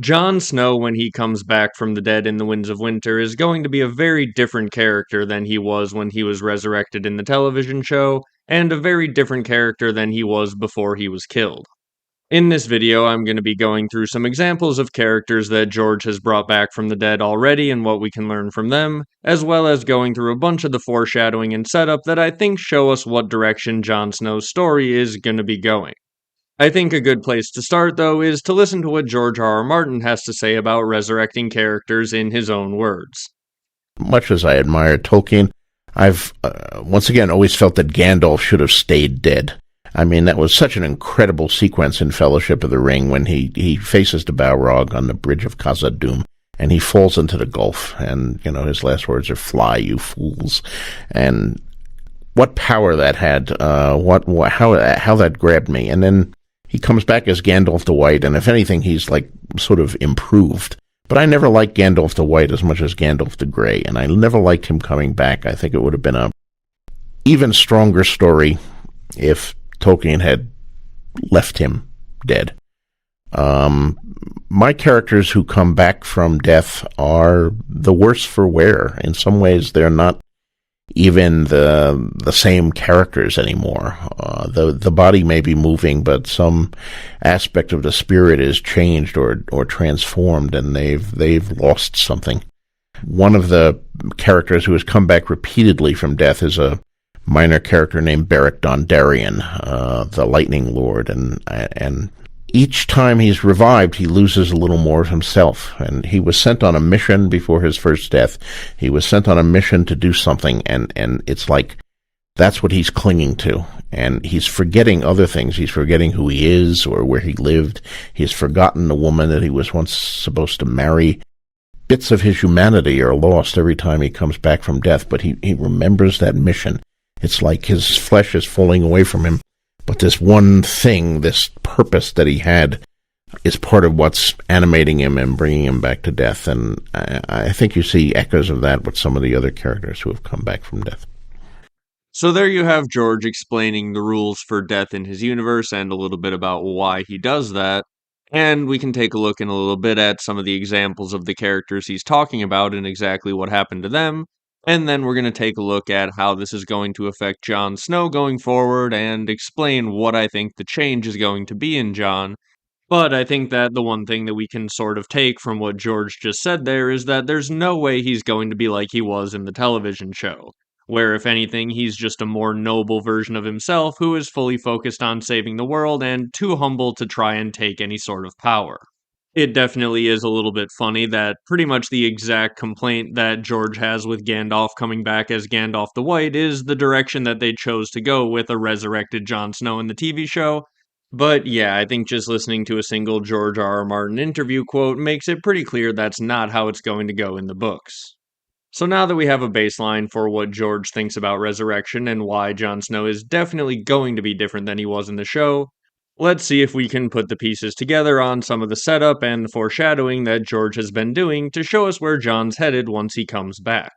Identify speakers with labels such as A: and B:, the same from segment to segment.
A: Jon Snow, when he comes back from the dead in the Winds of Winter, is going to be a very different character than he was when he was resurrected in the television show, and a very different character than he was before he was killed. In this video, I'm going to be going through some examples of characters that George has brought back from the dead already and what we can learn from them, as well as going through a bunch of the foreshadowing and setup that I think show us what direction Jon Snow's story is going to be going. I think a good place to start, though, is to listen to what George R. R. Martin has to say about resurrecting characters in his own words.
B: Much as I admire Tolkien, I've once again always felt that Gandalf should have stayed dead. I mean, that was such an incredible sequence in Fellowship of the Ring when he faces the Balrog on the bridge of Khazad-dûm, and he falls into the gulf, and, his last words are, "Fly, you fools." And what power that had, how that grabbed me. And then he comes back as Gandalf the White, and if anything, he's sort of improved. But I never liked Gandalf the White as much as Gandalf the Grey, and I never liked him coming back. I think it would have been a even stronger story if Tolkien had left him dead. My characters who come back from death are the worse for wear. In some ways, they're not even the same characters anymore. The body may be moving, but some aspect of the spirit is changed or transformed, and they've lost something. One of the characters who has come back repeatedly from death is a minor character named Beric Dondarrion, the Lightning Lord, and each time he's revived, he loses a little more of himself. And he was sent on a mission before his first death. He was sent on a mission to do something, and it's like that's what he's clinging to. And he's forgetting other things. He's forgetting who he is or where he lived. He's forgotten the woman that he was once supposed to marry. Bits of his humanity are lost every time he comes back from death, but he remembers that mission. It's like his flesh is falling away from him. But this one thing, this purpose that he had, is part of what's animating him and bringing him back to death. And I think you see echoes of that with some of the other characters who have come back from death.
A: So there you have George explaining the rules for death in his universe and a little bit about why he does that. And we can take a look in a little bit at some of the examples of the characters he's talking about and exactly what happened to them. And then we're going to take a look at how this is going to affect Jon Snow going forward and explain what I think the change is going to be in Jon. But I think that the one thing that we can sort of take from what George just said there is that there's no way he's going to be like he was in the television show, where if anything, he's just a more noble version of himself who is fully focused on saving the world and too humble to try and take any sort of power. It definitely is a little bit funny that pretty much the exact complaint that George has with Gandalf coming back as Gandalf the White is the direction that they chose to go with a resurrected Jon Snow in the TV show. But yeah, I think just listening to a single George R. R. Martin interview quote makes it pretty clear that's not how it's going to go in the books. So now that we have a baseline for what George thinks about resurrection and why Jon Snow is definitely going to be different than he was in the show, let's see if we can put the pieces together on some of the setup and the foreshadowing that George has been doing to show us where Jon's headed once he comes back.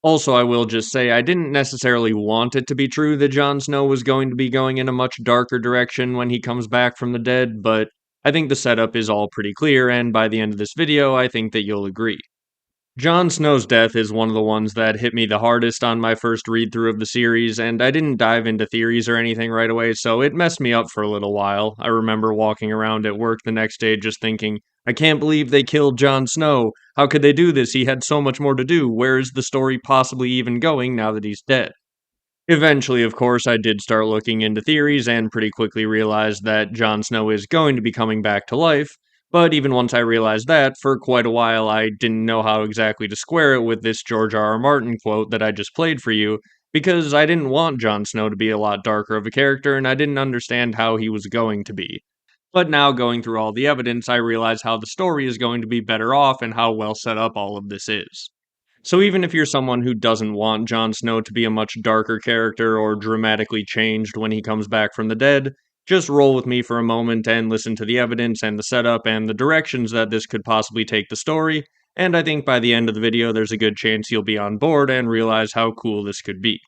A: Also, I will just say I didn't necessarily want it to be true that Jon Snow was going to be going in a much darker direction when he comes back from the dead, but I think the setup is all pretty clear, and by the end of this video, I think that you'll agree. Jon Snow's death is one of the ones that hit me the hardest on my first read-through of the series, and I didn't dive into theories or anything right away, so it messed me up for a little while. I remember walking around at work the next day just thinking, I can't believe they killed Jon Snow. How could they do this? He had so much more to do. Where is the story possibly even going now that he's dead? Eventually, of course, I did start looking into theories and pretty quickly realized that Jon Snow is going to be coming back to life. But even once I realized that, for quite a while I didn't know how exactly to square it with this George R. R. Martin quote that I just played for you, because I didn't want Jon Snow to be a lot darker of a character and I didn't understand how he was going to be. But now going through all the evidence, I realize how the story is going to be better off and how well set up all of this is. So even if you're someone who doesn't want Jon Snow to be a much darker character or dramatically changed when he comes back from the dead, just roll with me for a moment and listen to the evidence and the setup and the directions that this could possibly take the story, and I think by the end of the video there's a good chance you'll be on board and realize how cool this could be.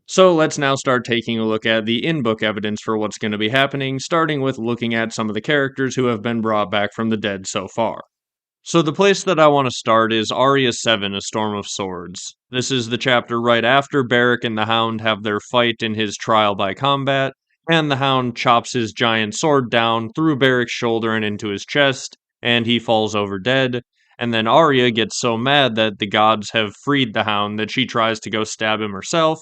A: So let's now start taking a look at the in-book evidence for what's going to be happening, starting with looking at some of the characters who have been brought back from the dead so far. So the place that I want to start is Arya 7, A Storm of Swords. This is the chapter right after Beric and the Hound have their fight in his trial by combat, and the Hound chops his giant sword down through Beric's shoulder and into his chest, and he falls over dead. And then Arya gets so mad that the gods have freed the Hound that she tries to go stab him herself.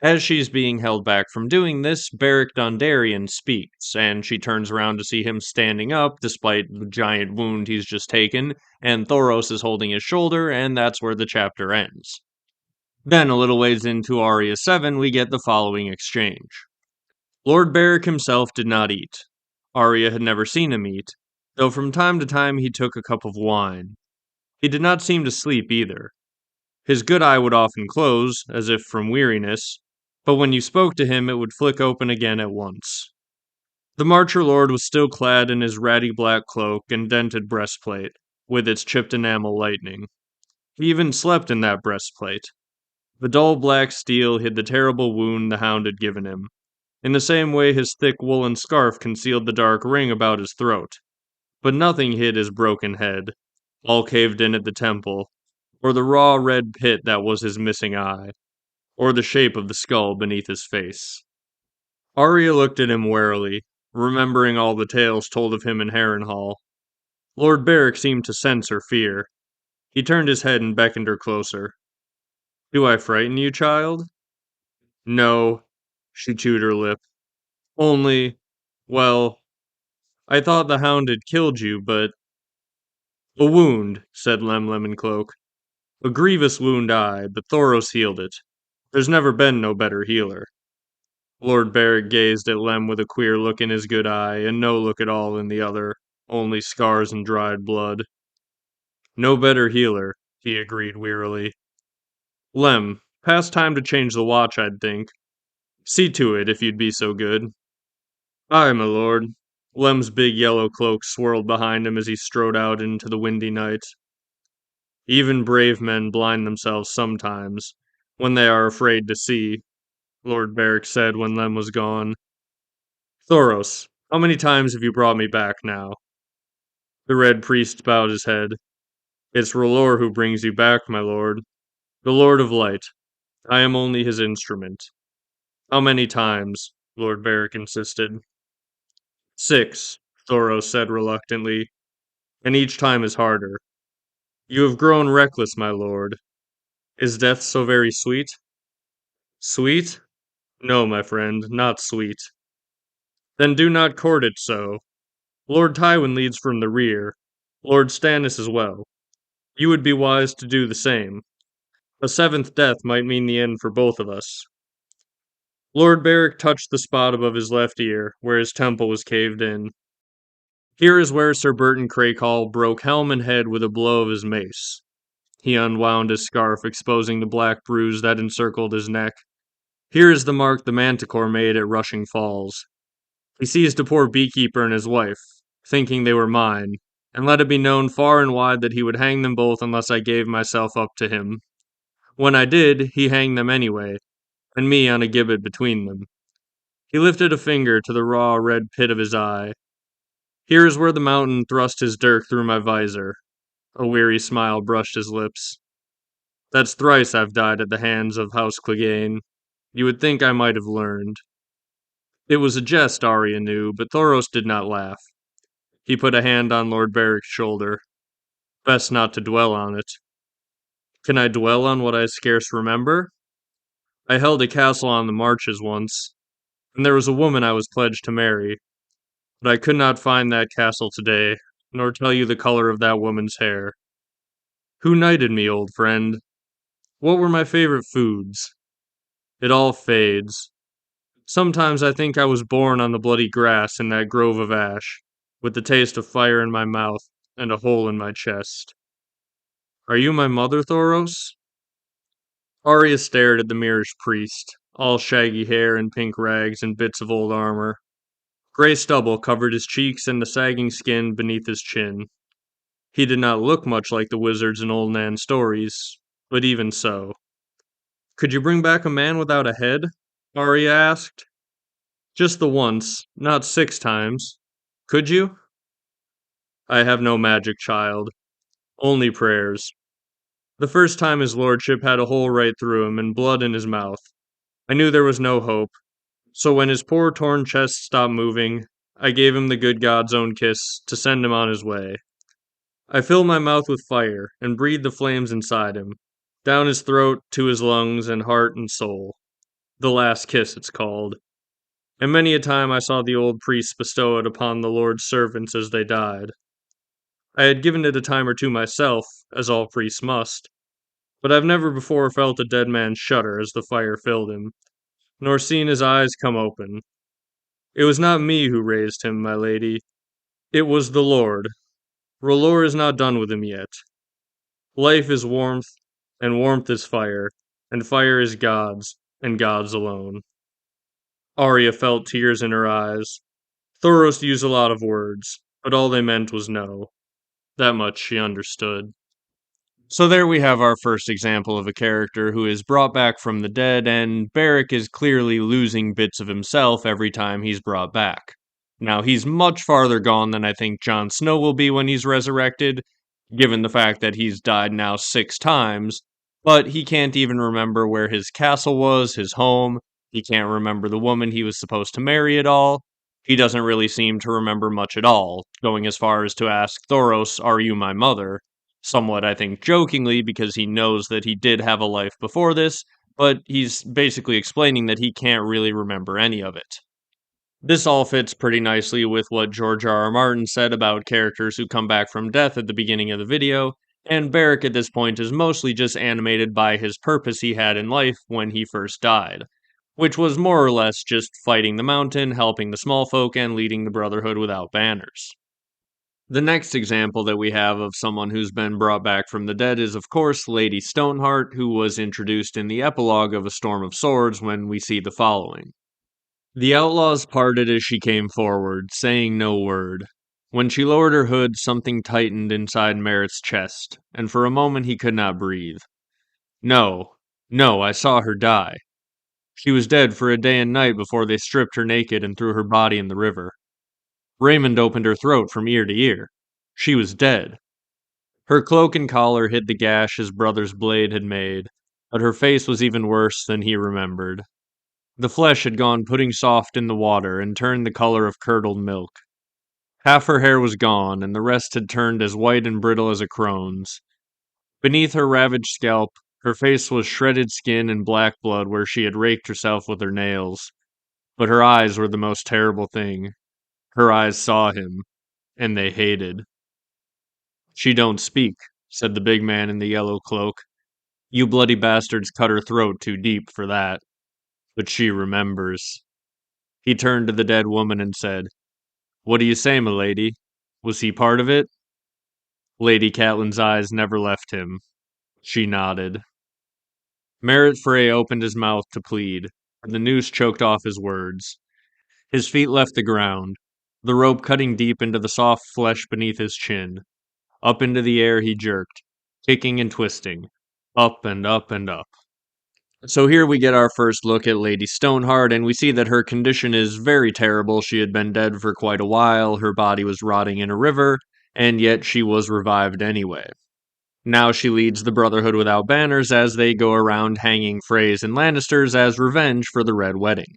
A: As she's being held back from doing this, Beric Dondarrion speaks, and she turns around to see him standing up despite the giant wound he's just taken, and Thoros is holding his shoulder, and that's where the chapter ends. Then, a little ways into Arya 7, we get the following exchange. Lord Beric himself did not eat. Arya had never seen him eat, though from time to time he took a cup of wine. He did not seem to sleep either. His good eye would often close, as if from weariness, but when you spoke to him it would flick open again at once. The Marcher Lord was still clad in his ratty black cloak and dented breastplate, with its chipped enamel lightning. He even slept in that breastplate. The dull black steel hid the terrible wound the Hound had given him. In the same way his thick woolen scarf concealed the dark ring about his throat. But nothing hid his broken head, all caved in at the temple, or the raw red pit that was his missing eye, or the shape of the skull beneath his face. Arya looked at him warily, remembering all the tales told of him in Harrenhal. Lord Beric seemed to sense her fear. He turned his head and beckoned her closer. "Do I frighten you, child?" "No," she chewed her lip. "Only, well, I thought the Hound had killed you, but—" "A wound," said Lemoncloak. "A grievous wound, aye, but Thoros healed it. There's never been no better healer." Lord Beric gazed at Lem with a queer look in his good eye, and no look at all in the other, only scars and dried blood. "No better healer," he agreed wearily. "Lem, past time to change the watch, I'd think. See to it, if you'd be so good." "Aye, my lord." Lem's big yellow cloak swirled behind him as he strode out into the windy night. "Even brave men blind themselves sometimes, when they are afraid to see," Lord Beric said when Lem was gone. "Thoros, how many times have you brought me back now?" The Red Priest bowed his head. "It's R'hllor who brings you back, my lord. The Lord of Light. I am only his instrument." "How many times?" Lord Beric insisted. "6," Thoros said reluctantly, "and each time is harder. You have grown reckless, my lord. Is death so very sweet?" "Sweet? No, my friend, not sweet." "Then do not court it so. Lord Tywin leads from the rear, Lord Stannis as well. You would be wise to do the same. A seventh death might mean the end for both of us." Lord Beric touched the spot above his left ear, where his temple was caved in. "Here is where Sir Burton Crakehall broke helm and head with a blow of his mace." He unwound his scarf, exposing the black bruise that encircled his neck. "Here is the mark the Manticore made at Rushing Falls. He seized a poor beekeeper and his wife, thinking they were mine, and let it be known far and wide that he would hang them both unless I gave myself up to him. When I did, he hanged them anyway, and me on a gibbet between them." He lifted a finger to the raw red pit of his eye. "Here is where the mountain thrust his dirk through my visor." A weary smile brushed his lips. "That's thrice I've died at the hands of House Clegane. You would think I might have learned." It was a jest, Arya knew, but Thoros did not laugh. He put a hand on Lord Beric's shoulder. "Best not to dwell on it." "Can I dwell on what I scarce remember? I held a castle on the marches once, and there was a woman I was pledged to marry, but I could not find that castle today, nor tell you the color of that woman's hair. Who knighted me, old friend? What were my favorite foods? It all fades. Sometimes I think I was born on the bloody grass in that grove of ash, with the taste of fire in my mouth and a hole in my chest. Are you my mother, Thoros?" Arya stared at the Mirish priest, all shaggy hair and pink rags and bits of old armor. Gray stubble covered his cheeks and the sagging skin beneath his chin. He did not look much like the wizards in old Nan stories, but even so. "Could you bring back a man without a head?" Arya asked. "Just the once, not 6 times. Could you?" "I have no magic, child.
C: Only prayers. The first time his lordship had a hole right through him and blood in his mouth. I knew there was no hope, so when his poor torn chest stopped moving, I gave him the good God's own kiss to send him on his way. I filled my mouth with fire and breathed the flames inside him, down his throat to his lungs and heart and soul. The last kiss, it's called. And many a time I saw the old priests bestow it upon the Lord's servants as they died. I had given it a time or two myself, as all priests must, but I've never before felt a dead man shudder as the fire filled him, nor seen his eyes come open. It was not me who raised him, my lady. It was the Lord. R'hllor is not done with him yet. Life is warmth, and warmth is fire, and fire is God's, and God's alone. Arya felt tears in her eyes. Thoros used a lot of words, but all they meant was no. That much she understood.
A: So there we have our first example of a character who is brought back from the dead, and Beric is clearly losing bits of himself every time he's brought back. Now, he's much farther gone than I think Jon Snow will be when he's resurrected, given the fact that he's died now 6 times, but he can't even remember where his castle was, his home. He can't remember the woman he was supposed to marry at all. He doesn't really seem to remember much at all, going as far as to ask Thoros, "Are you my mother?" Somewhat, I think, jokingly, because he knows that he did have a life before this, but he's basically explaining that he can't really remember any of it. This all fits pretty nicely with what George R. R. Martin said about characters who come back from death at the beginning of the video, and Beric at this point is mostly just animated by his purpose he had in life when he first died, which was more or less just fighting the mountain, helping the small folk, and leading the Brotherhood without banners. The next example that we have of someone who's been brought back from the dead is, of course, Lady Stoneheart, who was introduced in the epilogue of A Storm of Swords when we see the following. The outlaws parted as she came forward, saying no word. When she lowered her hood, something tightened inside Merritt's chest, and for a moment he could not breathe. No, no, I saw her die. She was dead for a day and night before they stripped her naked and threw her body in the river. Raymond opened her throat from ear to ear. She was dead. Her cloak and collar hid the gash his brother's blade had made, but her face was even worse than he remembered. The flesh had gone pudding soft in the water and turned the color of curdled milk. Half her hair was gone, and the rest had turned as white and brittle as a crone's. Beneath her ravaged scalp, her face was shredded skin and black blood where she had raked herself with her nails. But her eyes were the most terrible thing. Her eyes saw him, and they hated. She don't speak, said the big man in the yellow cloak. You bloody bastards cut her throat too deep for that. But she remembers. He turned to the dead woman and said, What do you say, milady? Was he part of it? Lady Catelyn's eyes never left him. She nodded. Merritt Frey opened his mouth to plead, but the noose choked off his words. His feet left the ground, the rope cutting deep into the soft flesh beneath his chin. Up into the air he jerked, kicking and twisting, up and up and up. So here we get our first look at Lady Stoneheart, and we see that her condition is very terrible. She had been dead for quite a while, her body was rotting in a river, and yet she was revived anyway. Now she leads the Brotherhood without banners as they go around hanging Freys and Lannisters as revenge for the Red Wedding.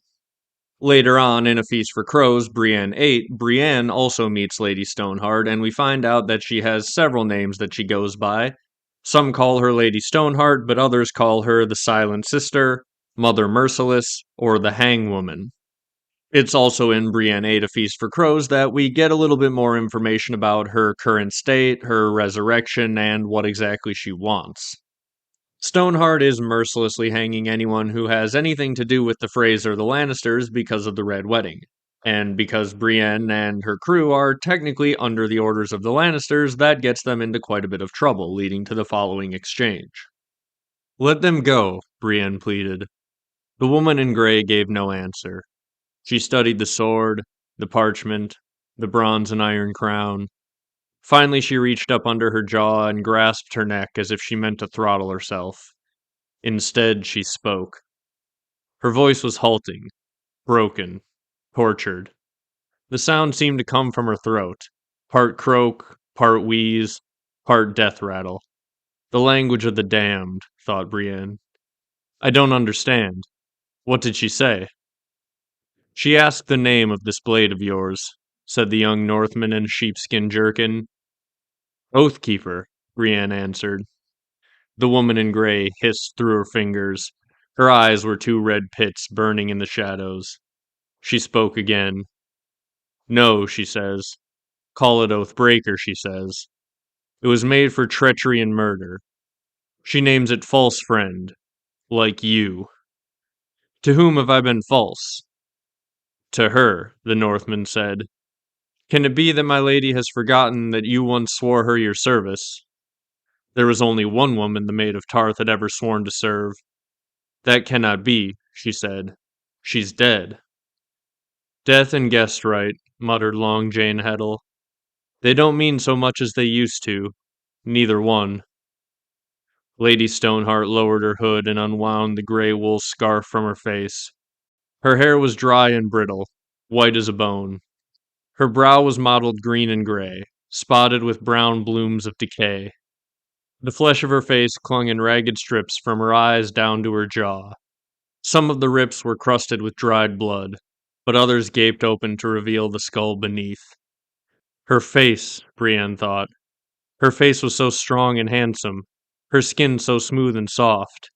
A: Later on, in A Feast for Crows, Brienne 8, Brienne also meets Lady Stoneheart, and we find out that she has several names that she goes by. Some call her Lady Stoneheart, but others call her the Silent Sister, Mother Merciless, or the Hangwoman. It's also in Brienne 8, A Feast for Crows that we get a little bit more information about her current state, her resurrection, and what exactly she wants. Stoneheart is mercilessly hanging anyone who has anything to do with the Freys or the Lannisters because of the Red Wedding. And because Brienne and her crew are technically under the orders of the Lannisters, that gets them into quite a bit of trouble, leading to the following exchange. Let them go, Brienne pleaded. The woman in grey gave no answer. She studied the sword, the parchment, the bronze and iron crown. Finally, she reached up under her jaw and grasped her neck as if she meant to throttle herself. Instead, she spoke. Her voice was halting, broken, tortured. The sound seemed to come from her throat, part croak, part wheeze,
C: part death rattle. The language of the damned, thought Brienne. I don't understand. What did she say? She asked the name of this blade of yours, said the young Northman in a sheepskin jerkin. Oathkeeper, Brienne answered. The woman in gray hissed through her fingers. Her eyes were two red pits burning in the shadows. She spoke again. No, she says. Call it Oathbreaker, she says. It was made for treachery and murder. She names it false friend, like you. To whom have I been false? To her, the Northman said. Can it be that my lady has forgotten that you once swore her your service? There was only one woman the Maid of Tarth had ever sworn to serve. That cannot be, she said. She's dead. Death and guest right, muttered Long Jane Heddle. They don't mean so much as they used to. Neither one. Lady Stoneheart lowered her hood and unwound the gray wool scarf from her face. Her hair was dry and brittle, white as a bone. Her brow was mottled green and gray, spotted with brown blooms of decay. The flesh of her face clung in ragged strips from her eyes down to her jaw. Some of the rips were crusted with dried blood, but others gaped open to reveal the skull beneath. Her face, Brienne thought. Her face was so strong and handsome, her skin so smooth and soft.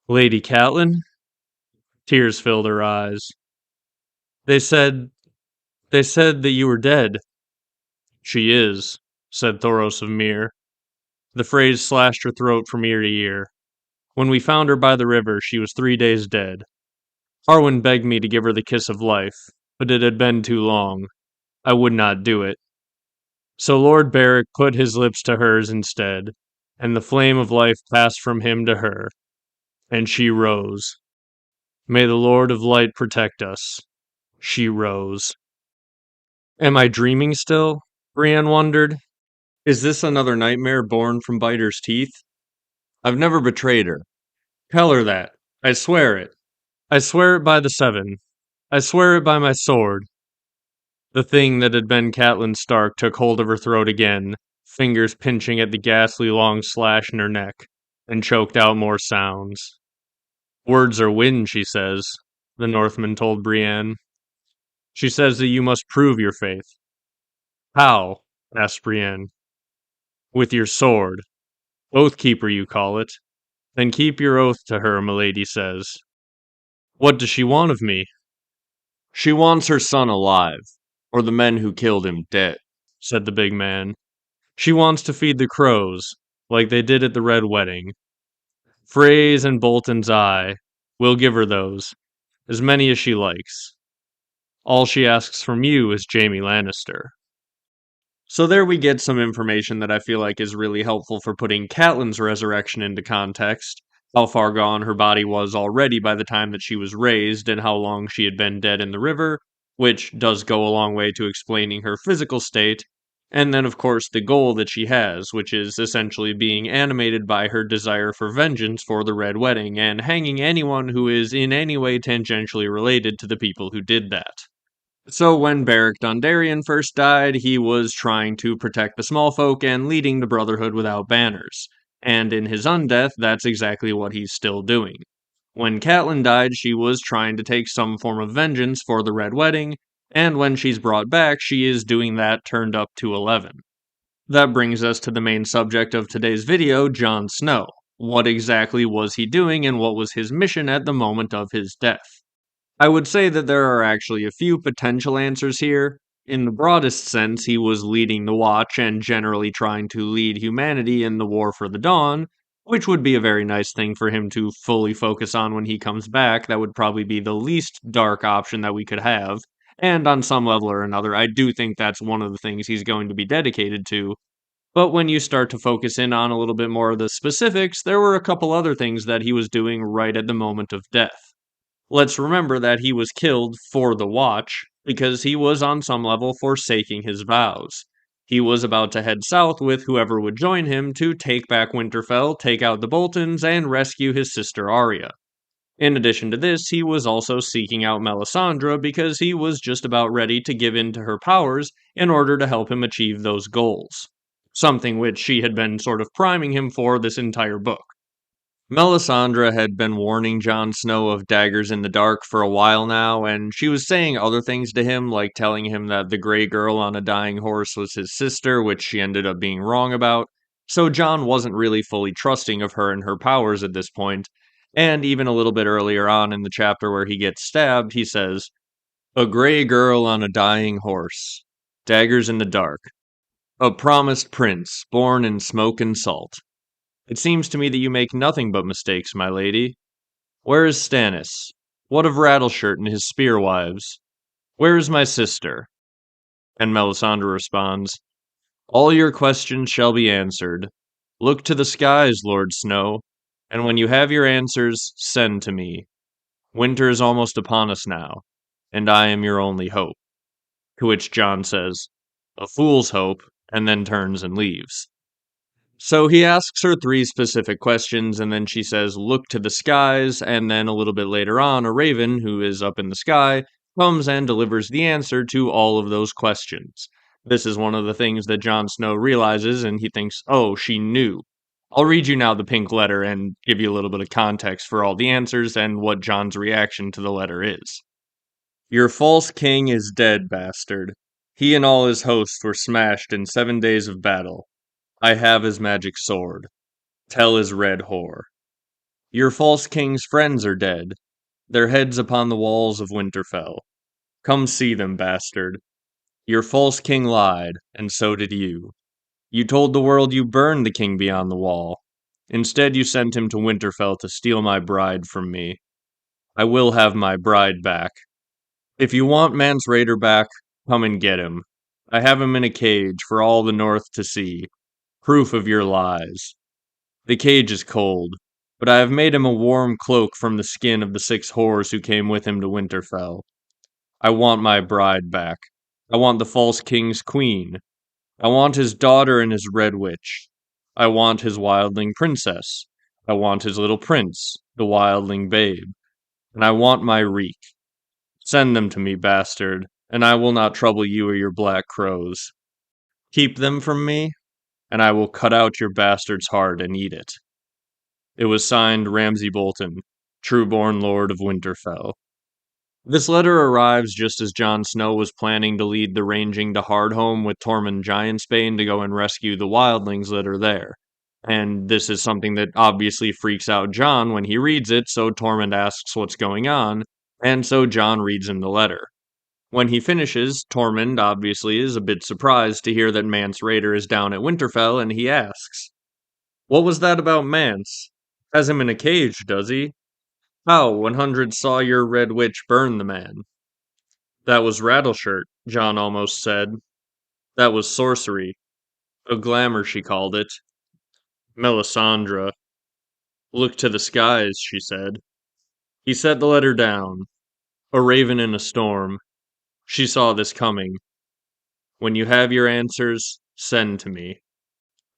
C: Lady Catelyn? Tears filled her eyes. They said that you were dead. She is, said Thoros of Myr. The phrase slashed her throat from ear to ear. When we found her by the river, she was 3 days dead. Harwin begged me to give her the kiss of life, but it had been too long. I would not do it. So Lord Beric put his lips to hers instead, and the flame of life passed from him to her, and she rose. May the Lord of Light protect us. She rose. Am I dreaming still? Brienne wondered. Is this another nightmare born from Biter's teeth? I've never betrayed her. Tell her that. I swear it. I swear it by the Seven. I swear it by my sword. The thing that had been Catelyn Stark took hold of her throat again, fingers pinching at the ghastly long slash in her neck, and choked out more sounds. Words are wind, she says, the Northman told Brienne. She says that you must prove your faith. How? Asked Brienne. With your sword. Oathkeeper, you call it. Then keep your oath to her, milady says. What does she want of me? She wants her son alive, or the men who killed him dead, said the big man. She wants to feed the crows, like they did at the Red Wedding. Frey's and Bolton's eye. We'll give her those, as many as she likes. All she asks from you is Jaime Lannister. So there we get some information that I feel like is really helpful for putting Catelyn's resurrection into context, how far gone her body was already by the time that she was raised, and how long she had been dead in the river, which does go a long way to explaining her physical state, and then of course the goal that she has, which is essentially being animated by her desire for vengeance for the Red Wedding, and hanging anyone who is in any way tangentially related to the people who did that. So when Beric Dondarrion first died, he was trying to protect the small folk and leading the Brotherhood without banners. And in his undeath, that's exactly what he's still doing. When Catelyn died, she was trying to take some form of vengeance for the Red Wedding, and when she's brought back, she is doing that turned up to 11. That brings us to the main subject of today's video, Jon Snow. What exactly was he doing, and what was his mission at the moment of his death? I would say that there are actually a few potential answers here. In the broadest sense, he was leading the Watch and generally trying to lead humanity in the War for the Dawn, which would be a very nice thing for him to fully focus on when he comes back. That would probably be the least dark option that we could have, and on some level or another, I do think that's one of the things he's going to be dedicated to. But when you start to focus in on a little bit more of the specifics, there were a couple other things that he was doing right at the moment of death. Let's remember that he was killed for the Watch, because he was on some level forsaking his vows. He was about to head south with whoever would join him to take back Winterfell, take out the Boltons, and rescue his sister Arya. In addition to this, he was also seeking out Melisandre because he was just about ready to give in to her powers in order to help him achieve those goals. something which she had been sort of priming him for this entire book. Melisandre had been warning Jon Snow of daggers in the dark for a while now, and she was saying other things to him, like telling him that the gray girl on a dying horse was his sister, which she ended up being wrong about. So Jon wasn't really fully trusting of her and her powers at this point, and even a little bit earlier on in the chapter where he gets stabbed, he says, "A gray girl on a dying horse, daggers in the dark, a promised prince, born in smoke and salt. It seems to me that you make nothing but mistakes, my lady. Where is Stannis? What of Rattleshirt and his spear wives? Where is my sister?" And Melisandre responds, "All your questions shall be answered. Look to the skies, Lord Snow, and when you have your answers, send to me. Winter is almost upon us now, and I am your only hope." To which Jon says, "A fool's hope," and then turns and leaves. So he asks her three specific questions, and then she says, "Look to the skies," and then a little bit later on, a raven, who is up in the sky, comes and delivers the answer to all of those questions. This is one of the things that Jon Snow realizes, and he thinks, oh, she knew. I'll read you now the pink letter and give you a little bit of context for all the answers and what Jon's reaction to the letter is. "Your false king is dead, bastard. He and all his hosts were smashed in 7 days of battle. I have his magic sword. Tell his red whore. Your false king's friends are dead, their heads upon the walls of Winterfell. Come see them, bastard. Your false king lied, and so did you. You told the world you burned the king beyond the wall. Instead, you sent him to Winterfell to steal my bride from me. I will have my bride back. If you want Mance Rayder back, come and get him. I have him in a cage for all the North to see. Proof of your lies. The cage is cold, but I have made him a warm cloak from the skin of the 6 whores who came with him to Winterfell. I want my bride back. I want the false king's queen. I want his daughter and his red witch. I want his wildling princess. I want his little prince, the wildling babe. And I want my reek. Send them to me, bastard, and I will not trouble you or your black crows. Keep them from me, and I will cut out your bastard's heart and eat it." It was signed Ramsay Bolton, true-born Lord of Winterfell. This letter arrives just as Jon Snow was planning to lead the ranging to Hardhome with Tormund Giantsbane to go and rescue the wildlings that are there. And this is something that obviously freaks out Jon when he reads it, so Tormund asks what's going on, and so Jon reads him the letter. When he finishes, Tormund obviously is a bit surprised to hear that Mance Rayder is down at Winterfell, and he asks, "What was that about Mance? Has him in a cage, does he? How, 100 saw your red witch burn the man?" "That was Rattleshirt," Jon almost said. "That was sorcery. A glamour, she called it. Melisandre. Look to the skies, she said." He set the letter down. A raven in a storm. She saw this coming. When you have your answers, send to me.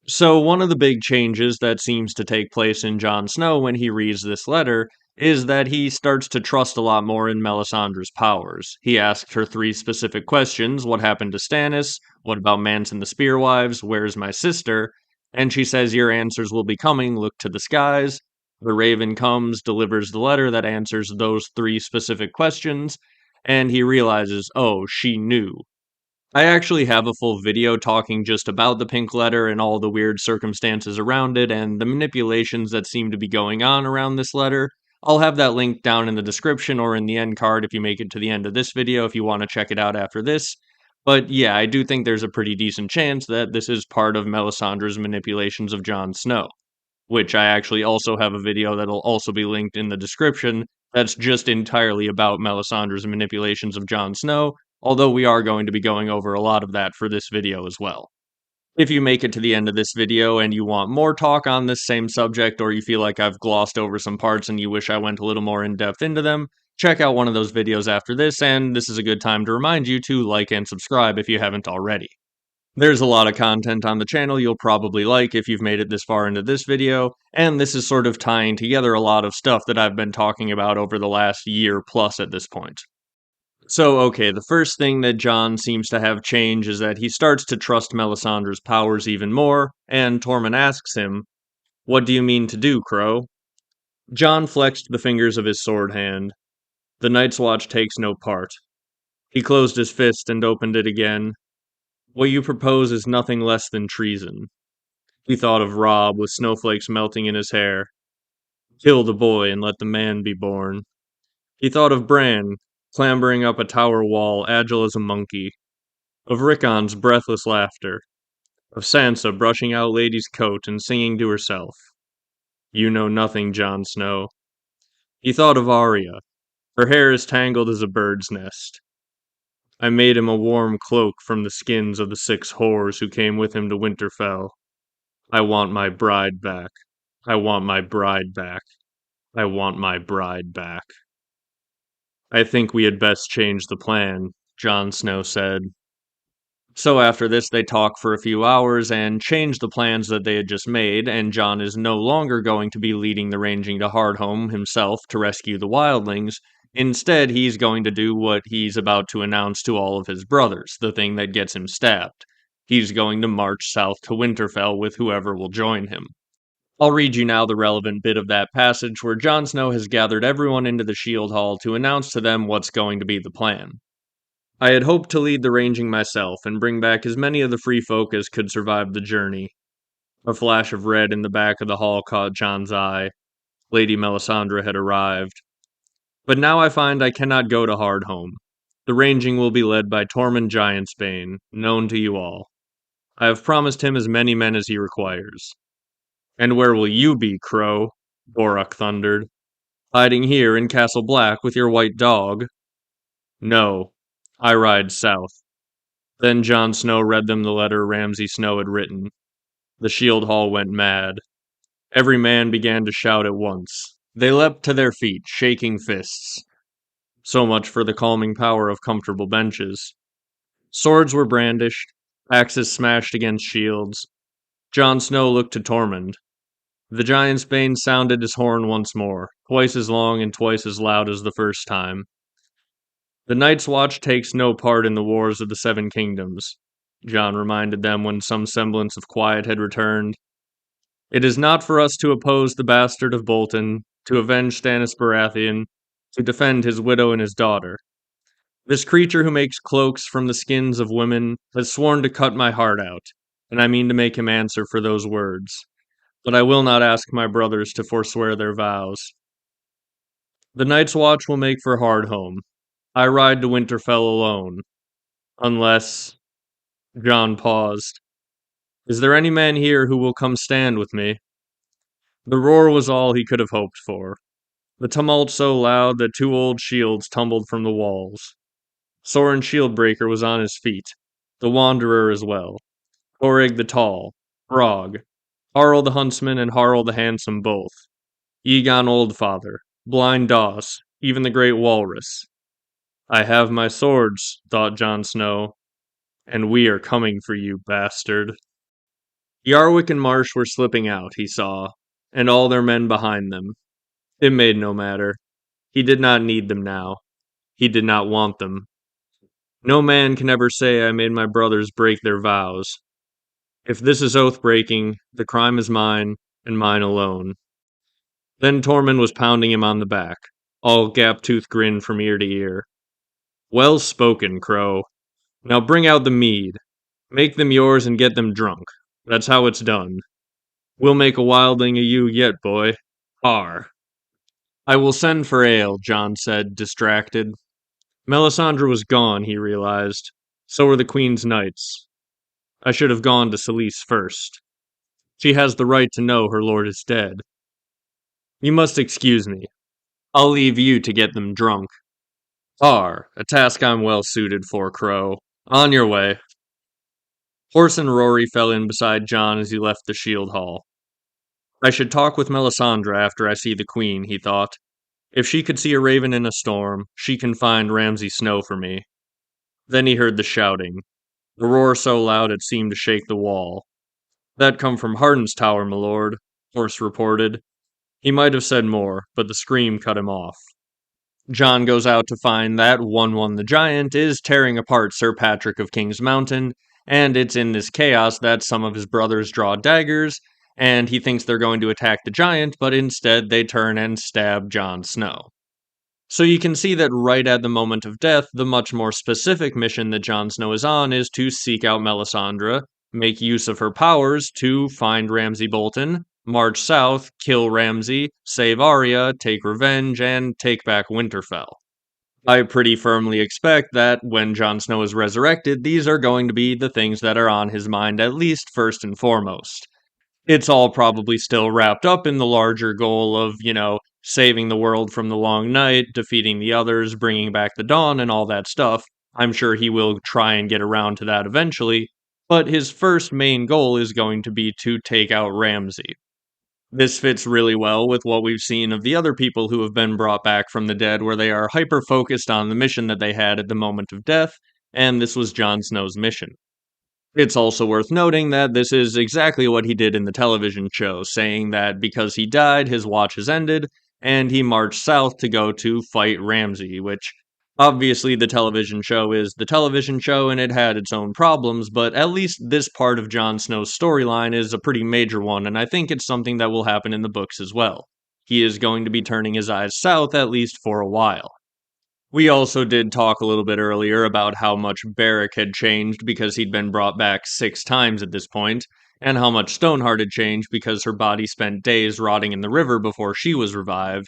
C: So one of the big changes that seems to take place in Jon Snow when he reads this letter is that he starts to trust a lot more in Melisandre's powers. He asked her 3 specific questions: what happened to Stannis, what about Mance and the Spearwives, where's my sister? And she says, your answers will be coming, look to the skies. The raven comes, delivers the letter that answers those 3 specific questions, and he realizes, oh, she knew. I actually have a full video talking just about the pink letter and all the weird circumstances around it and the manipulations that seem to be going on around this letter. I'll have that link down in the description or in the end card if you make it to the end of this video if you want to check it out after this. But yeah, I do think there's a pretty decent chance that this is part of Melisandre's manipulations of Jon Snow, which I actually also have a video that'll also be linked in the description that's just entirely about Melisandre's manipulations of Jon Snow, although we are going to be going over a lot of that for this video as well. If you make it to the end of this video and you want more talk on this same subject, or you feel like I've glossed over some parts and you wish I went a little more in depth into them, check out one of those videos after this, and this is a good time to remind you to like and subscribe if you haven't already. There's a lot of content on the channel you'll probably like if you've made it this far into this video, and this is sort of tying together a lot of stuff that I've been talking about over the last year plus at this point. So, okay, the first thing that Jon seems to have changed is that he starts to trust Melisandre's powers even more, and Tormund asks him, "What do you mean to do, Crow?" Jon flexed the fingers of his sword hand. The Night's Watch takes no part. He closed his fist and opened it again. "What you propose is nothing less than treason." He thought of Robb with snowflakes melting in his hair. Kill the boy and let the man be born. He thought of Bran, clambering up a tower wall, agile as a monkey. Of Rickon's breathless laughter. Of Sansa brushing out Lady's coat and singing to herself. "You know nothing, Jon Snow." He thought of Arya. Her hair is tangled as a bird's nest. "I made him a warm cloak from the skins of the 6 whores who came with him to Winterfell. I want my bride back. I want my bride back. I want my bride back." "I think we had best change the plan," Jon Snow said. So after this, they talk for a few hours and change the plans that they had just made, and Jon is no longer going to be leading the ranging to Hardhome himself to rescue the wildlings. Instead, he's going to do what he's about to announce to all of his brothers, the thing that gets him stabbed. He's going to march south to Winterfell with whoever will join him. I'll read you now the relevant bit of that passage where Jon Snow has gathered everyone into the Shield Hall to announce to them what's going to be the plan. "I had hoped to lead the ranging myself and bring back as many of the free folk as could survive the journey." A flash of red in the back of the hall caught Jon's eye. Lady Melisandre had arrived. "But now I find I cannot go to Hardhome. The ranging will be led by Tormund Giantsbane, known to you all. I have promised him as many men as he requires." "And where will you be, Crow?" Beric thundered. "Hiding here in Castle Black with your white dog?" "No, I ride south." Then Jon Snow read them the letter Ramsay Snow had written. The Shield Hall went mad. Every man began to shout at once. They leapt to their feet, shaking fists. So much for the calming power of comfortable benches. Swords were brandished, axes smashed against shields. Jon Snow looked to Tormund. The giant's bane sounded his horn once more, twice as long and twice as loud as the first time. "The Night's Watch takes no part in the wars of the 7 kingdoms," Jon reminded them when some semblance of quiet had returned. "It is not for us to oppose the bastard of Bolton, to avenge Stannis Baratheon, to defend his widow and his daughter. This creature who makes cloaks from the skins of women has sworn to cut my heart out, and I mean to make him answer for those words. But I will not ask my brothers to forswear their vows. The Night's Watch will make for Hardhome. I ride to Winterfell alone. Unless—" Jon paused. "Is there any man here who will come stand with me?" The roar was all he could have hoped for. The tumult so loud that 2 old shields tumbled from the walls. Soren Shieldbreaker was on his feet, the Wanderer as well, Oreg the Tall, Brog, Harl the Huntsman and Harl the Handsome both, Egon Oldfather, Blind Doss, even the Great Walrus. "I have my swords," thought Jon Snow, "and we are coming for you, bastard." Yarwick and Marsh were slipping out, he saw, and all their men behind them. It made no matter. He did not need them now. He did not want them. No man can ever say I made my brothers break their vows. If this is oath-breaking, the crime is mine, and mine alone. Then Tormund was pounding him on the back, all gap-toothed grin from ear to ear. "Well spoken, Crow. Now bring out the mead. Make them yours and get them drunk. That's how it's done. We'll make a wildling of you yet, boy. Har." "I will send for ale," Jon said, distracted. Melisandre was gone, he realized. So were the Queen's knights. I should have gone to Selyse first. She has the right to know her lord is dead. You must excuse me. I'll leave you to get them drunk. Har, a task I'm well suited for, Crow. On your way. Horse and Rory fell in beside Jon as he left the shield hall. I should talk with Melisandre after I see the Queen, he thought. If she could see a raven in a storm, she can find Ramsay Snow for me. Then he heard the shouting. The roar so loud it seemed to shake the wall. "That come from Harden's tower, my lord," Horse reported. He might have said more, but the scream cut him off. Jon goes out to find that 1-1 the Giant is tearing apart Sir Patrick of King's Mountain, and it's in this chaos that some of his brothers draw daggers, and he thinks they're going to attack the Giant, but instead they turn and stab Jon Snow. So you can see that right at the moment of death, the much more specific mission that Jon Snow is on is to seek out Melisandre, make use of her powers to find Ramsay Bolton, march south, kill Ramsay, save Arya, take revenge, and take back Winterfell. I pretty firmly expect that when Jon Snow is resurrected, these are going to be the things that are on his mind at least first and foremost. It's all probably still wrapped up in the larger goal of, saving the world from the long night, defeating the others, bringing back the dawn, and all that stuff. I'm sure he will try and get around to that eventually, but his first main goal is going to be to take out Ramsay. This fits really well with what we've seen of the other people who have been brought back from the dead, where they are hyper focused on the mission that they had at the moment of death, and this was Jon Snow's mission. It's also worth noting that this is exactly what he did in the television show, saying that because he died, his watch has ended, and he marched south to go to fight Ramsay, which obviously the television show is the television show and it had its own problems, but at least this part of Jon Snow's storyline is a pretty major one, and I think it's something that will happen in the books as well. He is going to be turning his eyes south at least for a while. We also did talk a little bit earlier about how much Beric had changed because he'd been brought back 6 times at this point, and how much Stoneheart had changed because her body spent days rotting in the river before she was revived.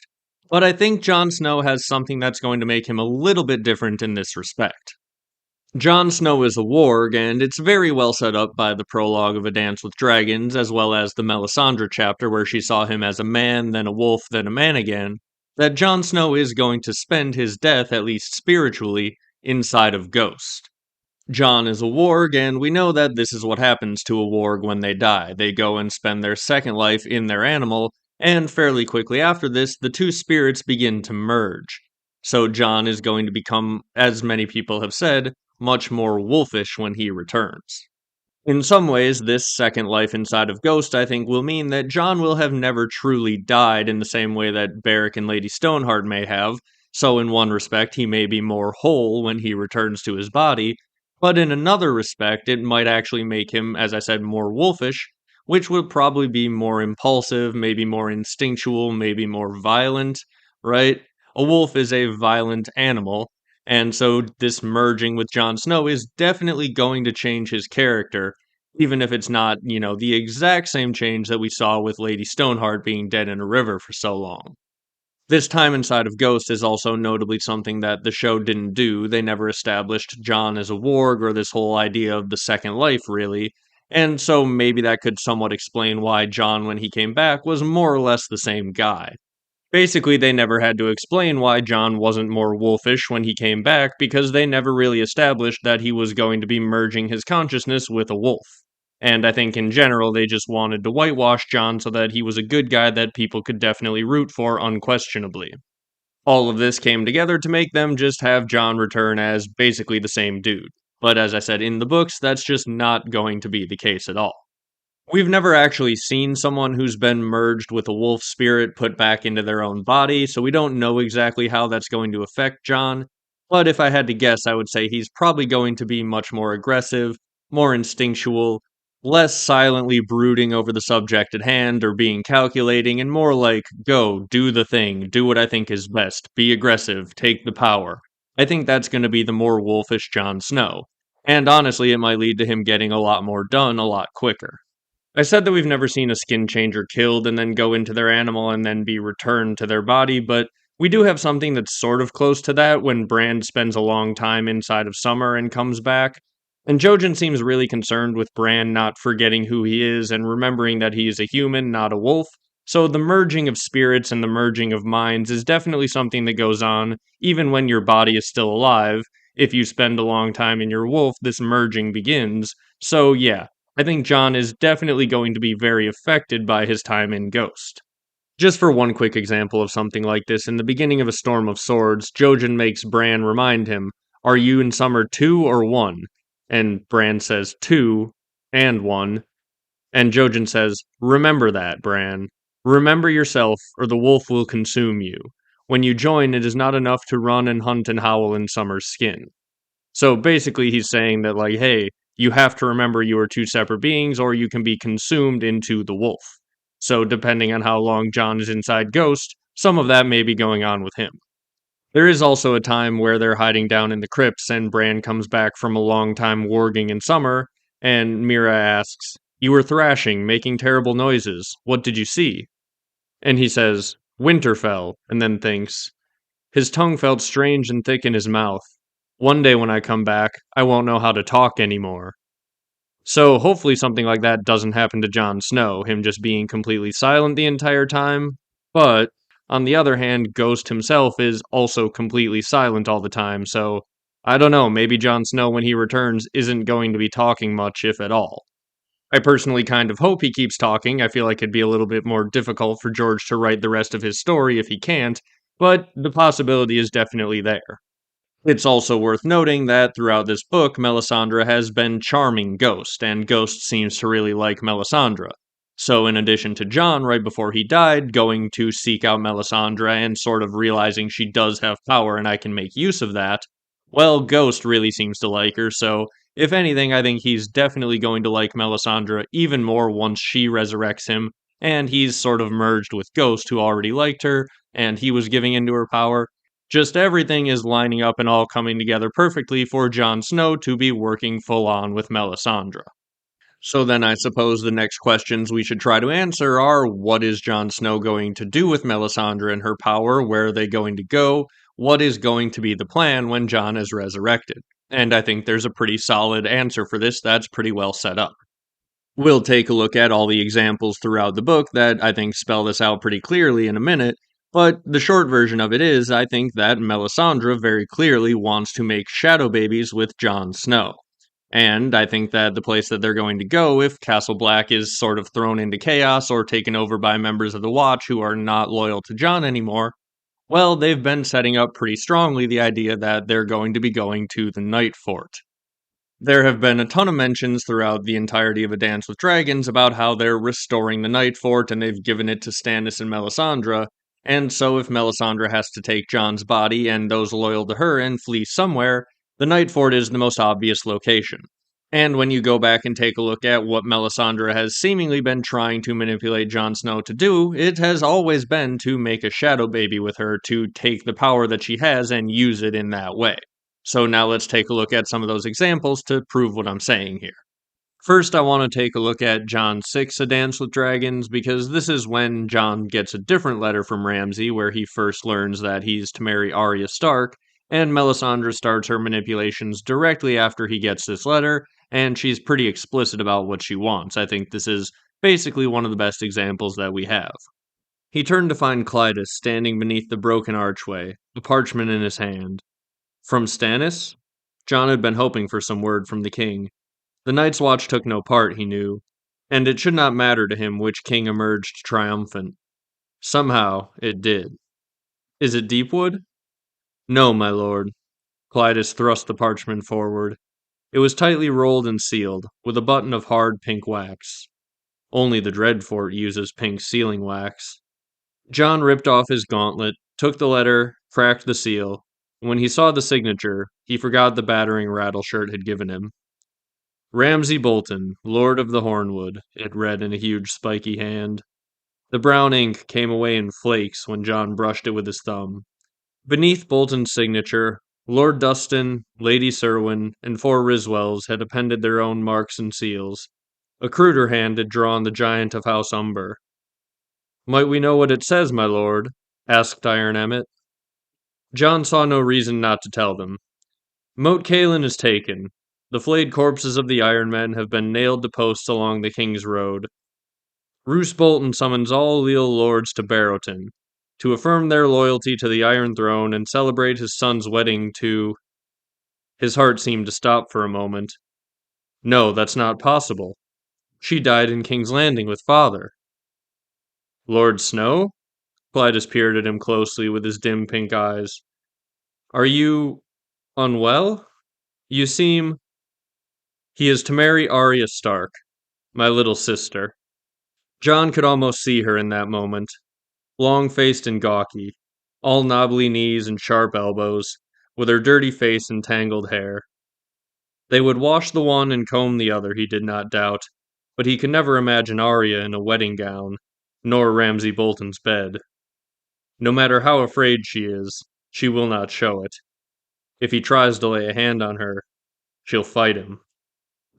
C: But I think Jon Snow has something that's going to make him a little bit different in this respect. Jon Snow is a warg, and it's very well set up by the prologue of A Dance with Dragons, as well as the Melisandre chapter where she saw him as a man, then a wolf, then a man again, that Jon Snow is going to spend his death, at least spiritually, inside of Ghost. Jon is a warg, and we know that this is what happens to a warg when they die. They go and spend their second life in their animal, and fairly quickly after this, the two spirits begin to merge. So Jon is going to become, as many people have said, much more wolfish when he returns. In some ways, this second life inside of Ghost, I think, will mean that Jon will have never truly died in the same way that Beric and Lady Stoneheart may have, so in one respect he may be more whole when he returns to his body, but in another respect it might actually make him, as I said, more wolfish, which would probably be more impulsive, maybe more instinctual, maybe more violent, right? A wolf is a violent animal, and so this merging with Jon Snow is definitely going to change his character, even if it's not, the exact same change that we saw with Lady Stoneheart being dead in a river for so long. This time inside of Ghost is also notably something that the show didn't do. They never established Jon as a warg or this whole idea of the second life, really. And so maybe that could somewhat explain why Jon, when he came back, was more or less the same guy. Basically, they never had to explain why Jon wasn't more wolfish when he came back because they never really established that he was going to be merging his consciousness with a wolf. And I think in general, they just wanted to whitewash Jon so that he was a good guy that people could definitely root for unquestionably. All of this came together to make them just have Jon return as basically the same dude. But as I said in the books, that's just not going to be the case at all. We've never actually seen someone who's been merged with a wolf spirit put back into their own body, so we don't know exactly how that's going to affect Jon. But if I had to guess, I would say he's probably going to be much more aggressive, more instinctual, less silently brooding over the subject at hand or being calculating, and more like, go, do the thing, do what I think is best, be aggressive, take the power. I think that's going to be the more wolfish Jon Snow. And honestly, it might lead to him getting a lot more done a lot quicker. I said that we've never seen a skin changer killed and then go into their animal and then be returned to their body, but we do have something that's sort of close to that when Bran spends a long time inside of Summer and comes back. And Jojen seems really concerned with Bran not forgetting who he is and remembering that he is a human, not a wolf. So the merging of spirits and the merging of minds is definitely something that goes on even when your body is still alive. If you spend a long time in your wolf, this merging begins. So yeah, I think Jon is definitely going to be very affected by his time in Ghost. Just for one quick example of something like this, in the beginning of A Storm of Swords, Jojen makes Bran remind him, "Are you in Summer 2 or 1?" And Bran says 2 and 1. And Jojen says, "Remember that, Bran. Remember yourself, or the wolf will consume you. When you join, it is not enough to run and hunt and howl in summer's skin. So basically, he's saying that, like, hey, you have to remember you are two separate beings, or you can be consumed into the wolf. So, depending on how long Jon is inside Ghost, some of that may be going on with him. There is also a time where they're hiding down in the crypts, and Bran comes back from a long time warging in summer, and Mira asks, "You were thrashing, making terrible noises. What did you see?" And he says, "Winterfell," and then thinks, his tongue felt strange and thick in his mouth. One day when I come back, I won't know how to talk anymore. So hopefully something like that doesn't happen to Jon Snow, him just being completely silent the entire time. But, on the other hand, Ghost himself is also completely silent all the time, so I don't know, maybe Jon Snow when he returns isn't going to be talking much, if at all. I personally kind of hope he keeps talking. I feel like it'd be a little bit more difficult for George to write the rest of his story if he can't, but the possibility is definitely there. It's also worth noting that throughout this book, Melisandre has been charming Ghost, and Ghost seems to really like Melisandre. So, in addition to Jon, right before he died, going to seek out Melisandre and sort of realizing she does have power and I can make use of that, well, Ghost really seems to like her, so if anything, I think he's definitely going to like Melisandre even more once she resurrects him, and he's sort of merged with Ghost, who already liked her, and he was giving into her power. Just everything is lining up and all coming together perfectly for Jon Snow to be working full on with Melisandre. So then I suppose the next questions we should try to answer are, what is Jon Snow going to do with Melisandre and her power? Where are they going to go? What is going to be the plan when Jon is resurrected? And I think there's a pretty solid answer for this that's pretty well set up. We'll take a look at all the examples throughout the book that I think spell this out pretty clearly in a minute, but the short version of it is I think that Melisandre very clearly wants to make shadow babies with Jon Snow. And I think that the place that they're going to go if Castle Black is sort of thrown into chaos or taken over by members of the Watch who are not loyal to Jon anymore, well, they've been setting up pretty strongly the idea that they're going to be going to the Night Fort. There have been a ton of mentions throughout the entirety of A Dance with Dragons about how they're restoring the Night Fort and they've given it to Stannis and Melisandre, and so if Melisandre has to take Jon's body and those loyal to her and flee somewhere, the Night Fort is the most obvious location. And when you go back and take a look at what Melisandre has seemingly been trying to manipulate Jon Snow to do, it has always been to make a shadow baby with her to take the power that she has and use it in that way. So now let's take a look at some of those examples to prove what I'm saying here. First, I want to take a look at Jon 6, A Dance with Dragons, because this is when Jon gets a different letter from Ramsay where he first learns that he's to marry Arya Stark, and Melisandre starts her manipulations directly after he gets this letter, and she's pretty explicit about what she wants. I think this is basically one of the best examples that we have. He turned to find Clytus standing beneath the broken archway, a parchment in his hand. From Stannis? Jon had been hoping for some word from the king. The Night's Watch took no part, he knew, and it should not matter to him which king emerged triumphant. Somehow, it did. Is it Deepwood? No, my lord. Clytus thrust the parchment forward. It was tightly rolled and sealed, with a button of hard pink wax. Only the Dreadfort uses pink sealing wax. Jon ripped off his gauntlet, took the letter, cracked the seal. When he saw the signature, he forgot the battering Rattleshirt had given him. Ramsay Bolton, Lord of the Hornwood, it read in a huge spiky hand. The brown ink came away in flakes when Jon brushed it with his thumb. Beneath Bolton's signature, Lord Dustin, Lady Serwyn, and 4 Riswells had appended their own marks and seals. A cruder hand had drawn the giant of House Umber. "Might we know what it says, my lord?" asked Iron Emmet. Jon saw no reason not to tell them. Moat Cailin is taken. The flayed corpses of the Iron Men have been nailed to posts along the King's Road. Roose Bolton summons all leal lords to Barrowton, to affirm their loyalty to the Iron Throne and celebrate his son's wedding to... His heart seemed to stop for a moment. No, that's not possible. She died in King's Landing with father. Lord Snow? Clytus peered at him closely with his dim pink eyes. Are you... unwell? You seem... He is to marry Arya Stark, my little sister. Jon could almost see her in that moment, long-faced and gawky, all knobbly knees and sharp elbows, with her dirty face and tangled hair. They would wash the one and comb the other, he did not doubt, but he could never imagine Arya in a wedding gown, nor Ramsay Bolton's bed. No matter how afraid she is, she will not show it. If he tries to lay a hand on her, she'll fight him.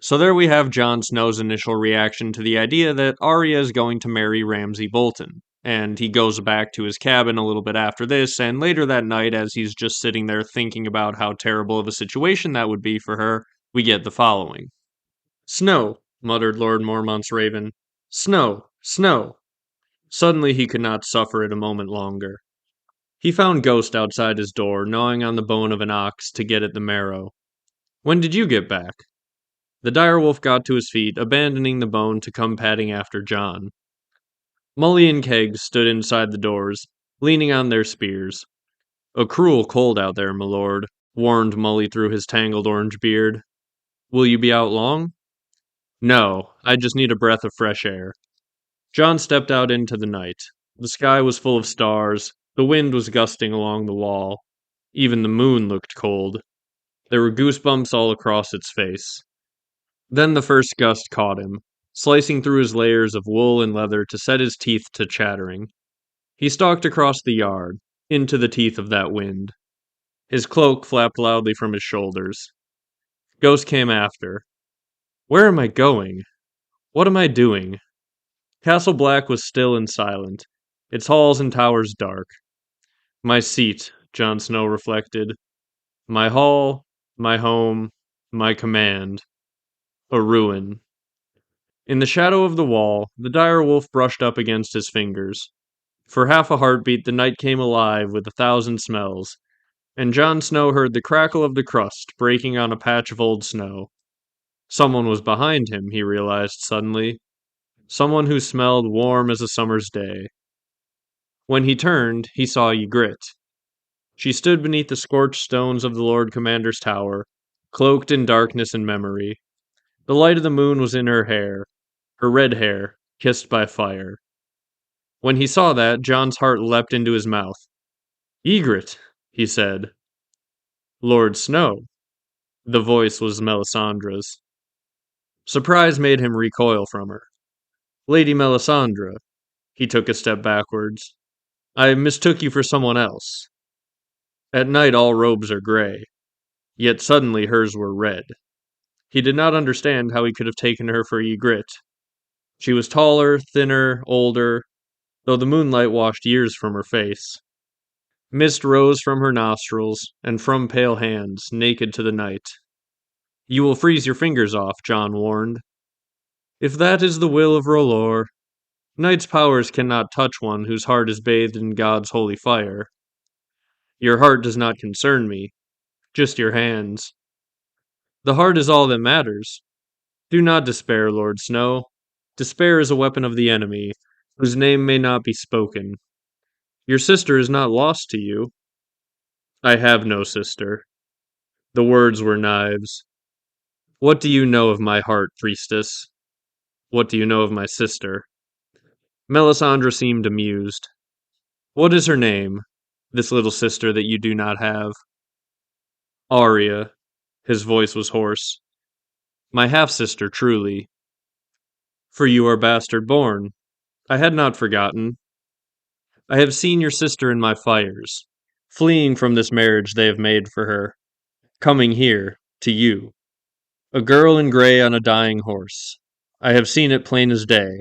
C: So there we have Jon Snow's initial reaction to the idea that Arya is going to marry Ramsay Bolton. And he goes back to his cabin a little bit after this, and later that night, as he's just sitting there thinking about how terrible of a situation that would be for her, we get the following. "Snow," muttered Lord Mormont's raven. "Snow, snow." Suddenly he could not suffer it a moment longer. He found Ghost outside his door, gnawing on the bone of an ox to get at the marrow. "When did you get back?" The direwolf got to his feet, abandoning the bone to come padding after Jon. Mully and Keg stood inside the doors, leaning on their spears. "A cruel cold out there, my lord," warned Mully through his tangled orange beard. "Will you be out long?" "No, I just need a breath of fresh air." Jon stepped out into the night. The sky was full of stars, the wind was gusting along the wall. Even the moon looked cold. There were goosebumps all across its face. Then the first gust caught him, slicing through his layers of wool and leather to set his teeth to chattering. He stalked across the yard, into the teeth of that wind. His cloak flapped loudly from his shoulders. Ghost came after. Where am I going? What am I doing? Castle Black was still and silent, its halls and towers dark. My seat, Jon Snow reflected. My hall, my home, my command. A ruin. In the shadow of the wall, the direwolf brushed up against his fingers. For half a heartbeat the night came alive with 1,000 smells, and Jon Snow heard the crackle of the crust breaking on a patch of old snow. Someone was behind him, he realized suddenly. Someone who smelled warm as a summer's day. When he turned, he saw Ygritte. She stood beneath the scorched stones of the Lord Commander's tower, cloaked in darkness and memory. The light of the moon was in her red hair, kissed by fire. When he saw that, Jon's heart leapt into his mouth. "Ygritte," he said. "Lord Snow." The voice was Melisandre's. Surprise made him recoil from her. "Lady Melisandre." He took a step backwards. "I mistook you for someone else." At night all robes are gray, yet suddenly hers were red. He did not understand how he could have taken her for Ygritte. She was taller, thinner, older, though the moonlight washed years from her face. Mist rose from her nostrils, and from pale hands, naked to the night. "You will freeze your fingers off," Jon warned. "If that is the will of R'hllor, night's powers cannot touch one whose heart is bathed in God's holy fire. Your heart does not concern me, just your hands. The heart is all that matters. Do not despair, Lord Snow. Despair is a weapon of the enemy, whose name may not be spoken. Your sister is not lost to you." "I have no sister." The words were knives. "What do you know of my heart, priestess? What do you know of my sister?" Melisandre seemed amused. "What is her name, this little sister that you do not have?" "Arya." His voice was hoarse. "My half-sister, truly." "For you are bastard-born. I had not forgotten. I have seen your sister in my fires, fleeing from this marriage they have made for her, coming here, to you. A girl in grey on a dying horse. I have seen it plain as day.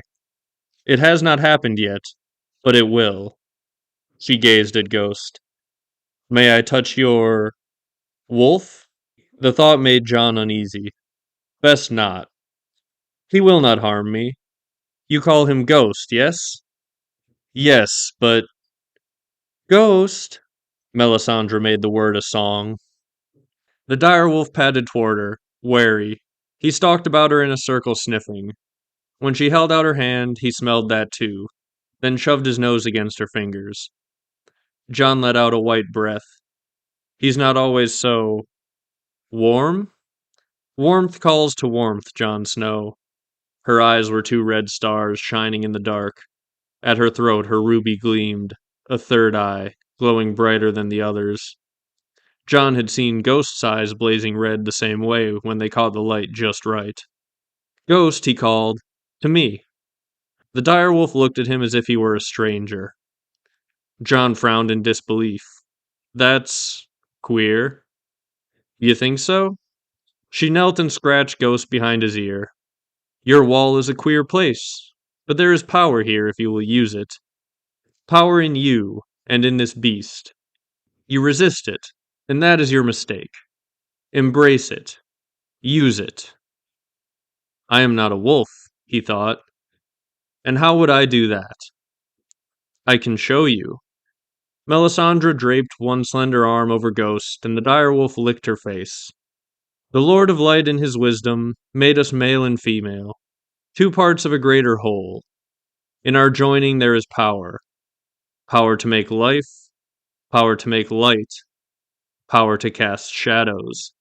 C: It has not happened yet, but it will." She gazed at Ghost. "May I touch your... wolf?" The thought made Jon uneasy. "Best not. He will not harm me. You call him Ghost, yes?" "Yes, but..." "Ghost!" Melisandre made the word a song. The direwolf padded toward her, wary. He stalked about her in a circle, sniffing. When she held out her hand, he smelled that too, then shoved his nose against her fingers. Jon let out a white breath. He's not always so... warm? Warmth calls to warmth, Jon Snow. Her eyes were two red stars shining in the dark. At her throat her ruby gleamed, a third eye. glowing brighter than the others. Jon had seen Ghost's eyes blazing red the same way when they caught the light just right. "Ghost," he called, "to me." The direwolf looked at him as if he were a stranger. Jon frowned in disbelief. "That's queer." "You think so?" She knelt and scratched Ghost behind his ear. "Your wall is a queer place, but there is power here if you will use it. Power in you, and in this beast. You resist it, and that is your mistake. Embrace it. Use it." "I am not a wolf," he thought. "And how would I do that?" "I can show you." Melisandre draped one slender arm over Ghost, and the direwolf licked her face. "The Lord of Light in his wisdom made us male and female, two parts of a greater whole. In our joining there is power. Power to make life, power to make light, power to cast shadows."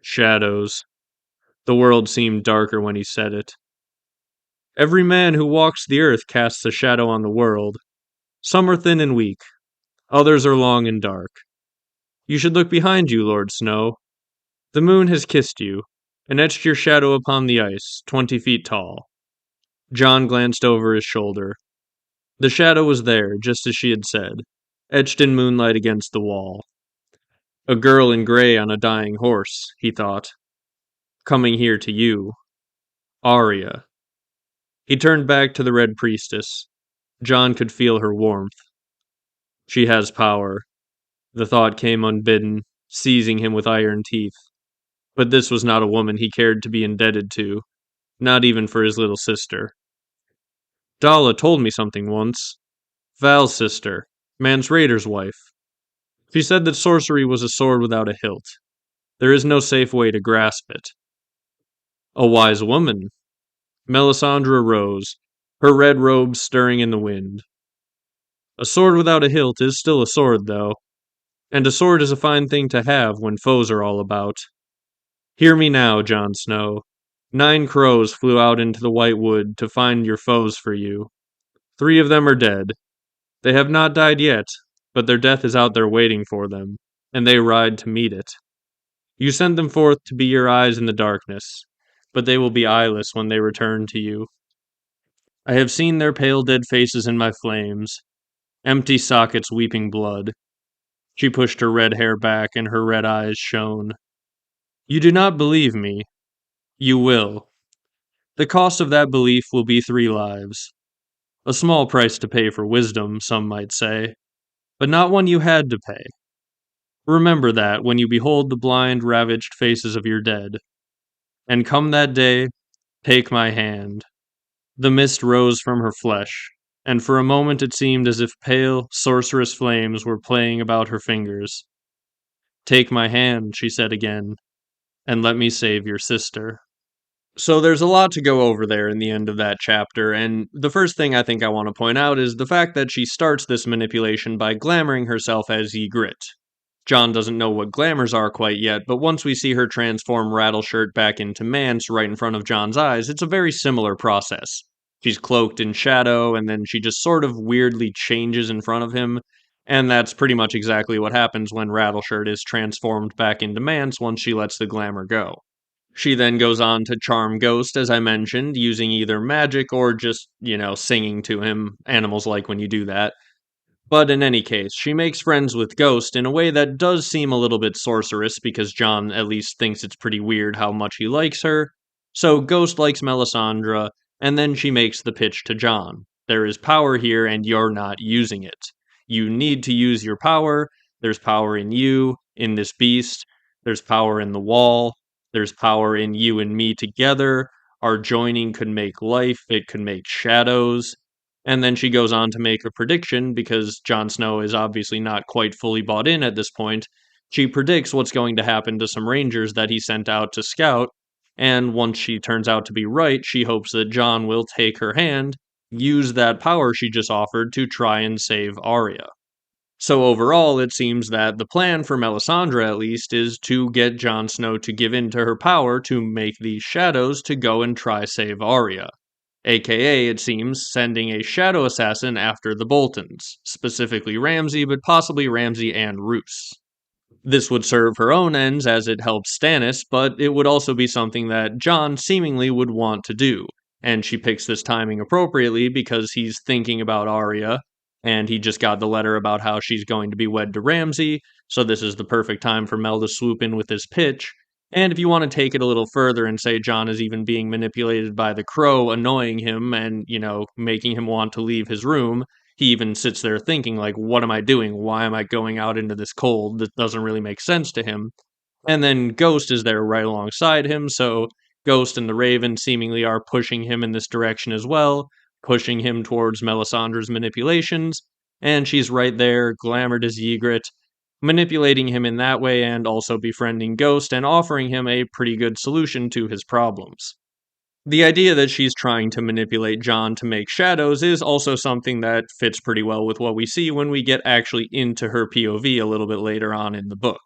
C: Shadows. The world seemed darker when he said it. "Every man who walks the earth casts a shadow on the world. Some are thin and weak, others are long and dark. You should look behind you, Lord Snow. The moon has kissed you, and etched your shadow upon the ice, 20 feet tall." Jon glanced over his shoulder. The shadow was there, just as she had said, etched in moonlight against the wall. A girl in gray on a dying horse, he thought. Coming here to you. Arya. He turned back to the Red Priestess. Jon could feel her warmth. She has power. The thought came unbidden, seizing him with iron teeth. But this was not a woman he cared to be indebted to, not even for his little sister. "Dalla told me something once. Val's sister, Mance Rayder's wife. She said that sorcery was a sword without a hilt. There is no safe way to grasp it." "A wise woman." Melisandre rose, her red robes stirring in the wind. "A sword without a hilt is still a sword, though. And a sword is a fine thing to have when foes are all about. Hear me now, Jon Snow. 9 crows flew out into the White Wood to find your foes for you. 3 of them are dead. They have not died yet, but their death is out there waiting for them, and they ride to meet it. You sent them forth to be your eyes in the darkness, but they will be eyeless when they return to you. I have seen their pale dead faces in my flames, empty sockets weeping blood." She pushed her red hair back and her red eyes shone. "You do not believe me. You will. The cost of that belief will be 3 lives. A small price to pay for wisdom, some might say, but not one you had to pay. Remember that when you behold the blind, ravaged faces of your dead. And come that day, take my hand." The mist rose from her flesh, and for a moment it seemed as if pale, sorcerous flames were playing about her fingers. "Take my hand," she said again, "and let me save your sister." So there's a lot to go over there in the end of that chapter, and the first thing I think I want to point out is the fact that she starts this manipulation by glamoring herself as Ygritte. Jon doesn't know what glamours are quite yet, but once we see her transform Rattleshirt back into Mance right in front of Jon's eyes, it's a very similar process. She's cloaked in shadow, and then she just sort of weirdly changes in front of him, and that's pretty much exactly what happens when Rattleshirt is transformed back into Mance once she lets the glamour go. She then goes on to charm Ghost, as I mentioned, using either magic or just, singing to him. Animals like when you do that. But in any case, she makes friends with Ghost in a way that does seem a little bit sorcerous because Jon at least thinks it's pretty weird how much he likes her. So Ghost likes Melisandre, and then she makes the pitch to Jon. There is power here and you're not using it. You need to use your power. There's power in you, in this beast. There's power in the wall. There's power in you and me together. Our joining could make life, it could make shadows. And then she goes on to make a prediction, because Jon Snow is obviously not quite fully bought in at this point. She predicts what's going to happen to some rangers that he sent out to scout, and once she turns out to be right, she hopes that Jon will take her hand, use that power she just offered to try and save Arya. So overall, it seems that the plan for Melisandre, at least, is to get Jon Snow to give in to her power to make these shadows to go and try save Arya. aka, it seems, sending a shadow assassin after the Boltons, specifically Ramsay, but possibly Ramsay and Roose. This would serve her own ends as it helps Stannis, but it would also be something that Jon seemingly would want to do, and she picks this timing appropriately because he's thinking about Arya, and he just got the letter about how she's going to be wed to Ramsay, so this is the perfect time for Mel to swoop in with his pitch. And if you want to take it a little further and say Jon is even being manipulated by the Crow, annoying him and, making him want to leave his room, he even sits there thinking, like, what am I doing? Why am I going out into this cold? That doesn't really make sense to him. And then Ghost is there right alongside him, so Ghost and the Raven seemingly are pushing him in this direction as well, pushing him towards Melisandre's manipulations, and she's right there, glamored as Ygritte, manipulating him in that way and also befriending Ghost and offering him a pretty good solution to his problems. The idea that she's trying to manipulate Jon to make shadows is also something that fits pretty well with what we see when we get actually into her POV a little bit later on in the book.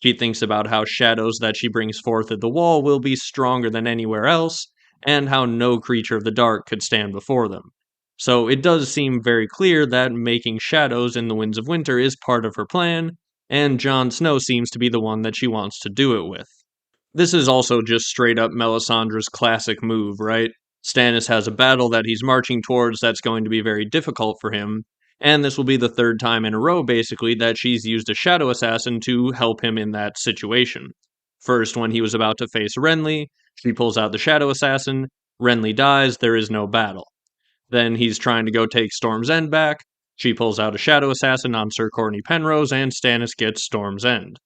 C: She thinks about how shadows that she brings forth at the wall will be stronger than anywhere else, and how no creature of the dark could stand before them. So it does seem very clear that making shadows in the Winds of Winter is part of her plan, and Jon Snow seems to be the one that she wants to do it with. This is also just straight up Melisandre's classic move, right? Stannis has a battle that he's marching towards that's going to be very difficult for him, and this will be the third time in a row, basically, that she's used a shadow assassin to help him in that situation. First, when he was about to face Renly, she pulls out the shadow assassin, Renly dies, there is no battle. Then he's trying to go take Storm's End back, she pulls out a shadow assassin on Sir Courtney Penrose, and Stannis gets Storm's End.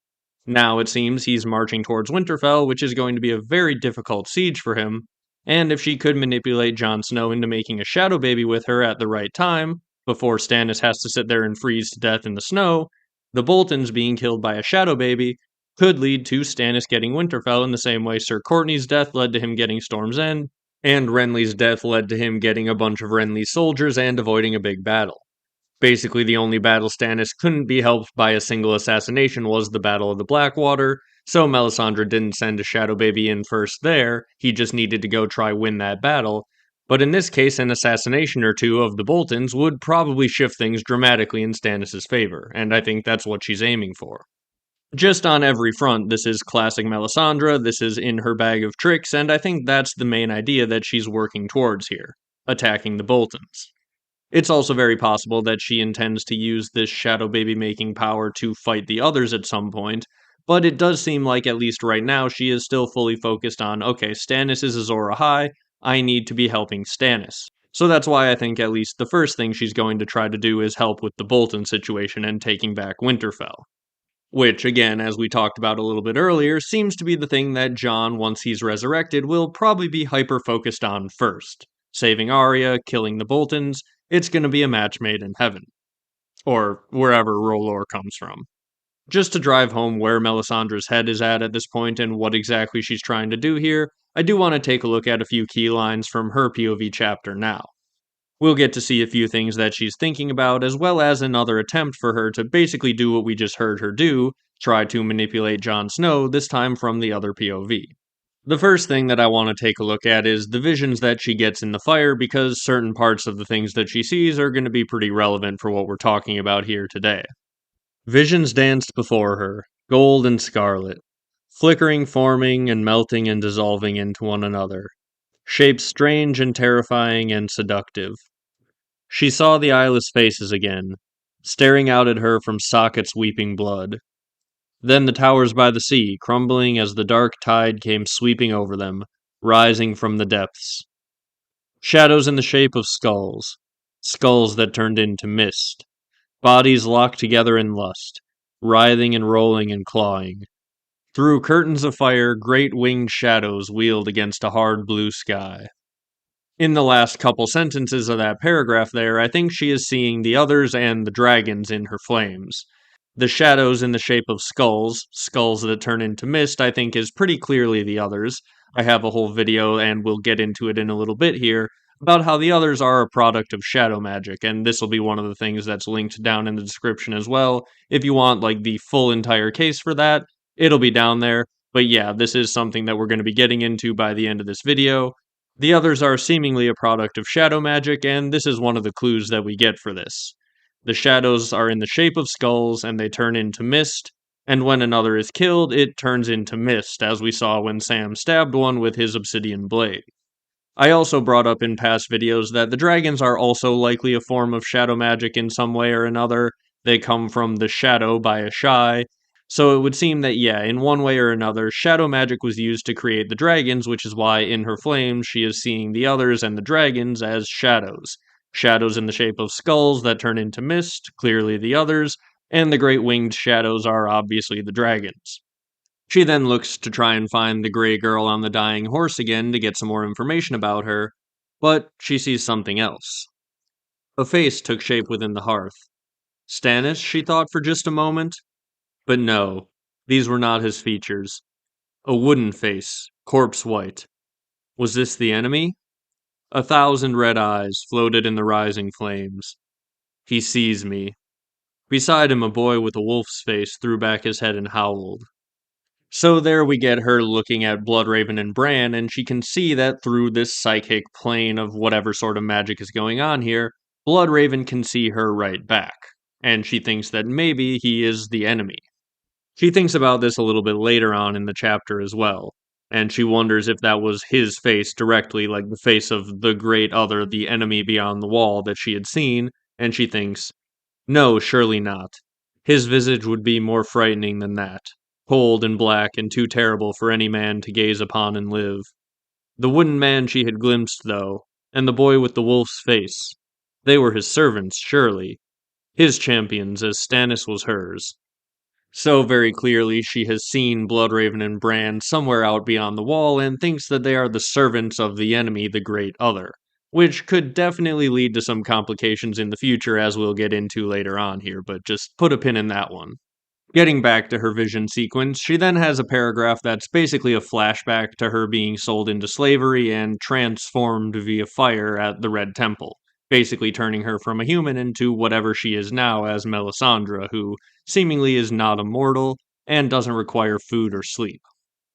C: Now it seems he's marching towards Winterfell, which is going to be a very difficult siege for him, and if she could manipulate Jon Snow into making a shadow baby with her at the right time, before Stannis has to sit there and freeze to death in the snow, the Boltons being killed by a shadow baby could lead to Stannis getting Winterfell in the same way Sir Courtney's death led to him getting Storm's End, and Renly's death led to him getting a bunch of Renly's soldiers and avoiding a big battle. Basically, the only battle Stannis couldn't be helped by a single assassination was the Battle of the Blackwater, so Melisandre didn't send a shadow baby in first there, he just needed to go try win that battle. But in this case, an assassination or two of the Boltons would probably shift things dramatically in Stannis' favor, and I think that's what she's aiming for. Just on every front, this is classic Melisandre, this is in her bag of tricks, and I think that's the main idea that she's working towards here, attacking the Boltons. It's also very possible that she intends to use this shadow baby making power to fight the others at some point, but it does seem like at least right now she is still fully focused on, okay, Stannis is Azor Ahai, I need to be helping Stannis. So that's why I think at least the first thing she's going to try to do is help with the Bolton situation and taking back Winterfell. Which, again, as we talked about a little bit earlier, seems to be the thing that Jon, once he's resurrected, will probably be hyper-focused on first. Saving Arya, killing the Boltons, it's gonna be a match made in heaven. Or wherever R'hllor comes from. Just to drive home where Melisandre's head is at this point and what exactly she's trying to do here, I do want to take a look at a few key lines from her POV chapter now. We'll get to see a few things that she's thinking about, as well as another attempt for her to basically do what we just heard her do, try to manipulate Jon Snow, this time from the other POV. The first thing that I want to take a look at is the visions that she gets in the fire, because certain parts of the things that she sees are going to be pretty relevant for what we're talking about here today. Visions danced before her, gold and scarlet, flickering, forming, and melting and dissolving into one another. Shapes strange and terrifying and seductive. She saw the eyeless faces again, staring out at her from sockets weeping blood. Then the towers by the sea, crumbling as the dark tide came sweeping over them, rising from the depths. Shadows in the shape of skulls, skulls that turned into mist, bodies locked together in lust, writhing and rolling and clawing. Through curtains of fire, great winged shadows wheeled against a hard blue sky. In the last couple sentences of that paragraph there, I think she is seeing the others and the dragons in her flames. The shadows in the shape of skulls, skulls that turn into mist, I think is pretty clearly the others. I have a whole video, and we'll get into it in a little bit here, about how the others are a product of shadow magic, and this will be one of the things that's linked down in the description as well. If you want, like, the full entire case for that, it'll be down there. But yeah, this is something that we're going to be getting into by the end of this video. The others are seemingly a product of shadow magic, and this is one of the clues that we get for this. The shadows are in the shape of skulls, and they turn into mist, and when another is killed, it turns into mist, as we saw when Sam stabbed one with his obsidian blade. I also brought up in past videos that the dragons are also likely a form of shadow magic in some way or another. They come from the shadow by a shy. So it would seem that, yeah, in one way or another, shadow magic was used to create the dragons, which is why in her flames she is seeing the others and the dragons as shadows. Shadows in the shape of skulls that turn into mist, clearly the others, and the great winged shadows are obviously the dragons. She then looks to try and find the gray girl on the dying horse again to get some more information about her, but she sees something else. A face took shape within the hearth. Stannis, she thought for just a moment, but no, these were not his features. A wooden face, corpse white. Was this the enemy? A thousand red eyes floated in the rising flames. He sees me. Beside him, a boy with a wolf's face threw back his head and howled. So there we get her looking at Bloodraven and Bran, and she can see that through this psychic plane of whatever sort of magic is going on here, Bloodraven can see her right back, and she thinks that maybe he is the enemy. She thinks about this a little bit later on in the chapter as well, and she wonders if that was his face directly, like the face of the great other, the enemy beyond the wall that she had seen, and she thinks, no, surely not. His visage would be more frightening than that, cold and black and too terrible for any man to gaze upon and live. The wooden man she had glimpsed, though, and the boy with the wolf's face, they were his servants, surely, his champions as Stannis was hers. So very clearly she has seen Bloodraven and Bran somewhere out beyond the wall and thinks that they are the servants of the enemy, the Great Other, which could definitely lead to some complications in the future as we'll get into later on here, but just put a pin in that one. Getting back to her vision sequence, she then has a paragraph that's basically a flashback to her being sold into slavery and transformed via fire at the Red Temple, basically turning her from a human into whatever she is now as Melisandre, who seemingly is not immortal and doesn't require food or sleep.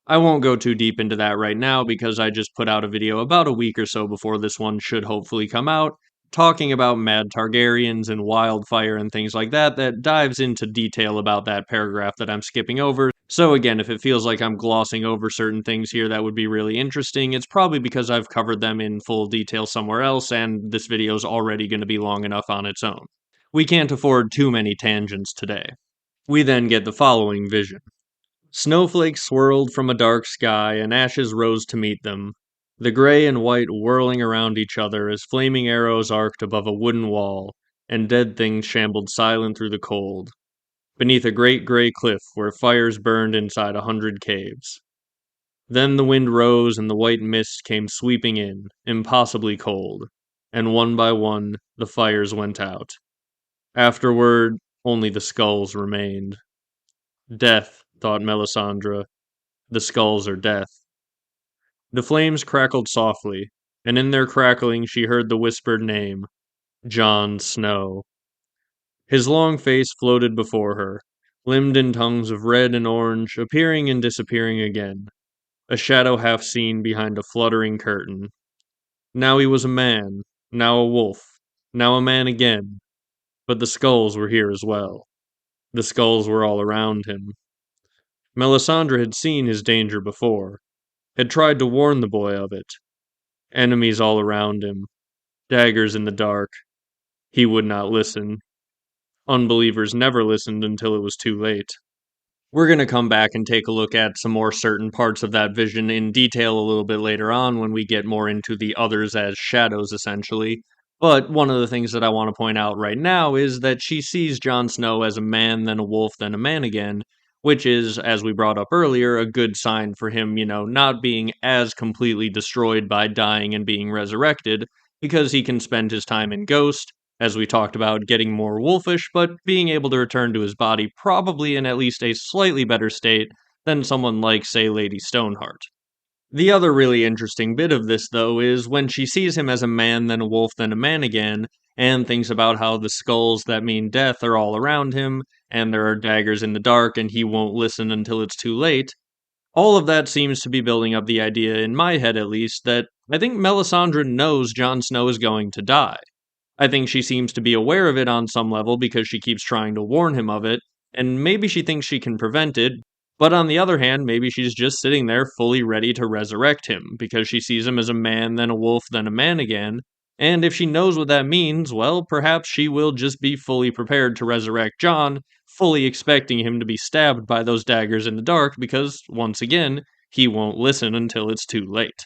C: I won't go too deep into that right now because I just put out a video about a week or so before this one should hopefully come out, talking about Mad Targaryens and wildfire and things like that, that dives into detail about that paragraph that I'm skipping over. So again, if it feels like I'm glossing over certain things here that would be really interesting, it's probably because I've covered them in full detail somewhere else and this video is already going to be long enough on its own. We can't afford too many tangents today. We then get the following vision. Snowflakes swirled from a dark sky, and ashes rose to meet them, the gray and white whirling around each other as flaming arrows arced above a wooden wall, and dead things shambled silent through the cold, beneath a great gray cliff where fires burned inside 100 caves. Then the wind rose and the white mist came sweeping in, impossibly cold, and one by one the fires went out. Afterward, only the skulls remained. Death, thought Melisandre. The skulls are death. The flames crackled softly, and in their crackling she heard the whispered name, Jon Snow. His long face floated before her, limned in tongues of red and orange, appearing and disappearing again, a shadow half seen behind a fluttering curtain. Now he was a man, now a wolf, now a man again, but the skulls were here as well. The skulls were all around him. Melisandre had seen his danger before, had tried to warn the boy of it. Enemies all around him, daggers in the dark. He would not listen. Unbelievers never listened until it was too late. We're going to come back and take a look at some more certain parts of that vision in detail a little bit later on when we get more into the others as shadows, essentially. But one of the things that I want to point out right now is that she sees Jon Snow as a man, then a wolf, then a man again, which is, as we brought up earlier, a good sign for him, not being as completely destroyed by dying and being resurrected, because he can spend his time in Ghost, as we talked about, getting more wolfish, but being able to return to his body probably in at least a slightly better state than someone like, say, Lady Stoneheart. The other really interesting bit of this, though, is when she sees him as a man, then a wolf, then a man again, and thinks about how the skulls that mean death are all around him, and there are daggers in the dark, and he won't listen until it's too late. All of that seems to be building up the idea, in my head at least, that I think Melisandre knows Jon Snow is going to die. I think she seems to be aware of it on some level because she keeps trying to warn him of it, and maybe she thinks she can prevent it, but on the other hand, maybe she's just sitting there fully ready to resurrect him because she sees him as a man, then a wolf, then a man again. And if she knows what that means, well, perhaps she will just be fully prepared to resurrect Jon, fully expecting him to be stabbed by those daggers in the dark because, once again, he won't listen until it's too late.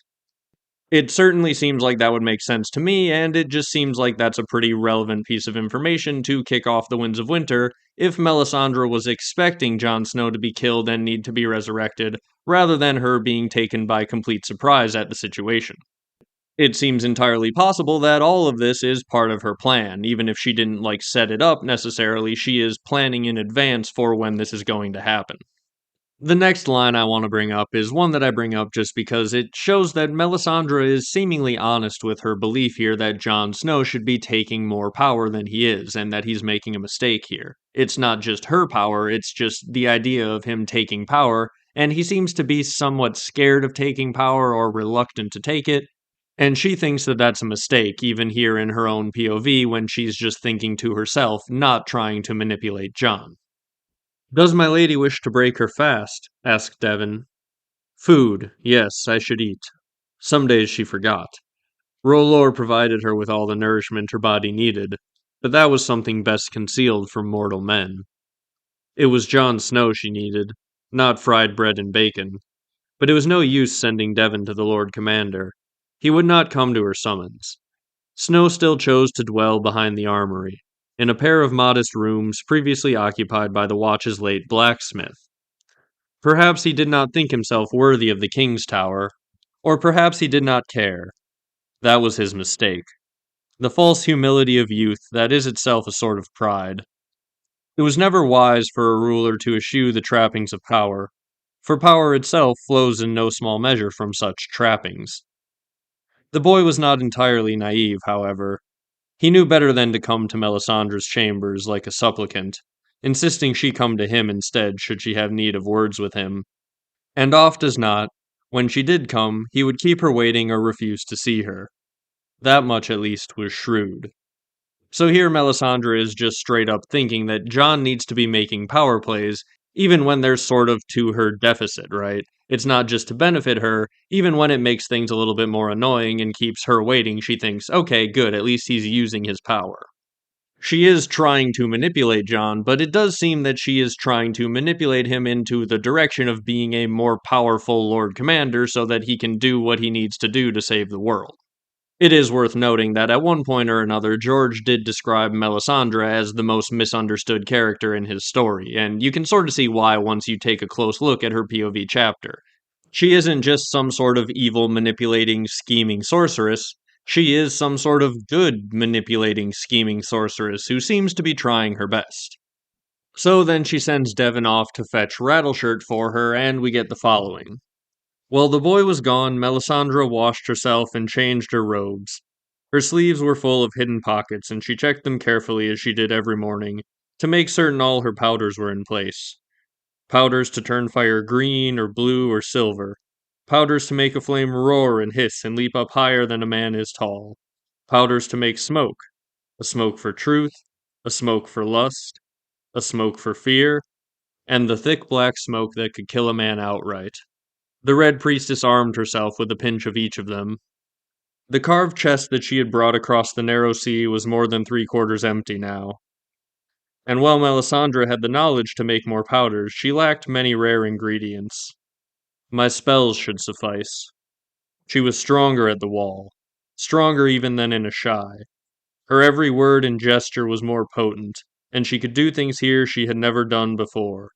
C: It certainly seems like that would make sense to me, and it just seems like that's a pretty relevant piece of information to kick off the Winds of Winter if Melisandre was expecting Jon Snow to be killed and need to be resurrected, rather than her being taken by complete surprise at the situation. It seems entirely possible that all of this is part of her plan, even if she didn't set it up necessarily, she is planning in advance for when this is going to happen. The next line I want to bring up is one that I bring up just because it shows that Melisandre is seemingly honest with her belief here that Jon Snow should be taking more power than he is, and that he's making a mistake here. It's not just her power, it's just the idea of him taking power, and he seems to be somewhat scared of taking power or reluctant to take it, and she thinks that that's a mistake, even here in her own POV when she's just thinking to herself, not trying to manipulate Jon. "Does my lady wish to break her fast?" asked Devon. "Food, yes, I should eat." Some days she forgot. Rolor provided her with all the nourishment her body needed, but that was something best concealed from mortal men. It was Jon Snow she needed, not fried bread and bacon. But it was no use sending Devon to the Lord Commander. He would not come to her summons. Snow still chose to dwell behind the armory, in a pair of modest rooms previously occupied by the Watch's late blacksmith. Perhaps he did not think himself worthy of the King's Tower, or perhaps he did not care. That was his mistake. The false humility of youth that is itself a sort of pride. It was never wise for a ruler to eschew the trappings of power, for power itself flows in no small measure from such trappings. The boy was not entirely naive, however. He knew better than to come to Melisandre's chambers like a supplicant, insisting she come to him instead should she have need of words with him. And oft as not, when she did come, he would keep her waiting or refuse to see her. That much at least was shrewd. So here Melisandre is just straight up thinking that Jon needs to be making power plays, even when they're sort of to her deficit, right? It's not just to benefit her, even when it makes things a little bit more annoying and keeps her waiting, she thinks, okay, good, at least he's using his power. She is trying to manipulate Jon, but it does seem that she is trying to manipulate him into the direction of being a more powerful Lord Commander so that he can do what he needs to do to save the world. It is worth noting that at one point or another, George did describe Melisandre as the most misunderstood character in his story, and you can sort of see why once you take a close look at her POV chapter. She isn't just some sort of evil, manipulating, scheming sorceress. She is some sort of good, manipulating, scheming sorceress who seems to be trying her best. So then she sends Devon off to fetch Rattleshirt for her, and we get the following. While the boy was gone, Melisandre washed herself and changed her robes. Her sleeves were full of hidden pockets, and she checked them carefully as she did every morning, to make certain all her powders were in place. Powders to turn fire green or blue or silver. Powders to make a flame roar and hiss and leap up higher than a man is tall. Powders to make smoke. A smoke for truth, a smoke for lust, a smoke for fear, and the thick black smoke that could kill a man outright. The Red Priestess armed herself with a pinch of each of them. The carved chest that she had brought across the narrow sea was more than 3/4 empty now. And while Melisandre had the knowledge to make more powders, she lacked many rare ingredients. My spells should suffice. She was stronger at the wall, stronger even than in Asshai. Her every word and gesture was more potent, and she could do things here she had never done before.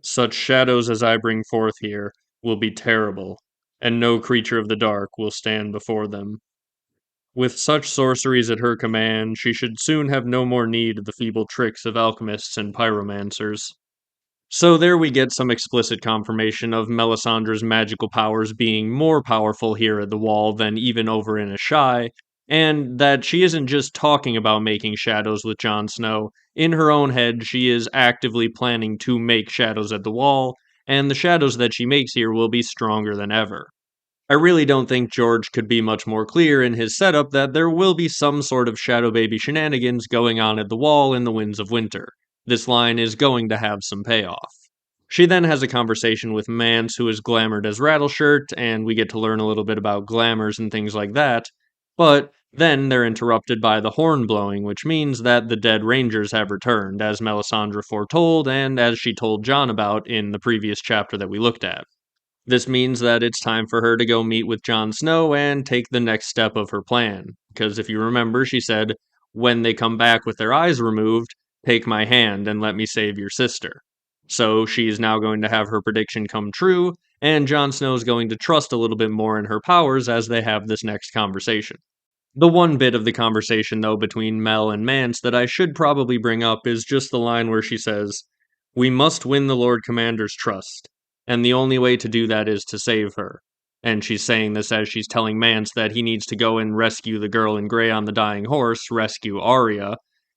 C: Such shadows as I bring forth here will be terrible, and no creature of the dark will stand before them. With such sorceries at her command, she should soon have no more need of the feeble tricks of alchemists and pyromancers. So there we get some explicit confirmation of Melisandre's magical powers being more powerful here at the Wall than even over in Asshai, and that she isn't just talking about making shadows with Jon Snow. In her own head, she is actively planning to make shadows at the Wall, and the shadows that she makes here will be stronger than ever. I really don't think George could be much more clear in his setup that there will be some sort of Shadow Baby shenanigans going on at the wall in the Winds of Winter. This line is going to have some payoff. She then has a conversation with Mance, who is glamored as Rattleshirt, and we get to learn a little bit about glamours and things like that. But then they're interrupted by the horn blowing, which means that the dead Rangers have returned, as Melisandre foretold and as she told Jon about in the previous chapter that we looked at. This means that it's time for her to go meet with Jon Snow and take the next step of her plan. Because if you remember, she said, when they come back with their eyes removed, take my hand and let me save your sister. So she's now going to have her prediction come true, and Jon Snow's going to trust a little bit more in her powers as they have this next conversation. The one bit of the conversation, though, between Mel and Mance that I should probably bring up is just the line where she says, "We must win the Lord Commander's trust, and the only way to do that is to save her." And she's saying this as she's telling Mance that he needs to go and rescue the girl in gray on the dying horse, rescue Arya.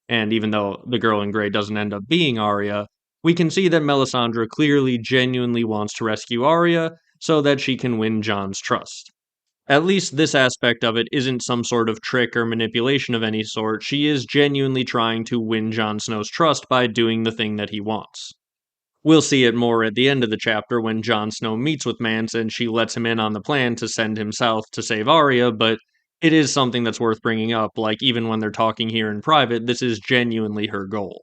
C: And even though the girl in gray doesn't end up being Arya, we can see that Melisandre clearly genuinely wants to rescue Arya so that she can win Jon's trust. At least this aspect of it isn't some sort of trick or manipulation of any sort. She is genuinely trying to win Jon Snow's trust by doing the thing that he wants. We'll see it more at the end of the chapter when Jon Snow meets with Mance and she lets him in on the plan to send him south to save Arya, but it is something that's worth bringing up, like even when they're talking here in private, this is genuinely her goal.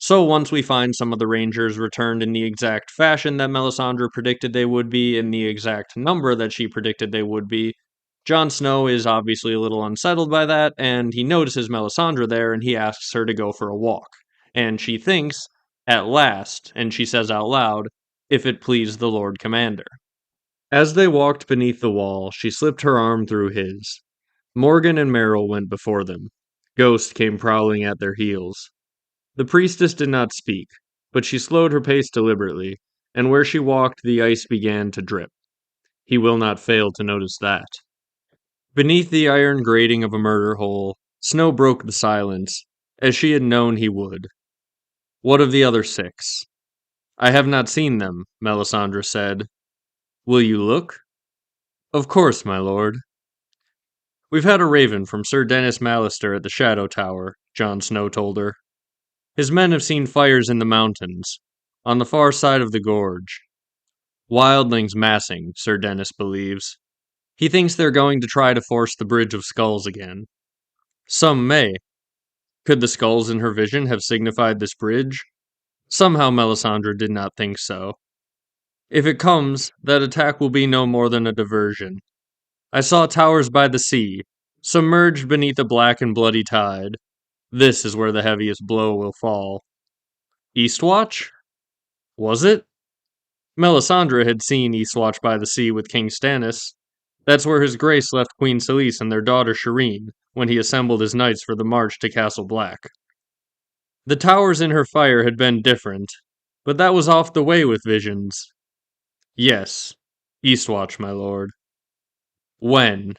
C: So once we find some of the Rangers returned in the exact fashion that Melisandre predicted they would be, in the exact number that she predicted they would be, Jon Snow is obviously a little unsettled by that, and he notices Melisandre there and he asks her to go for a walk. And she thinks, at last, and she says out loud, "If it please the Lord Commander." As they walked beneath the wall, she slipped her arm through his. Morgan and Merrill went before them. Ghost came prowling at their heels. The priestess did not speak, but she slowed her pace deliberately, and where she walked the ice began to drip. He will not fail to notice that. Beneath the iron grating of a murder hole, Snow broke the silence, as she had known he would. "What of the other 6? "I have not seen them," Melisandre said. "Will you look?" "Of course, my lord." "We've had a raven from Sir Dennis Mallister at the Shadow Tower," Jon Snow told her. "His men have seen fires in the mountains, on the far side of the gorge. Wildlings massing, Sir Dennis believes. He thinks they're going to try to force the Bridge of Skulls again. Some may. Could the skulls in her vision have signified this bridge? Somehow Melisandre did not think so. If it comes, that attack will be no more than a diversion. I saw towers by the sea, submerged beneath a black and bloody tide. This is where the heaviest blow will fall." Eastwatch? Was it? Melisandre had seen Eastwatch by the sea with King Stannis. That's where his grace left Queen Selyse and their daughter Shireen when he assembled his knights for the march to Castle Black. The towers in her fire had been different, but that was off the way with visions. Yes, Eastwatch, my lord. When?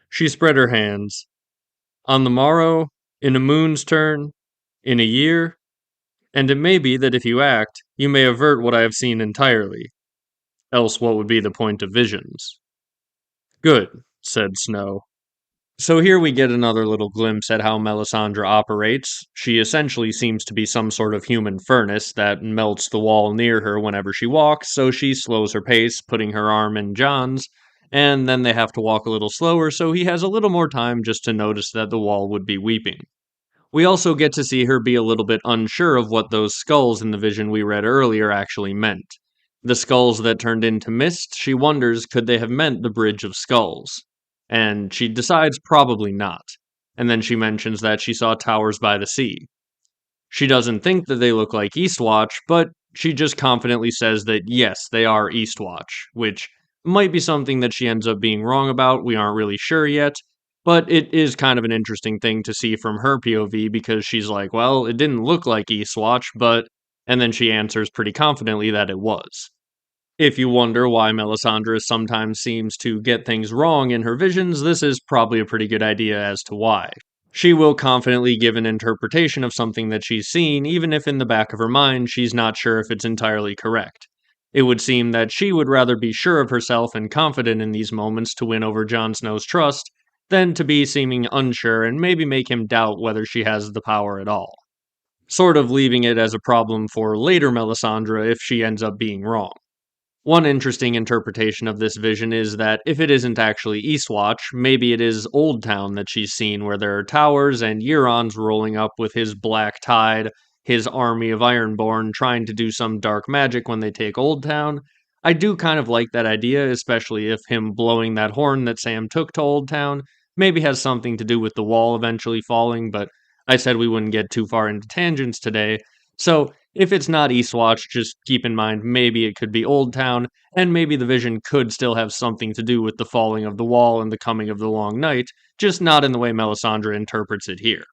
C: She spread her hands. On the morrow, in a moon's turn, in a year, and it may be that if you act, you may avert what I have seen entirely. Else what would be the point of visions? Good, said Snow. So here we get another little glimpse at how Melisandre operates. She essentially seems to be some sort of human furnace that melts the wall near her whenever she walks, so she slows her pace, putting her arm in Jon's, and then they have to walk a little slower, so he has a little more time just to notice that the wall would be weeping. We also get to see her be a little bit unsure of what those skulls in the vision we read earlier actually meant. The skulls that turned into mist, she wonders could they have meant the Bridge of Skulls? And she decides probably not. And then she mentions that she saw towers by the sea. She doesn't think that they look like Eastwatch, but she just confidently says that yes, they are Eastwatch, which might be something that she ends up being wrong about, we aren't really sure yet. But it is kind of an interesting thing to see from her POV because she's like, well, it didn't look like Eastwatch, but... And then she answers pretty confidently that it was. If you wonder why Melisandre sometimes seems to get things wrong in her visions, this is probably a pretty good idea as to why. She will confidently give an interpretation of something that she's seen, even if in the back of her mind she's not sure if it's entirely correct. It would seem that she would rather be sure of herself and confident in these moments to win over Jon Snow's trust than to be seeming unsure and maybe make him doubt whether she has the power at all. Sort of leaving it as a problem for later Melisandre if she ends up being wrong. One interesting interpretation of this vision is that if it isn't actually Eastwatch, maybe it is Old Town that she's seen, where there are towers and Euron's rolling up with his black tide, his army of Ironborn trying to do some dark magic when they take Old Town. I do kind of like that idea, especially if him blowing that horn that Sam took to Old Town maybe has something to do with the wall eventually falling, but I said we wouldn't get too far into tangents today. So, if it's not Eastwatch, just keep in mind maybe it could be Old Town, and maybe the vision could still have something to do with the falling of the wall and the coming of the Long Night, just not in the way Melisandre interprets it here.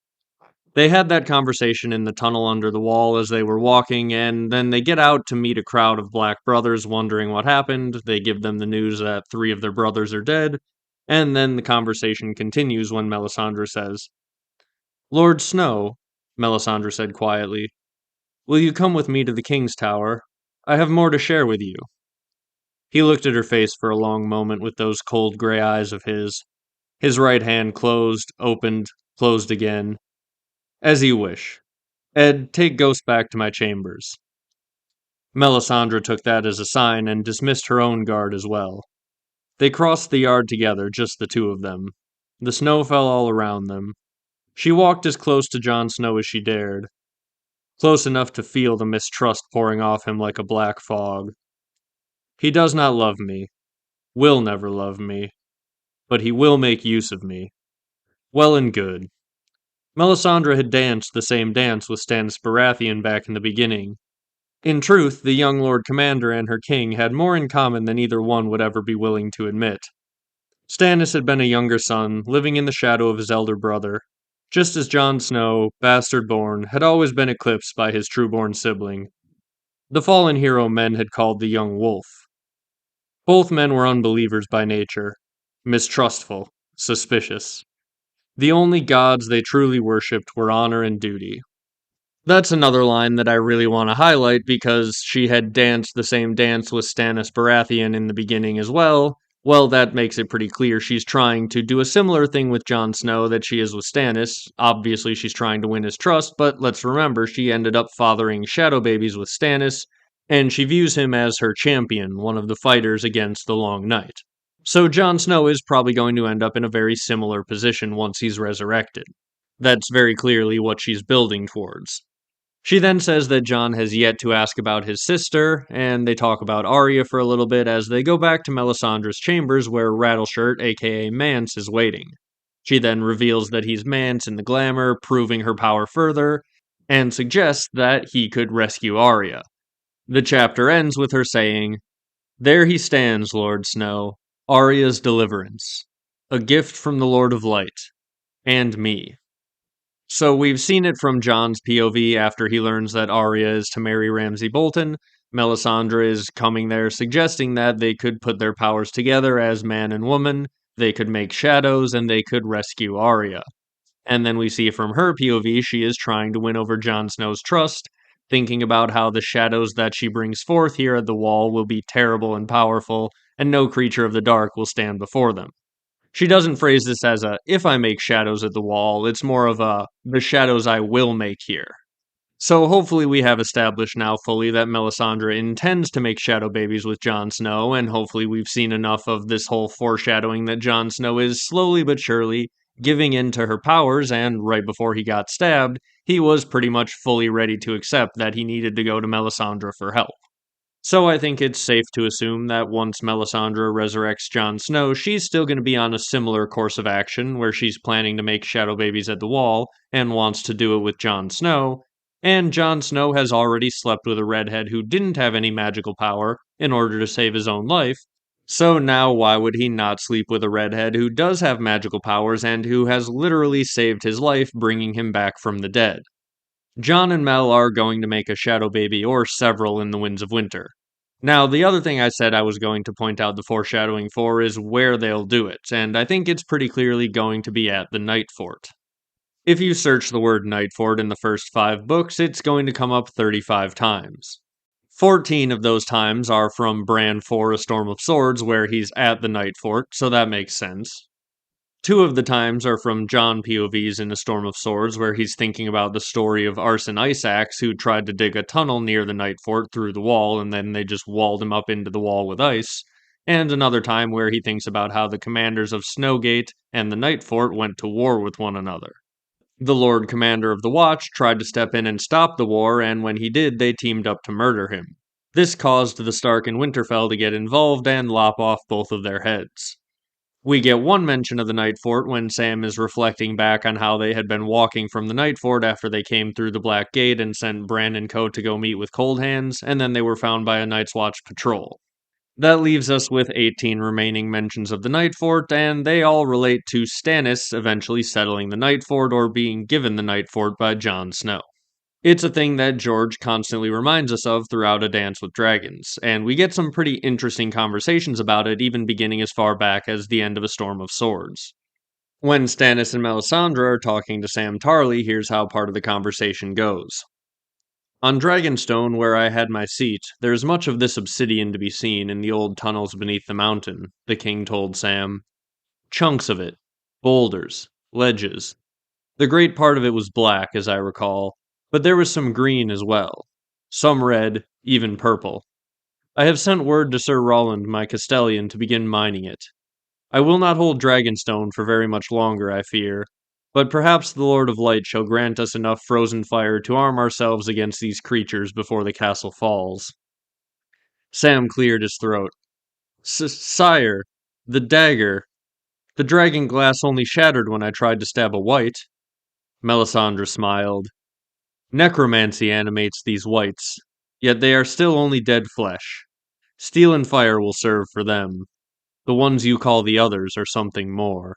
C: They had that conversation in the tunnel under the wall as they were walking, and then they get out to meet a crowd of Black brothers wondering what happened. They give them the news that 3 of their brothers are dead, and then the conversation continues when Melisandre says, "Lord Snow," Melisandre said quietly, "will you come with me to the King's Tower? I have more to share with you." He looked at her face for a long moment with those cold gray eyes of his. His right hand closed, opened, closed again. "As you wish. Ed, take Ghost back to my chambers." Melisandre took that as a sign and dismissed her own guard as well. They crossed the yard together, just the 2 of them. The snow fell all around them. She walked as close to Jon Snow as she dared, close enough to feel the mistrust pouring off him like a black fog. "He does not love me, will never love me, but he will make use of me. Well and good." Melisandre had danced the same dance with Stannis Baratheon back in the beginning. In truth, the young Lord Commander and her king had more in common than either one would ever be willing to admit. Stannis had been a younger son, living in the shadow of his elder brother, just as Jon Snow, bastard-born, had always been eclipsed by his true-born sibling. The fallen hero men had called the young wolf. Both men were unbelievers by nature, mistrustful, suspicious. The only gods they truly worshipped were honor and duty. That's another line that I really want to highlight because she had danced the same dance with Stannis Baratheon in the beginning as well. Well, that makes it pretty clear she's trying to do a similar thing with Jon Snow that she is with Stannis. Obviously, she's trying to win his trust, but let's remember she ended up fathering shadow babies with Stannis, and she views him as her champion, one of the fighters against the Long Night. So Jon Snow is probably going to end up in a very similar position once he's resurrected. That's very clearly what she's building towards. She then says that Jon has yet to ask about his sister, and they talk about Arya for a little bit as they go back to Melisandre's chambers where Rattleshirt, aka Mance, is waiting. She then reveals that he's Mance in the glamour, proving her power further, and suggests that he could rescue Arya. The chapter ends with her saying, "There he stands, Lord Snow, Arya's deliverance, a gift from the Lord of Light, and me." So we've seen it from Jon's POV after he learns that Arya is to marry Ramsay Bolton. Melisandre is coming there suggesting that they could put their powers together as man and woman, they could make shadows, and they could rescue Arya. And then we see from her POV she is trying to win over Jon Snow's trust, thinking about how the shadows that she brings forth here at the wall will be terrible and powerful, and no creature of the dark will stand before them. She doesn't phrase this as a, "if I make shadows at the wall," it's more of a, "the shadows I will make here." So hopefully we have established now fully that Melisandre intends to make shadow babies with Jon Snow, and hopefully we've seen enough of this whole foreshadowing that Jon Snow is slowly but surely giving in to her powers, and right before he got stabbed, he was pretty much fully ready to accept that he needed to go to Melisandre for help. So I think it's safe to assume that once Melisandre resurrects Jon Snow, she's still going to be on a similar course of action where she's planning to make shadow babies at the wall and wants to do it with Jon Snow, and Jon Snow has already slept with a redhead who didn't have any magical power in order to save his own life. So now why would he not sleep with a redhead who does have magical powers and who has literally saved his life bringing him back from the dead? Jon and Mel are going to make a shadow baby or several in the Winds of Winter. Now, the other thing I said I was going to point out the foreshadowing for is where they'll do it, and I think it's pretty clearly going to be at the Night Fort. If you search the word Night Fort in the first 5 books, it's going to come up 35 times. 14 of those times are from Bran 4 A Storm of Swords, where he's at the Night Fort, so that makes sense. 2 of the times are from Jon POVs in A Storm of Swords, where he's thinking about the story of Arson Iceaxe, who tried to dig a tunnel near the Night Fort through the wall, and then they just walled him up into the wall with ice. And another time where he thinks about how the commanders of Snowgate and the Night Fort went to war with one another. The Lord Commander of the Watch tried to step in and stop the war, and when he did, they teamed up to murder him. This caused the Stark and Winterfell to get involved and lop off both of their heads. We get one mention of the Night Fort when Sam is reflecting back on how they had been walking from the Night Fort after they came through the Black Gate and sent Bran and Co. to go meet with Cold Hands, and then they were found by a Night's Watch patrol. That leaves us with 18 remaining mentions of the Night Fort, and they all relate to Stannis eventually settling the Night Fort or being given the Night Fort by Jon Snow. It's a thing that George constantly reminds us of throughout A Dance with Dragons, and we get some pretty interesting conversations about it even beginning as far back as the end of A Storm of Swords. When Stannis and Melisandre are talking to Sam Tarly, here's how part of the conversation goes. On Dragonstone, where I had my seat, there is much of this obsidian to be seen in the old tunnels beneath the mountain, the king told Sam. Chunks of it. Boulders. Ledges. The great part of it was black, as I recall, but there was some green as well. Some red, even purple. I have sent word to Sir Roland, my Castellan, to begin mining it. I will not hold Dragonstone for very much longer, I fear, but perhaps the Lord of Light shall grant us enough frozen fire to arm ourselves against these creatures before the castle falls. Sam cleared his throat. Sire, the dagger. The dragon glass only shattered when I tried to stab a wight. Melisandre smiled. Necromancy animates these wights, yet they are still only dead flesh. Steel and fire will serve for them. The ones you call the others are something more.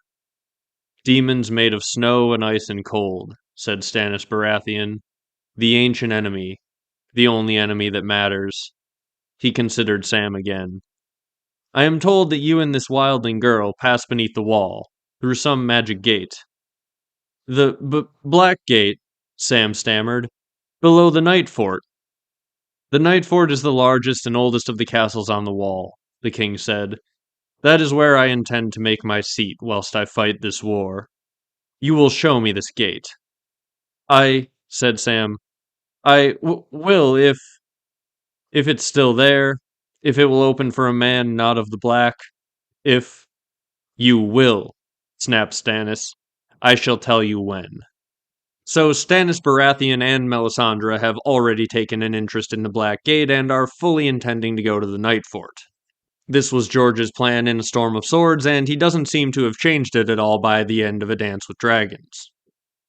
C: Demons made of snow and ice and cold, said Stannis Baratheon. The ancient enemy. The only enemy that matters. He considered Sam again. I am told that you and this wildling girl passed beneath the wall, through some magic gate. The Black Gate, Sam stammered. Below the Night Fort. The Night Fort is the largest and oldest of the castles on the wall, the king said. That is where I intend to make my seat whilst I fight this war. You will show me this gate. Said Sam. Will if it's still there, if it will open for a man not of the black, if... You will, snapped Stannis. I shall tell you when. So Stannis Baratheon and Melisandre have already taken an interest in the Black Gate and are fully intending to go to the Night Fort. This was George's plan in A Storm of Swords, and he doesn't seem to have changed it at all by the end of A Dance with Dragons.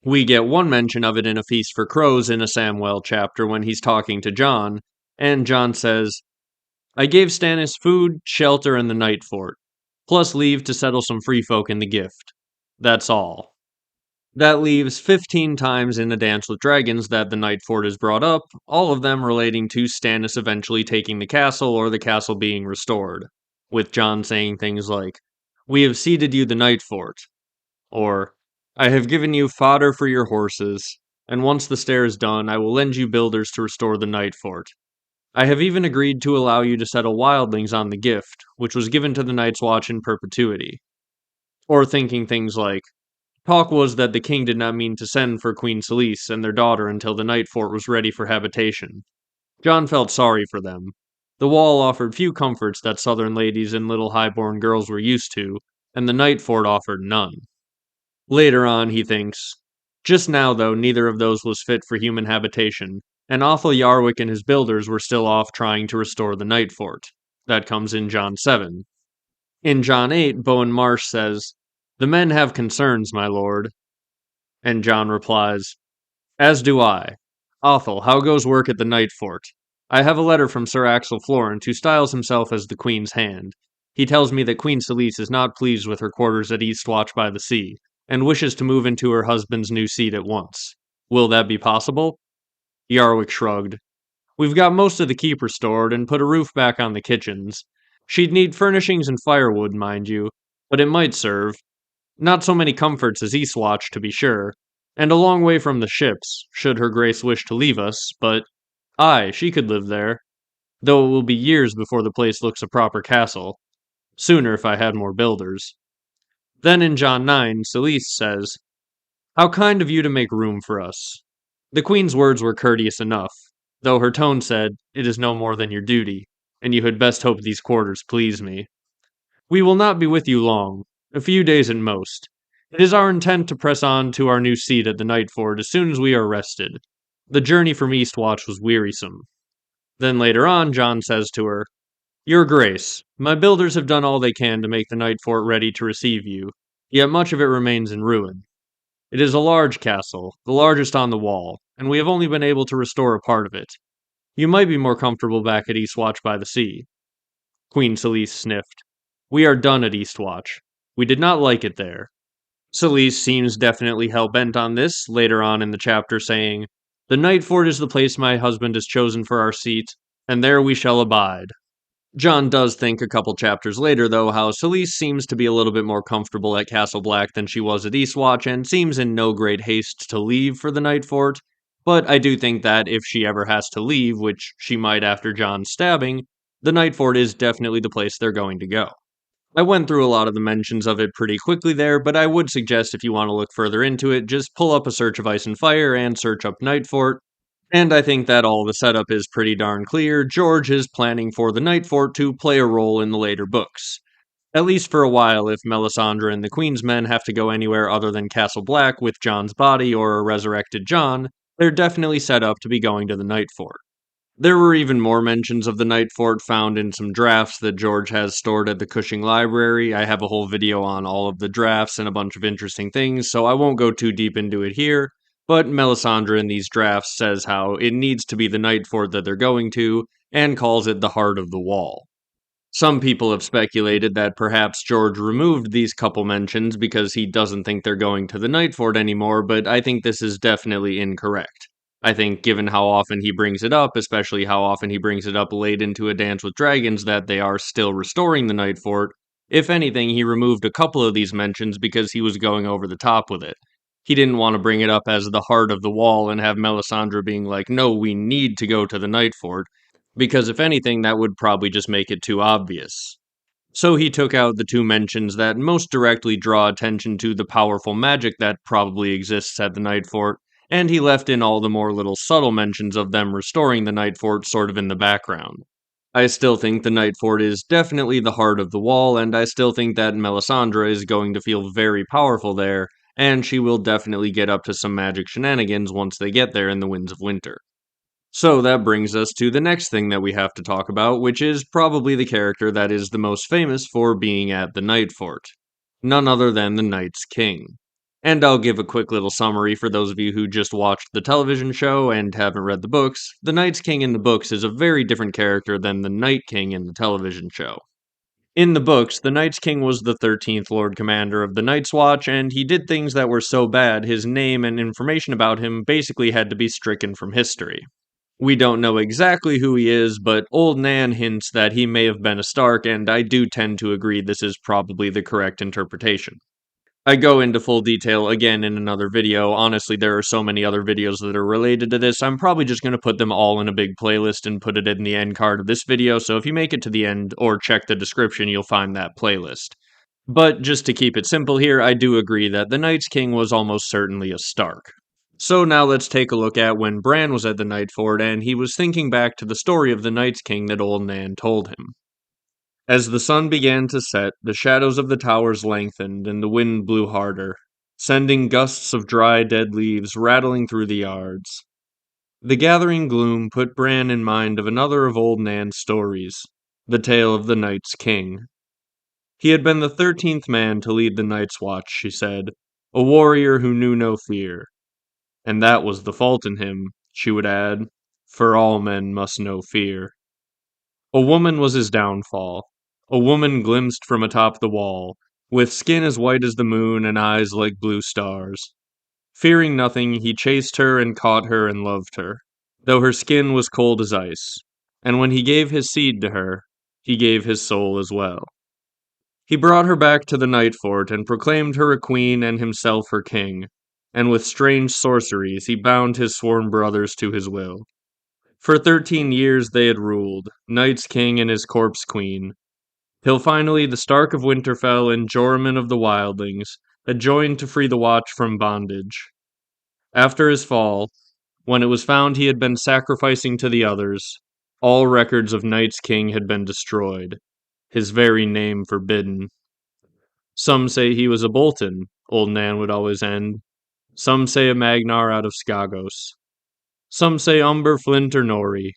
C: We get one mention of it in A Feast for Crows in a Samwell chapter when he's talking to Jon, and Jon says, I gave Stannis food, shelter, and the Night Fort, plus leave to settle some free folk in the gift. That's all. That leaves 15 times in A Dance with Dragons that the Night Fort is brought up, all of them relating to Stannis eventually taking the castle or the castle being restored, with Jon saying things like, We have ceded you the Night Fort, or, I have given you fodder for your horses, and once the stair is done, I will lend you builders to restore the Night Fort. I have even agreed to allow you to settle wildlings on the gift, which was given to the Night's Watch in perpetuity. Or thinking things like, Talk was that the king did not mean to send for Queen Selyse and their daughter until the Night Fort was ready for habitation. Jon felt sorry for them. The wall offered few comforts that southern ladies and little high-born girls were used to, and the Night Fort offered none. Later on, he thinks, Just now, though, neither of those was fit for human habitation, and Othel Yarwick and his builders were still off trying to restore the Night Fort. That comes in Jon 7. In Jon 8, Bowen Marsh says, The men have concerns, my lord. And Jon replies, As do I. Othel, how goes work at the Night Fort? I have a letter from Sir Axel Florent, who styles himself as the Queen's Hand. He tells me that Queen Selyse is not pleased with her quarters at Eastwatch by the Sea, and wishes to move into her husband's new seat at once. Will that be possible? Yarwick shrugged. We've got most of the keep restored and put a roof back on the kitchens. She'd need furnishings and firewood, mind you, but it might serve. Not so many comforts as Eastwatch, to be sure, and a long way from the ships, should her grace wish to leave us, but aye, she could live there. though it will be years before the place looks a proper castle. Sooner if I had more builders. Then in John 9, Selyse says, "How kind of you to make room for us." The queen's words were courteous enough, though her tone said, "It is no more than your duty, and you had best hope these quarters please me. We will not be with you long, a few days at most. It is our intent to press on to our new seat at the Night Fort as soon as we are rested. The journey from Eastwatch was wearisome." Then later on, Jon says to her, "Your Grace, my builders have done all they can to make the Night Fort ready to receive you, yet much of it remains in ruin. It is a large castle, the largest on the wall, and we have only been able to restore a part of it. You might be more comfortable back at Eastwatch by the sea." Queen Selyse sniffed. "We are done at Eastwatch. We did not like it there." Selyse seems definitely hell-bent on this, later on in the chapter saying, "The Night Fort is the place my husband has chosen for our seat, and there we shall abide." Jon does think a couple chapters later, though, how Selyse seems to be a little bit more comfortable at Castle Black than she was at Eastwatch and seems in no great haste to leave for the Night Fort. But I do think that if she ever has to leave, which she might after Jon's stabbing, the Night Fort is definitely the place they're going to go. I went through a lot of the mentions of it pretty quickly there, but I would suggest if you want to look further into it, just pull up a search of Ice and Fire and search up Night Fort, and I think that all the setup is pretty darn clear. George is planning for the Night Fort to play a role in the later books. At least for a while, if Melisandre and the Queen's men have to go anywhere other than Castle Black with Jon's body or a resurrected Jon, they're definitely set up to be going to the Night Fort. There were even more mentions of the Night Fort found in some drafts that George has stored at the Cushing Library. I have a whole video on all of the drafts and a bunch of interesting things, so I won't go too deep into it here. But Melisandre in these drafts says how it needs to be the Night Fort that they're going to, and calls it the heart of the wall. Some people have speculated that perhaps George removed these couple mentions because he doesn't think they're going to the Night Fort anymore, but I think this is definitely incorrect. I think given how often he brings it up, especially how often he brings it up late into A Dance with Dragons that they are still restoring the Night Fort, if anything, he removed a couple of these mentions because he was going over the top with it. He didn't want to bring it up as the heart of the wall and have Melisandre being like, "No, we need to go to the Night Fort," because if anything, that would probably just make it too obvious. So he took out the two mentions that most directly draw attention to the powerful magic that probably exists at the Night Fort, and he left in all the more little subtle mentions of them restoring the Night Fort sort of in the background. I still think the Night Fort is definitely the heart of the wall, and I still think that Melisandre is going to feel very powerful there, and she will definitely get up to some magic shenanigans once they get there in the Winds of Winter. So that brings us to the next thing that we have to talk about, which is probably the character that is the most famous for being at the Night Fort. None other than the Night's King. And I'll give a quick little summary for those of you who just watched the television show and haven't read the books. The Night's King in the books is a very different character than the Night King in the television show. In the books, the Night's King was the 13th Lord Commander of the Night's Watch, and he did things that were so bad his name and information about him basically had to be stricken from history. We don't know exactly who he is, but Old Nan hints that he may have been a Stark, and I do tend to agree this is probably the correct interpretation. I go into full detail again in another video. Honestly, there are so many other videos that are related to this, I'm probably just going to put them all in a big playlist and put it in the end card of this video, so if you make it to the end or check the description, you'll find that playlist. But just to keep it simple here, I do agree that the Night's King was almost certainly a Stark. So now let's take a look at when Bran was at the Night Fort and he was thinking back to the story of the Night's King that old Nan told him. As the sun began to set, the shadows of the towers lengthened and the wind blew harder, sending gusts of dry dead leaves rattling through the yards. The gathering gloom put Bran in mind of another of old Nan's stories, the tale of the Night's King. He had been the 13th man to lead the Night's Watch, she said, a warrior who knew no fear. And that was the fault in him, she would add, for all men must know fear. A woman was his downfall, a woman glimpsed from atop the wall, with skin as white as the moon and eyes like blue stars. Fearing nothing, he chased her and caught her and loved her, though her skin was cold as ice, and when he gave his seed to her, he gave his soul as well. He brought her back to the Night Fort and proclaimed her a queen and himself her king, and with strange sorceries he bound his sworn brothers to his will. For 13 years they had ruled, Night's King and his corpse queen, till finally the Stark of Winterfell and Joramun of the Wildlings had joined to free the Watch from bondage. After his fall, when it was found he had been sacrificing to the others, all records of Night's King had been destroyed, his very name forbidden. Some say he was a Bolton, old Nan would always end. Some say a Magnar out of Skagos. Some say Umber, Flint, or Nori.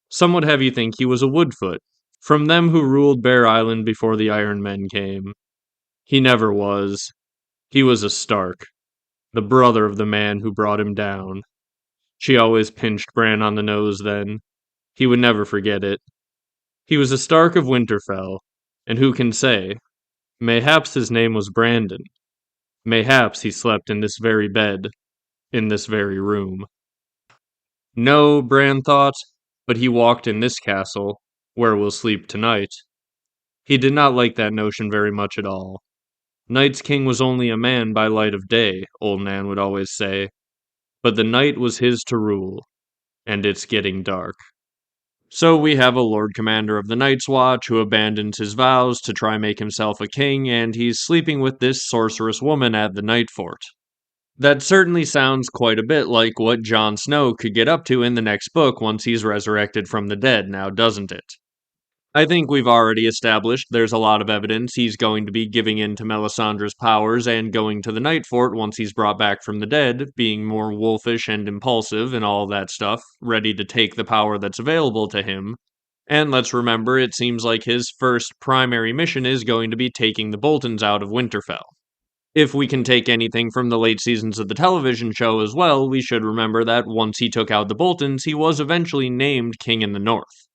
C: Some would have you think he was a Woodfoot, from them who ruled Bear Island before the Iron Men came. He never was. He was a Stark, the brother of the man who brought him down. She always pinched Bran on the nose then. He would never forget it. He was a Stark of Winterfell, and who can say? Mayhaps his name was Brandon. Mayhaps he slept in this very bed, in this very room. No, Bran thought, but he walked in this castle, where we'll sleep tonight. He did not like that notion very much at all. Night's King was only a man by light of day, old Nan would always say, but the night was his to rule, and it's getting dark. So we have a Lord Commander of the Night's Watch who abandons his vows to try make himself a king, and he's sleeping with this sorceress woman at the Night Fort. That certainly sounds quite a bit like what Jon Snow could get up to in the next book once he's resurrected from the dead, now doesn't it? I think we've already established there's a lot of evidence he's going to be giving in to Melisandre's powers and going to the Night Fort once he's brought back from the dead, being more wolfish and impulsive and all that stuff, ready to take the power that's available to him. And let's remember, it seems like his first primary mission is going to be taking the Boltons out of Winterfell. If we can take anything from the late seasons of the television show as well, we should remember that once he took out the Boltons, he was eventually named King in the North.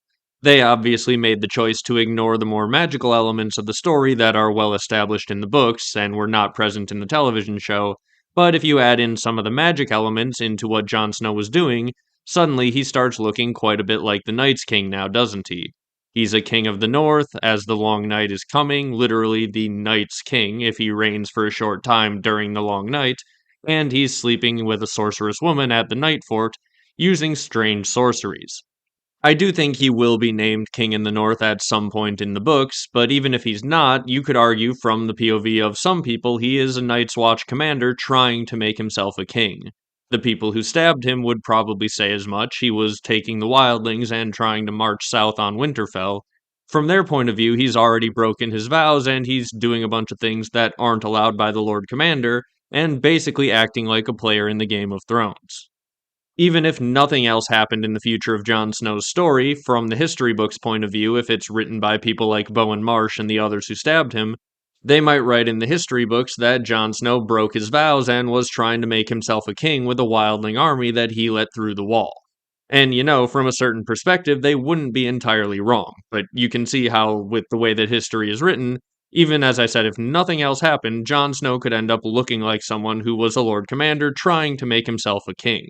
C: They obviously made the choice to ignore the more magical elements of the story that are well established in the books and were not present in the television show, but if you add in some of the magic elements into what Jon Snow was doing, suddenly he starts looking quite a bit like the Night's King now, doesn't he? He's a king of the north, as the long night is coming, literally the night's king if he reigns for a short time during the long night, and he's sleeping with a sorceress woman at the night fort, using strange sorceries. I do think he will be named King in the North at some point in the books, but even if he's not, you could argue from the POV of some people he is a Night's Watch commander trying to make himself a king. The people who stabbed him would probably say as much. He was taking the wildlings and trying to march south on Winterfell. From their point of view, he's already broken his vows and he's doing a bunch of things that aren't allowed by the Lord Commander, and basically acting like a player in the Game of Thrones. Even if nothing else happened in the future of Jon Snow's story, from the history book's point of view, if it's written by people like Bowen Marsh and the others who stabbed him, they might write in the history books that Jon Snow broke his vows and was trying to make himself a king with a wildling army that he let through the wall. And from a certain perspective, they wouldn't be entirely wrong, but you can see how, with the way that history is written, even as I said, if nothing else happened, Jon Snow could end up looking like someone who was a Lord Commander trying to make himself a king.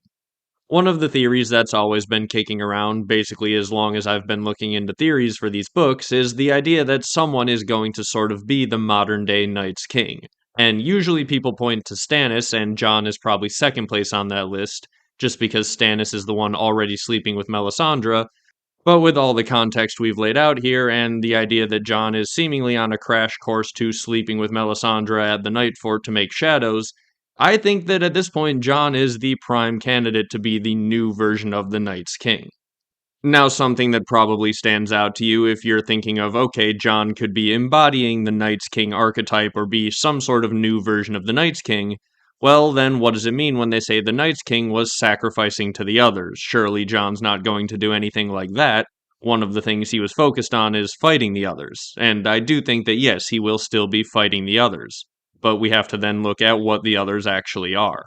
C: One of the theories that's always been kicking around, basically as long as I've been looking into theories for these books, is the idea that someone is going to sort of be the modern-day Night's King. And usually people point to Stannis, and Jon is probably second place on that list, just because Stannis is the one already sleeping with Melisandre. But with all the context we've laid out here, and the idea that Jon is seemingly on a crash course to sleeping with Melisandre at the Night Fort to make shadows, I think that at this point, Jon is the prime candidate to be the new version of the Night's King. Now, something that probably stands out to you if you're thinking of, okay, Jon could be embodying the Night's King archetype or be some sort of new version of the Night's King, well, then what does it mean when they say the Night's King was sacrificing to the others? Surely Jon's not going to do anything like that. One of the things he was focused on is fighting the others, and I do think that yes, he will still be fighting the others. But we have to then look at what the others actually are.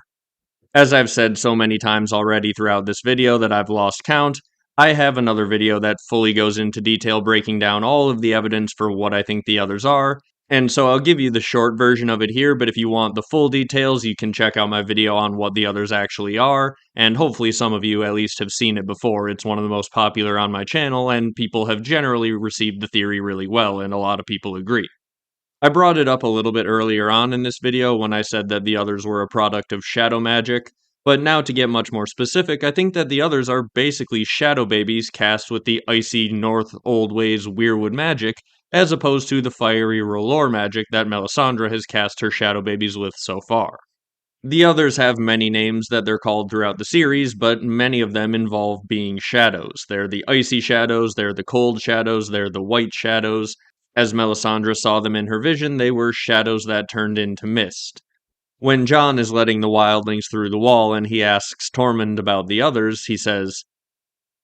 C: As I've said so many times already throughout this video that I've lost count, I have another video that fully goes into detail breaking down all of the evidence for what I think the others are, and so I'll give you the short version of it here, but if you want the full details, you can check out my video on what the others actually are, and hopefully some of you at least have seen it before. It's one of the most popular on my channel, and people have generally received the theory really well, and a lot of people agree. I brought it up a little bit earlier on in this video when I said that the others were a product of shadow magic. But now to get much more specific, I think that the others are basically shadow babies cast with the icy North Old Ways Weirwood magic, as opposed to the fiery Rolor magic that Melisandre has cast her shadow babies with so far. The others have many names that they're called throughout the series, but many of them involve being shadows. They're the icy shadows, they're the cold shadows, they're the white shadows. As Melisandre saw them in her vision, they were shadows that turned into mist. When Jon is letting the wildlings through the wall and he asks Tormund about the others, he says,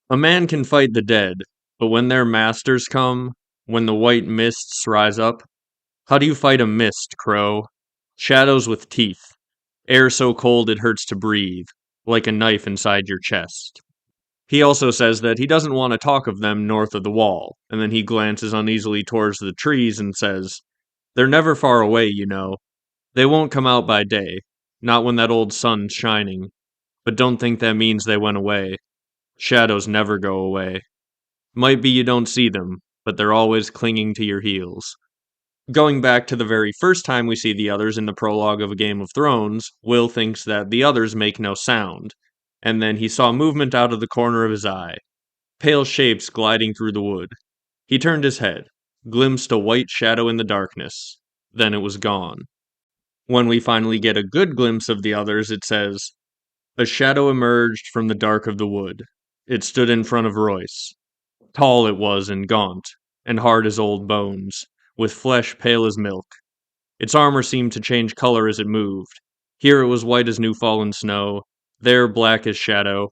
C: "A man can fight the dead, but when their masters come, when the white mists rise up, how do you fight a mist, Crow? Shadows with teeth. Air so cold it hurts to breathe, like a knife inside your chest." He also says that he doesn't want to talk of them north of the wall, and then he glances uneasily towards the trees and says, "They're never far away, you know. They won't come out by day, not when that old sun's shining. But don't think that means they went away. Shadows never go away. Might be you don't see them, but they're always clinging to your heels." Going back to the very first time we see the others in the prologue of A Game of Thrones, Will thinks that the others make no sound, and then he saw movement out of the corner of his eye, pale shapes gliding through the wood. He turned his head, glimpsed a white shadow in the darkness, then it was gone. When we finally get a good glimpse of the others, it says, "A shadow emerged from the dark of the wood. It stood in front of Royce. Tall it was and gaunt, and hard as old bones, with flesh pale as milk. Its armor seemed to change color as it moved. Here it was white as new fallen snow, there black as shadow,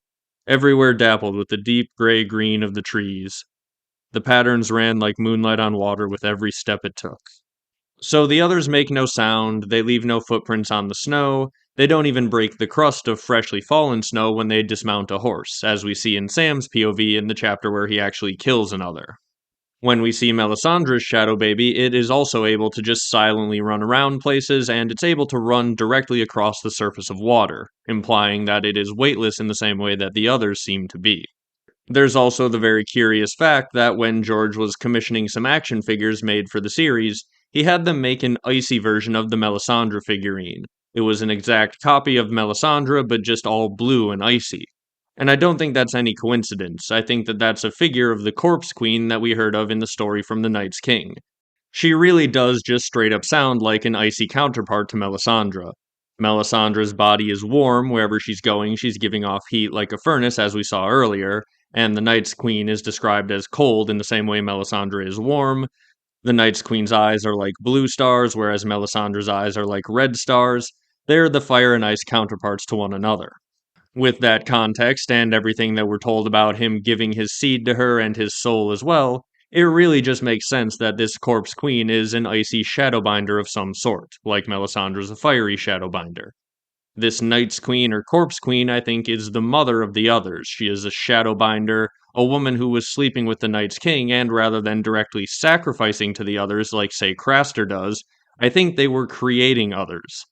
C: everywhere dappled with the deep gray-green of the trees. The patterns ran like moonlight on water with every step it took." So the others make no sound, they leave no footprints on the snow, they don't even break the crust of freshly fallen snow when they dismount a horse, as we see in Sam's POV in the chapter where he actually kills another. When we see Melisandre's shadow baby, it is also able to just silently run around places, and it's able to run directly across the surface of water, implying that it is weightless in the same way that the others seem to be. There's also the very curious fact that when George was commissioning some action figures made for the series, he had them make an icy version of the Melisandre figurine. It was an exact copy of Melisandre, but just all blue and icy. And I don't think that's any coincidence. I think that that's a figure of the Corpse Queen that we heard of in the story from the Night's King. She really does just straight up sound like an icy counterpart to Melisandre. Melisandre's body is warm, wherever she's going, she's giving off heat like a furnace, as we saw earlier, and the Night's Queen is described as cold in the same way Melisandre is warm. The Night's Queen's eyes are like blue stars, whereas Melisandre's eyes are like red stars. They're the fire and ice counterparts to one another. With that context and everything that we're told about him giving his seed to her and his soul as well, it really just makes sense that this Corpse Queen is an icy shadowbinder of some sort, like Melisandre's a fiery shadowbinder. This Night's Queen or Corpse Queen, I think, is the mother of the others. She is a shadowbinder, a woman who was sleeping with the Night's King, and rather than directly sacrificing to the others like, say, Craster does, I think they were creating others.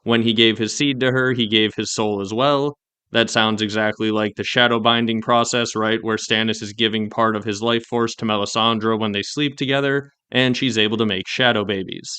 C: When he gave his seed to her, he gave his soul as well. That sounds exactly like the shadow binding process, right? Where Stannis is giving part of his life force to Melisandre when they sleep together, and she's able to make shadow babies.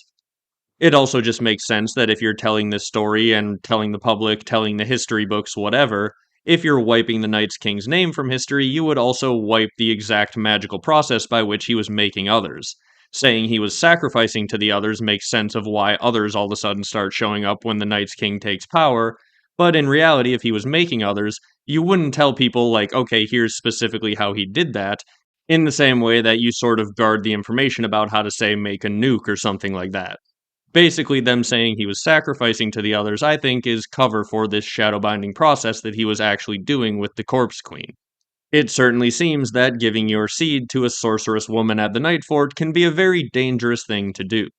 C: It also just makes sense that if you're telling this story and telling the public, telling the history books, whatever, if you're wiping the Night's King's name from history, you would also wipe the exact magical process by which he was making others. Saying he was sacrificing to the others makes sense of why others all of a sudden start showing up when the Night's King takes power, but in reality, if he was making others, you wouldn't tell people, like, okay, here's specifically how he did that, in the same way that you sort of guard the information about how to, say, make a nuke or something like that. Basically, them saying he was sacrificing to the others, I think, is cover for this shadow binding process that he was actually doing with the Corpse Queen. It certainly seems that giving your seed to a sorceress woman at the Night Fort can be a very dangerous thing to do.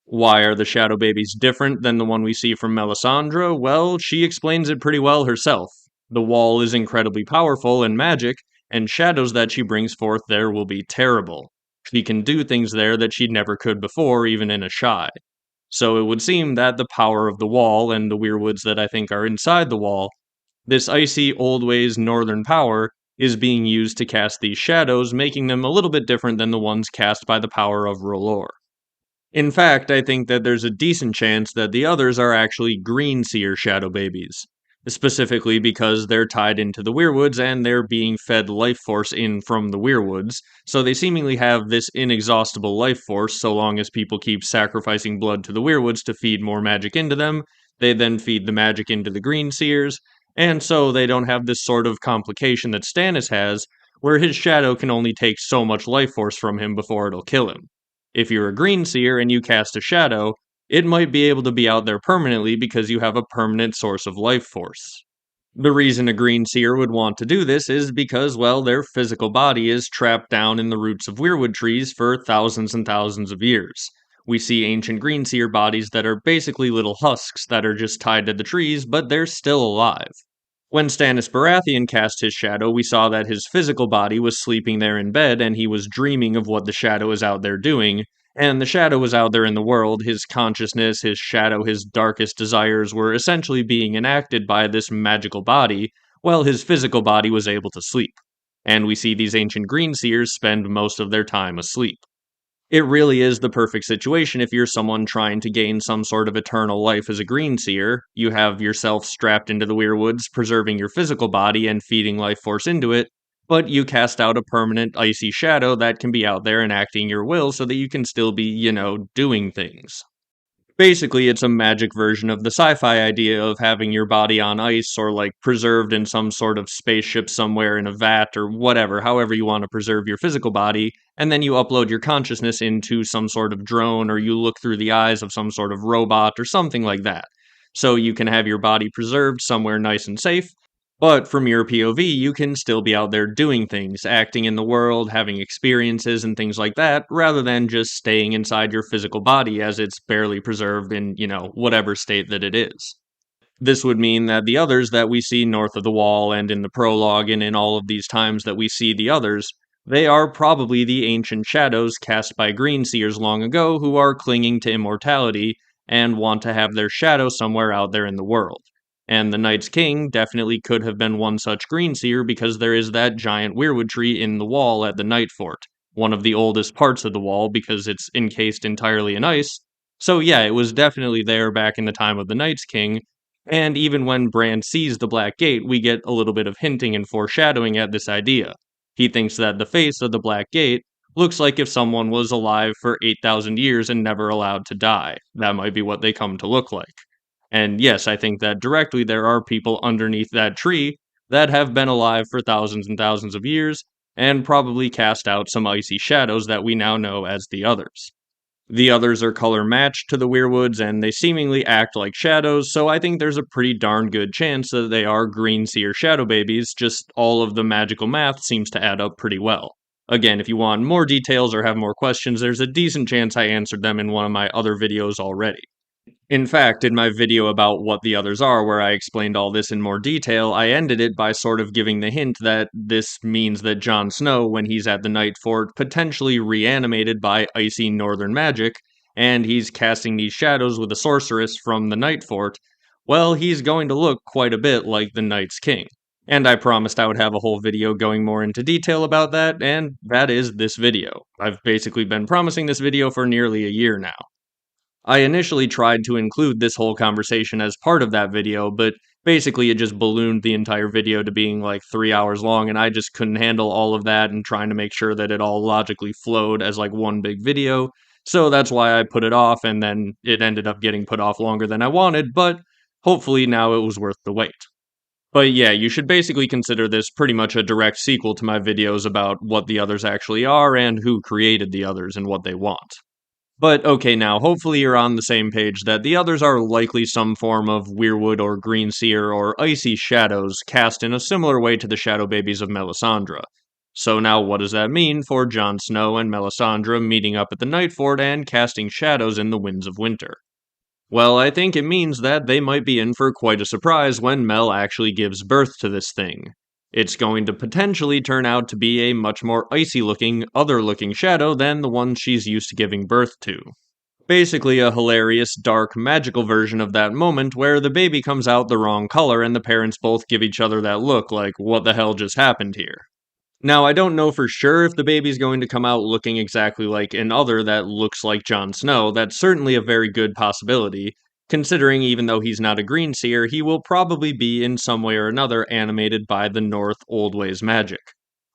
C: Why are the shadow babies different than the one we see from Melisandre? Well, she explains it pretty well herself. The wall is incredibly powerful and magic, and shadows that she brings forth there will be terrible. She can do things there that she never could before, even in a shy. So it would seem that the power of the wall and the weirwoods that I think are inside the wall, this icy old ways northern power, is being used to cast these shadows, making them a little bit different than the ones cast by the power of Rolor. In fact, I think that there's a decent chance that the others are actually green seer shadow babies. specifically because they're tied into the weirwoods and they're being fed life force in from the weirwoods, so they seemingly have this inexhaustible life force so long as people keep sacrificing blood to the weirwoods to feed more magic into them. They then feed the magic into the green seers, and so they don't have this sort of complication that Stannis has, where his shadow can only take so much life force from him before it'll kill him. If you're a green seer and you cast a shadow, it might be able to be out there permanently because you have a permanent source of life force. The reason a green seer would want to do this is because, well, their physical body is trapped down in the roots of weirwood trees for thousands and thousands of years. We see ancient green seer bodies that are basically little husks that are just tied to the trees, but they're still alive. When Stannis Baratheon cast his shadow, we saw that his physical body was sleeping there in bed and he was dreaming of what the shadow is out there doing, and the shadow was out there in the world. His consciousness, his shadow, his darkest desires were essentially being enacted by this magical body, while his physical body was able to sleep. And we see these ancient green seers spend most of their time asleep. It really is the perfect situation if you're someone trying to gain some sort of eternal life as a green seer. You have yourself strapped into the weirwoods, preserving your physical body and feeding life force into it, but you cast out a permanent icy shadow that can be out there enacting your will so that you can still be, doing things. Basically, it's a magic version of the sci-fi idea of having your body on ice or like preserved in some sort of spaceship somewhere in a vat or whatever, however you want to preserve your physical body, and then you upload your consciousness into some sort of drone or you look through the eyes of some sort of robot or something like that. So you can have your body preserved somewhere nice and safe, but from your POV, you can still be out there doing things, acting in the world, having experiences and things like that, rather than just staying inside your physical body as it's barely preserved in, whatever state that it is. This would mean that the others that we see north of the wall and in the prologue and in all of these times that we see the others, they are probably the ancient shadows cast by green seers long ago who are clinging to immortality and want to have their shadow somewhere out there in the world. And the Night's King definitely could have been one such green seer because there is that giant weirwood tree in the wall at the Night Fort, one of the oldest parts of the wall because it's encased entirely in ice. So yeah, it was definitely there back in the time of the Night's King, and even when Bran sees the Black Gate, we get a little bit of hinting and foreshadowing at this idea. He thinks that the face of the Black Gate looks like if someone was alive for 8,000 years and never allowed to die. That might be what they come to look like. And yes, I think that directly there are people underneath that tree that have been alive for thousands and thousands of years and probably cast out some icy shadows that we now know as the others. The others are color matched to the weirwoods and they seemingly act like shadows, so I think there's a pretty darn good chance that they are green seer shadow babies, just all of the magical math seems to add up pretty well. Again, if you want more details or have more questions, there's a decent chance I answered them in one of my other videos already. In fact, in my video about what the others are, where I explained all this in more detail, I ended it by sort of giving the hint that this means that Jon Snow, when he's at the Night Fort, potentially reanimated by icy northern magic, and he's casting these shadows with a sorceress from the Night Fort, well, he's going to look quite a bit like the Night's King. And I promised I would have a whole video going more into detail about that, and that is this video. I've basically been promising this video for nearly a year now. I initially tried to include this whole conversation as part of that video, but basically it just ballooned the entire video to being like 3 hours long, and I just couldn't handle all of that and trying to make sure that it all logically flowed as like one big video. So that's why I put it off, and then it ended up getting put off longer than I wanted, but hopefully now it was worth the wait. But yeah, you should basically consider this pretty much a direct sequel to my videos about what the others actually are and who created the others and what they want. But okay, now, hopefully you're on the same page that the others are likely some form of weirwood or green seer or icy shadows cast in a similar way to the shadow babies of Melisandre. So now what does that mean for Jon Snow and Melisandre meeting up at the Night Fort and casting shadows in the winds of winter? Well, I think it means that they might be in for quite a surprise when Mel actually gives birth to this thing. It's going to potentially turn out to be a much more icy looking, other looking shadow than the one she's used to giving birth to. Basically, a hilarious, dark, magical version of that moment where the baby comes out the wrong color and the parents both give each other that look like, what the hell just happened here? Now, I don't know for sure if the baby's going to come out looking exactly like an other that looks like Jon Snow. That's certainly a very good possibility. Considering even though he's not a green seer, he will probably be in some way or another animated by the North Old Ways magic.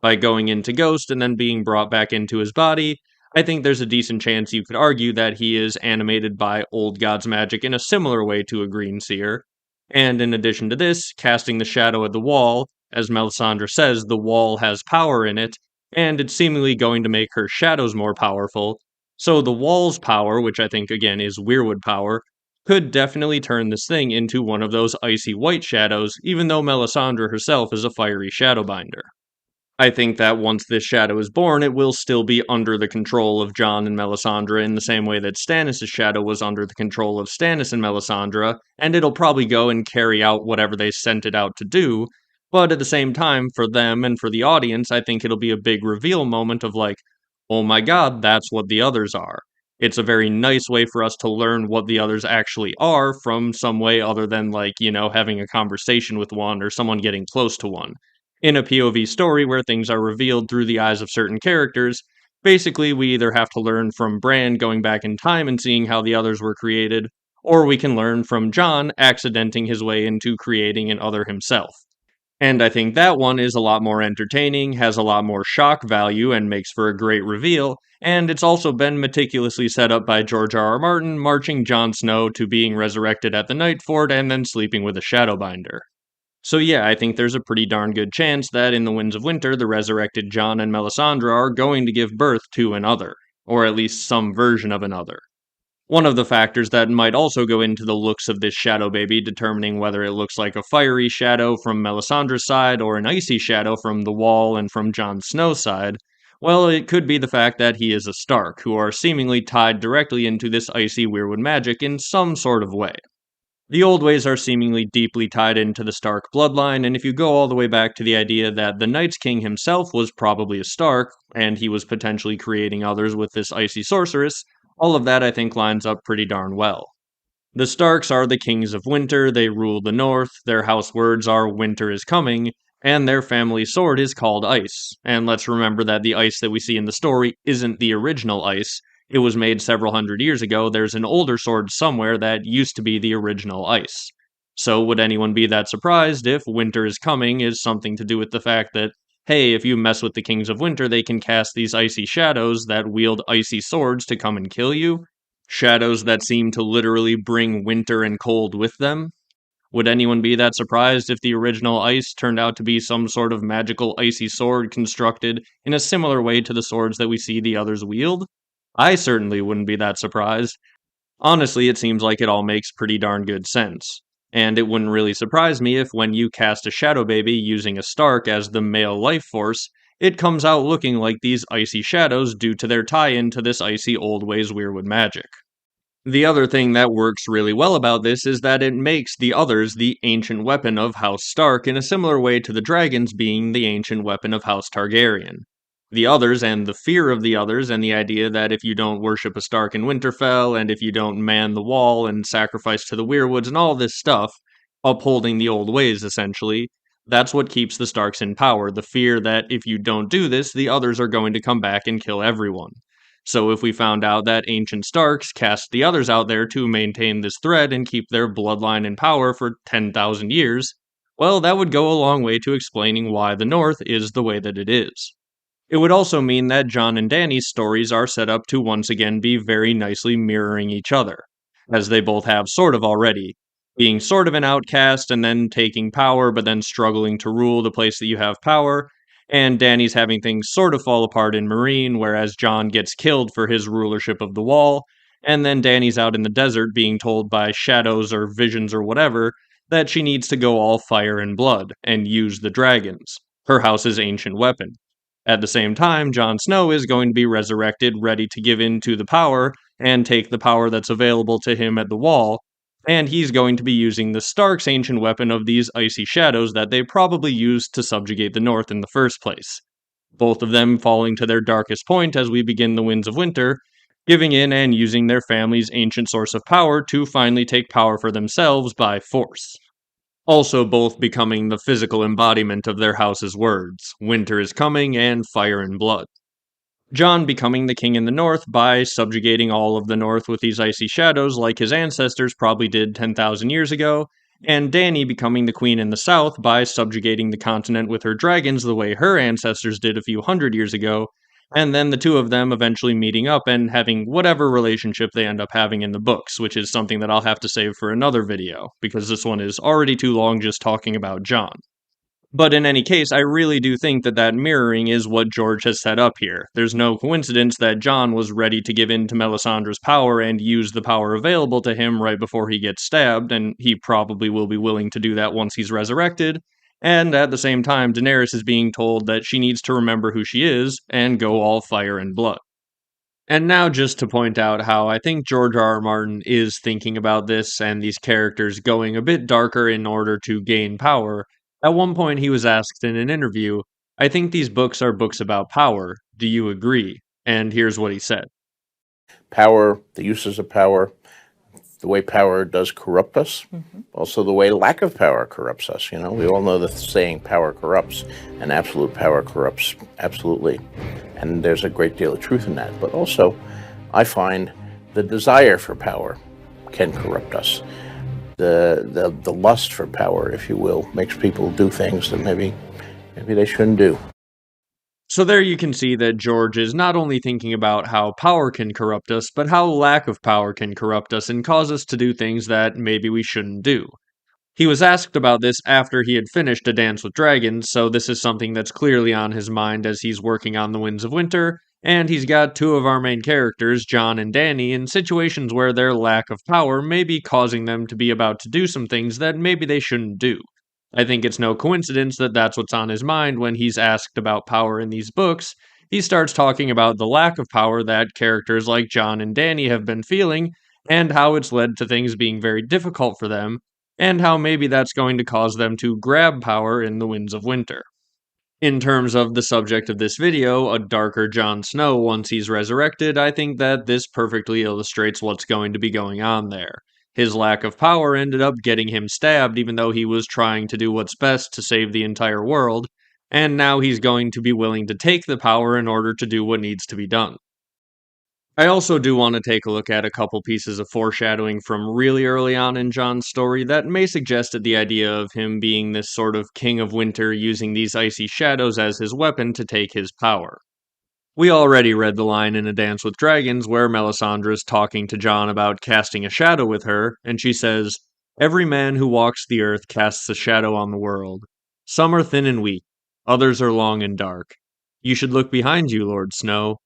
C: By going into Ghost and then being brought back into his body, I think there's a decent chance you could argue that he is animated by Old God's magic in a similar way to a green seer. And in addition to this, casting the shadow at the wall, as Melisandre says, the wall has power in it, and it's seemingly going to make her shadows more powerful. So the wall's power, which I think again is Weirwood power, could definitely turn this thing into one of those icy white shadows, even though Melisandre herself is a fiery shadowbinder. I think that once this shadow is born, it will still be under the control of Jon and Melisandre in the same way that Stannis' shadow was under the control of Stannis and Melisandre, and it'll probably go and carry out whatever they sent it out to do. But at the same time, for them and for the audience, I think it'll be a big reveal moment of like, oh my god, that's what the others are. It's a very nice way for us to learn what the others actually are from some way other than, like, having a conversation with one or someone getting close to one. In a POV story where things are revealed through the eyes of certain characters, basically we either have to learn from Bran going back in time and seeing how the others were created, or we can learn from Jon accidenting his way into creating an other himself. And I think that one is a lot more entertaining, has a lot more shock value, and makes for a great reveal, and it's also been meticulously set up by George R. R. Martin marching Jon Snow to being resurrected at the Night Fort and then sleeping with a Shadowbinder. So yeah, I think there's a pretty darn good chance that in the Winds of Winter, the resurrected Jon and Melisandre are going to give birth to another, or at least some version of another. One of the factors that might also go into the looks of this shadow baby, determining whether it looks like a fiery shadow from Melisandre's side or an icy shadow from the Wall and from Jon Snow's side, well, it could be the fact that he is a Stark, who are seemingly tied directly into this icy Weirwood magic in some sort of way. The Old Ways are seemingly deeply tied into the Stark bloodline, and if you go all the way back to the idea that the Night's King himself was probably a Stark, and he was potentially creating others with this icy sorceress, all of that I think lines up pretty darn well. The Starks are the kings of winter, they rule the north, their house words are winter is coming, and their family sword is called ice. And let's remember that the ice that we see in the story isn't the original ice. It was made several hundred years ago. There's an older sword somewhere that used to be the original ice. So would anyone be that surprised if winter is coming is something to do with the fact that, hey, if you mess with the kings of winter, they can cast these icy shadows that wield icy swords to come and kill you? Shadows that seem to literally bring winter and cold with them? Would anyone be that surprised if the original ice turned out to be some sort of magical icy sword constructed in a similar way to the swords that we see the others wield? I certainly wouldn't be that surprised. Honestly, it seems like it all makes pretty darn good sense. And it wouldn't really surprise me if when you cast a Shadow Baby using a Stark as the male life force, it comes out looking like these icy shadows due to their tie-in to this icy Old Ways Weirwood magic. The other thing that works really well about this is that it makes the others the ancient weapon of House Stark in a similar way to the dragons being the ancient weapon of House Targaryen. The others and the fear of the others and the idea that if you don't worship a Stark in Winterfell and if you don't man the wall and sacrifice to the Weirwoods and all this stuff, upholding the old ways essentially, that's what keeps the Starks in power, the fear that if you don't do this, the others are going to come back and kill everyone. So if we found out that ancient Starks cast the others out there to maintain this thread and keep their bloodline in power for 10,000 years, well, that would go a long way to explaining why the North is the way that it is. It would also mean that Jon and Dany's stories are set up to once again be very nicely mirroring each other, as they both have sort of already, being sort of an outcast and then taking power but then struggling to rule the place that you have power, and Dany's having things sort of fall apart in Meereen, whereas Jon gets killed for his rulership of the Wall, and then Dany's out in the desert being told by shadows or visions or whatever that she needs to go all fire and blood and use the dragons, her house's ancient weapon. At the same time, Jon Snow is going to be resurrected, ready to give in to the power and take the power that's available to him at the Wall, and he's going to be using the Stark's ancient weapon of these icy shadows that they probably used to subjugate the North in the first place. Both of them falling to their darkest point as we begin the Winds of Winter, giving in and using their family's ancient source of power to finally take power for themselves by force. Also both becoming the physical embodiment of their house's words, winter is coming and fire and blood. Jon becoming the king in the north by subjugating all of the north with these icy shadows like his ancestors probably did 10,000 years ago, and Dany becoming the queen in the south by subjugating the continent with her dragons the way her ancestors did a few hundred years ago, and then the two of them eventually meeting up and having whatever relationship they end up having in the books, which is something that I'll have to save for another video, because this one is already too long just talking about Jon. But in any case, I really do think that that mirroring is what George has set up here. There's no coincidence that Jon was ready to give in to Melisandre's power and use the power available to him right before he gets stabbed, and he probably will be willing to do that once he's resurrected. And at the same time, Daenerys is being told that she needs to remember who she is and go all fire and blood. And now, just to point out how I think George R. R. Martin is thinking about this and these characters going a bit darker in order to gain power, at one point he was asked in an interview, I think these books are books about power. Do you agree? And here's what he said.
B: Power, the uses of power, the way power does corrupt us, also the way lack of power corrupts us. You know, we all know the saying power corrupts, and absolute power corrupts absolutely. And there's a great deal of truth in that. But also, I find the desire for power can corrupt us. The lust for power, if you will, makes people do things that maybe they shouldn't do.
C: So there you can see that George is not only thinking about how power can corrupt us, but how lack of power can corrupt us and cause us to do things that maybe we shouldn't do. He was asked about this after he had finished A Dance with Dragons, so this is something that's clearly on his mind as he's working on The Winds of Winter, and he's got two of our main characters, Jon and Dany, in situations where their lack of power may be causing them to be about to do some things that maybe they shouldn't do. I think it's no coincidence that that's what's on his mind when he's asked about power in these books. He starts talking about the lack of power that characters like Jon and Dany have been feeling, and how it's led to things being very difficult for them, and how maybe that's going to cause them to grab power in the Winds of Winter. In terms of the subject of this video, a darker Jon Snow once he's resurrected, I think that this perfectly illustrates what's going to be going on there. His lack of power ended up getting him stabbed even though he was trying to do what's best to save the entire world, and now he's going to be willing to take the power in order to do what needs to be done. I also do want to take a look at a couple pieces of foreshadowing from really early on in Jon's story that may suggest that the idea of him being this sort of king of winter using these icy shadows as his weapon to take his power. We already read the line in A Dance with Dragons where Melisandre's talking to Jon about casting a shadow with her, and she says, Every man who walks the earth casts a shadow on the world. Some are thin and weak, others are long and dark. You should look behind you, Lord Snow.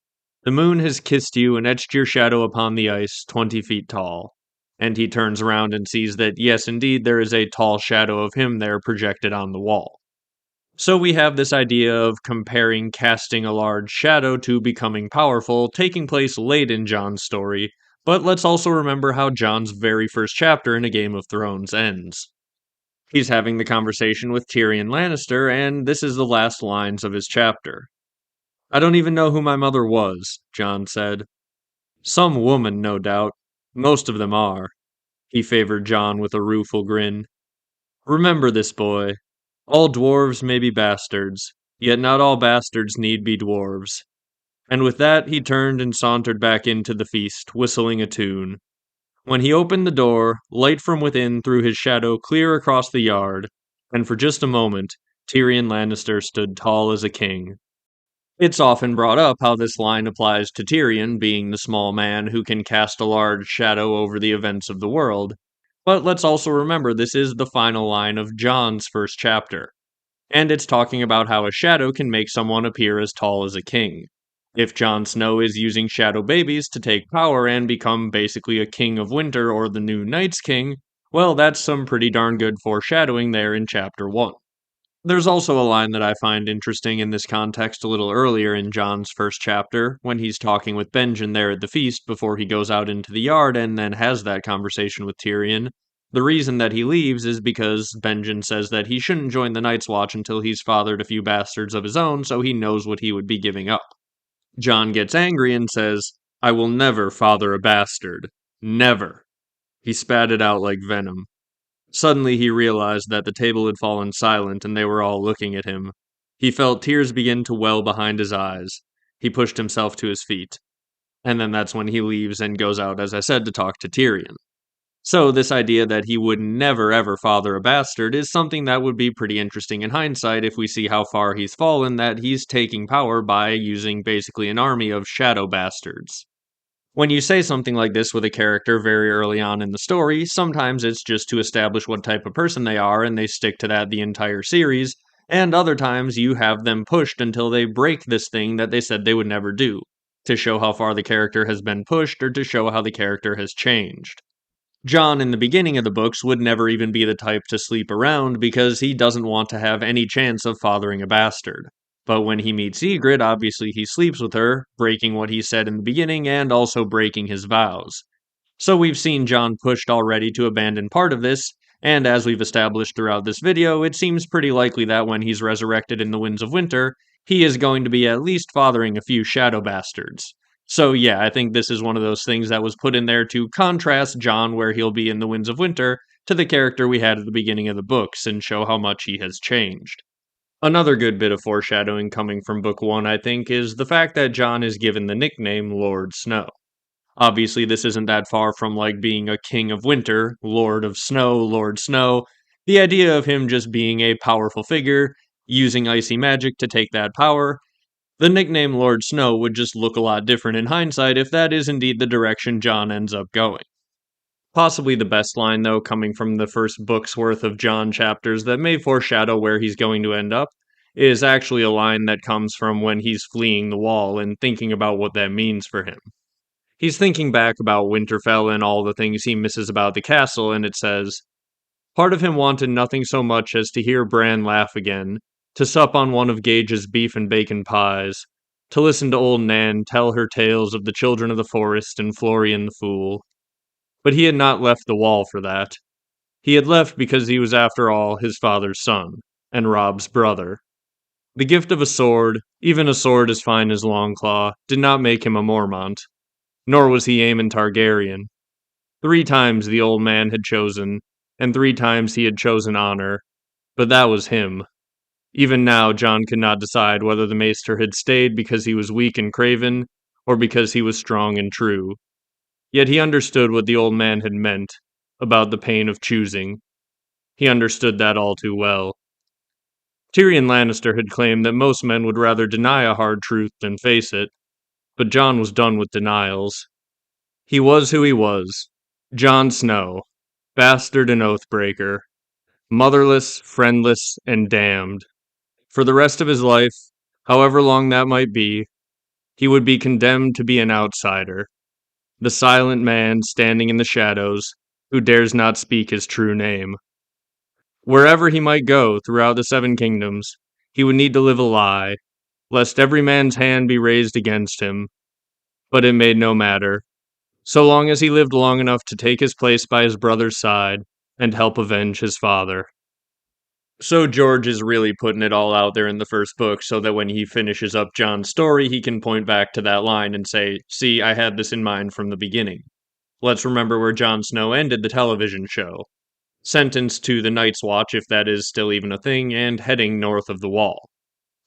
C: The moon has kissed you and etched your shadow upon the ice 20 feet tall. And he turns around and sees that, yes, indeed, there is a tall shadow of him there projected on the wall. So we have this idea of comparing casting a large shadow to becoming powerful taking place late in Jon's story, but let's also remember how Jon's very first chapter in A Game of Thrones ends. He's having the conversation with Tyrion Lannister, and this is the last lines of his chapter. I don't even know who my mother was, Jon said. Some woman, no doubt. Most of them are. He favored Jon with a rueful grin. Remember this, boy. All dwarves may be bastards, yet not all bastards need be dwarves. And with that he turned and sauntered back into the feast, whistling a tune. When he opened the door, light from within threw his shadow clear across the yard, and for just a moment, Tyrion Lannister stood tall as a king. It's often brought up how this line applies to Tyrion being the small man who can cast a large shadow over the events of the world, but let's also remember this is the final line of Jon's first chapter, and it's talking about how a shadow can make someone appear as tall as a king. If Jon Snow is using shadow babies to take power and become basically a king of winter or the new Night's King, well, that's some pretty darn good foreshadowing there in chapter 1. There's also a line that I find interesting in this context a little earlier in Jon's first chapter, when he's talking with Benjen there at the feast before he goes out into the yard and then has that conversation with Tyrion. The reason that he leaves is because Benjen says that he shouldn't join the Night's Watch until he's fathered a few bastards of his own so he knows what he would be giving up. Jon gets angry and says, I will never father a bastard. Never. He spat it out like venom. Suddenly he realized that the table had fallen silent and they were all looking at him. He felt tears begin to well behind his eyes. He pushed himself to his feet. And then that's when he leaves and goes out, as I said, to talk to Tyrion. So, this idea that he would never ever father a bastard is something that would be pretty interesting in hindsight if we see how far he's fallen, that he's taking power by using basically an army of shadow bastards. When you say something like this with a character very early on in the story, sometimes it's just to establish what type of person they are and they stick to that the entire series, and other times you have them pushed until they break this thing that they said they would never do, to show how far the character has been pushed or to show how the character has changed. Jon, in the beginning of the books, would never even be the type to sleep around because he doesn't want to have any chance of fathering a bastard. But when he meets Ygritte, obviously he sleeps with her, breaking what he said in the beginning and also breaking his vows. So we've seen Jon pushed already to abandon part of this, and as we've established throughout this video, it seems pretty likely that when he's resurrected in the Winds of Winter, he is going to be at least fathering a few shadow bastards. So yeah, I think this is one of those things that was put in there to contrast Jon where he'll be in the Winds of Winter to the character we had at the beginning of the books and show how much he has changed. Another good bit of foreshadowing coming from Book 1, I think, is the fact that Jon is given the nickname Lord Snow. Obviously, this isn't that far from like being a King of Winter, Lord of Snow, Lord Snow. The idea of him just being a powerful figure, using icy magic to take that power, the nickname Lord Snow would just look a lot different in hindsight if that is indeed the direction Jon ends up going. Possibly the best line, though, coming from the first book's worth of Jon chapters that may foreshadow where he's going to end up, is actually a line that comes from when he's fleeing the wall and thinking about what that means for him. He's thinking back about Winterfell and all the things he misses about the castle, and it says, "Part of him wanted nothing so much as to hear Bran laugh again, to sup on one of Gage's beef and bacon pies, to listen to old Nan tell her tales of the children of the forest and Florian the Fool." But he had not left the wall for that. He had left because he was, after all, his father's son, and Robb's brother. The gift of a sword, even a sword as fine as Longclaw, did not make him a Mormont, nor was he Aemon Targaryen. 3 times the old man had chosen, and 3 times he had chosen honor, but that was him. Even now, Jon could not decide whether the maester had stayed because he was weak and craven, or because he was strong and true. Yet he understood what the old man had meant, about the pain of choosing. He understood that all too well. Tyrion Lannister had claimed that most men would rather deny a hard truth than face it, but Jon was done with denials. He was who he was, Jon Snow, bastard and oathbreaker, motherless, friendless, and damned. For the rest of his life, however long that might be, he would be condemned to be an outsider, the silent man standing in the shadows, who dares not speak his true name. Wherever he might go throughout the 7 Kingdoms, he would need to live a lie, lest every man's hand be raised against him. But it made no matter, so long as he lived long enough to take his place by his brother's side and help avenge his father. So George is really putting it all out there in the first book so that when he finishes up Jon's story, he can point back to that line and say, "See, I had this in mind from the beginning." Let's remember where Jon Snow ended the television show. Sentenced to the Night's Watch, if that is still even a thing, and heading north of the Wall.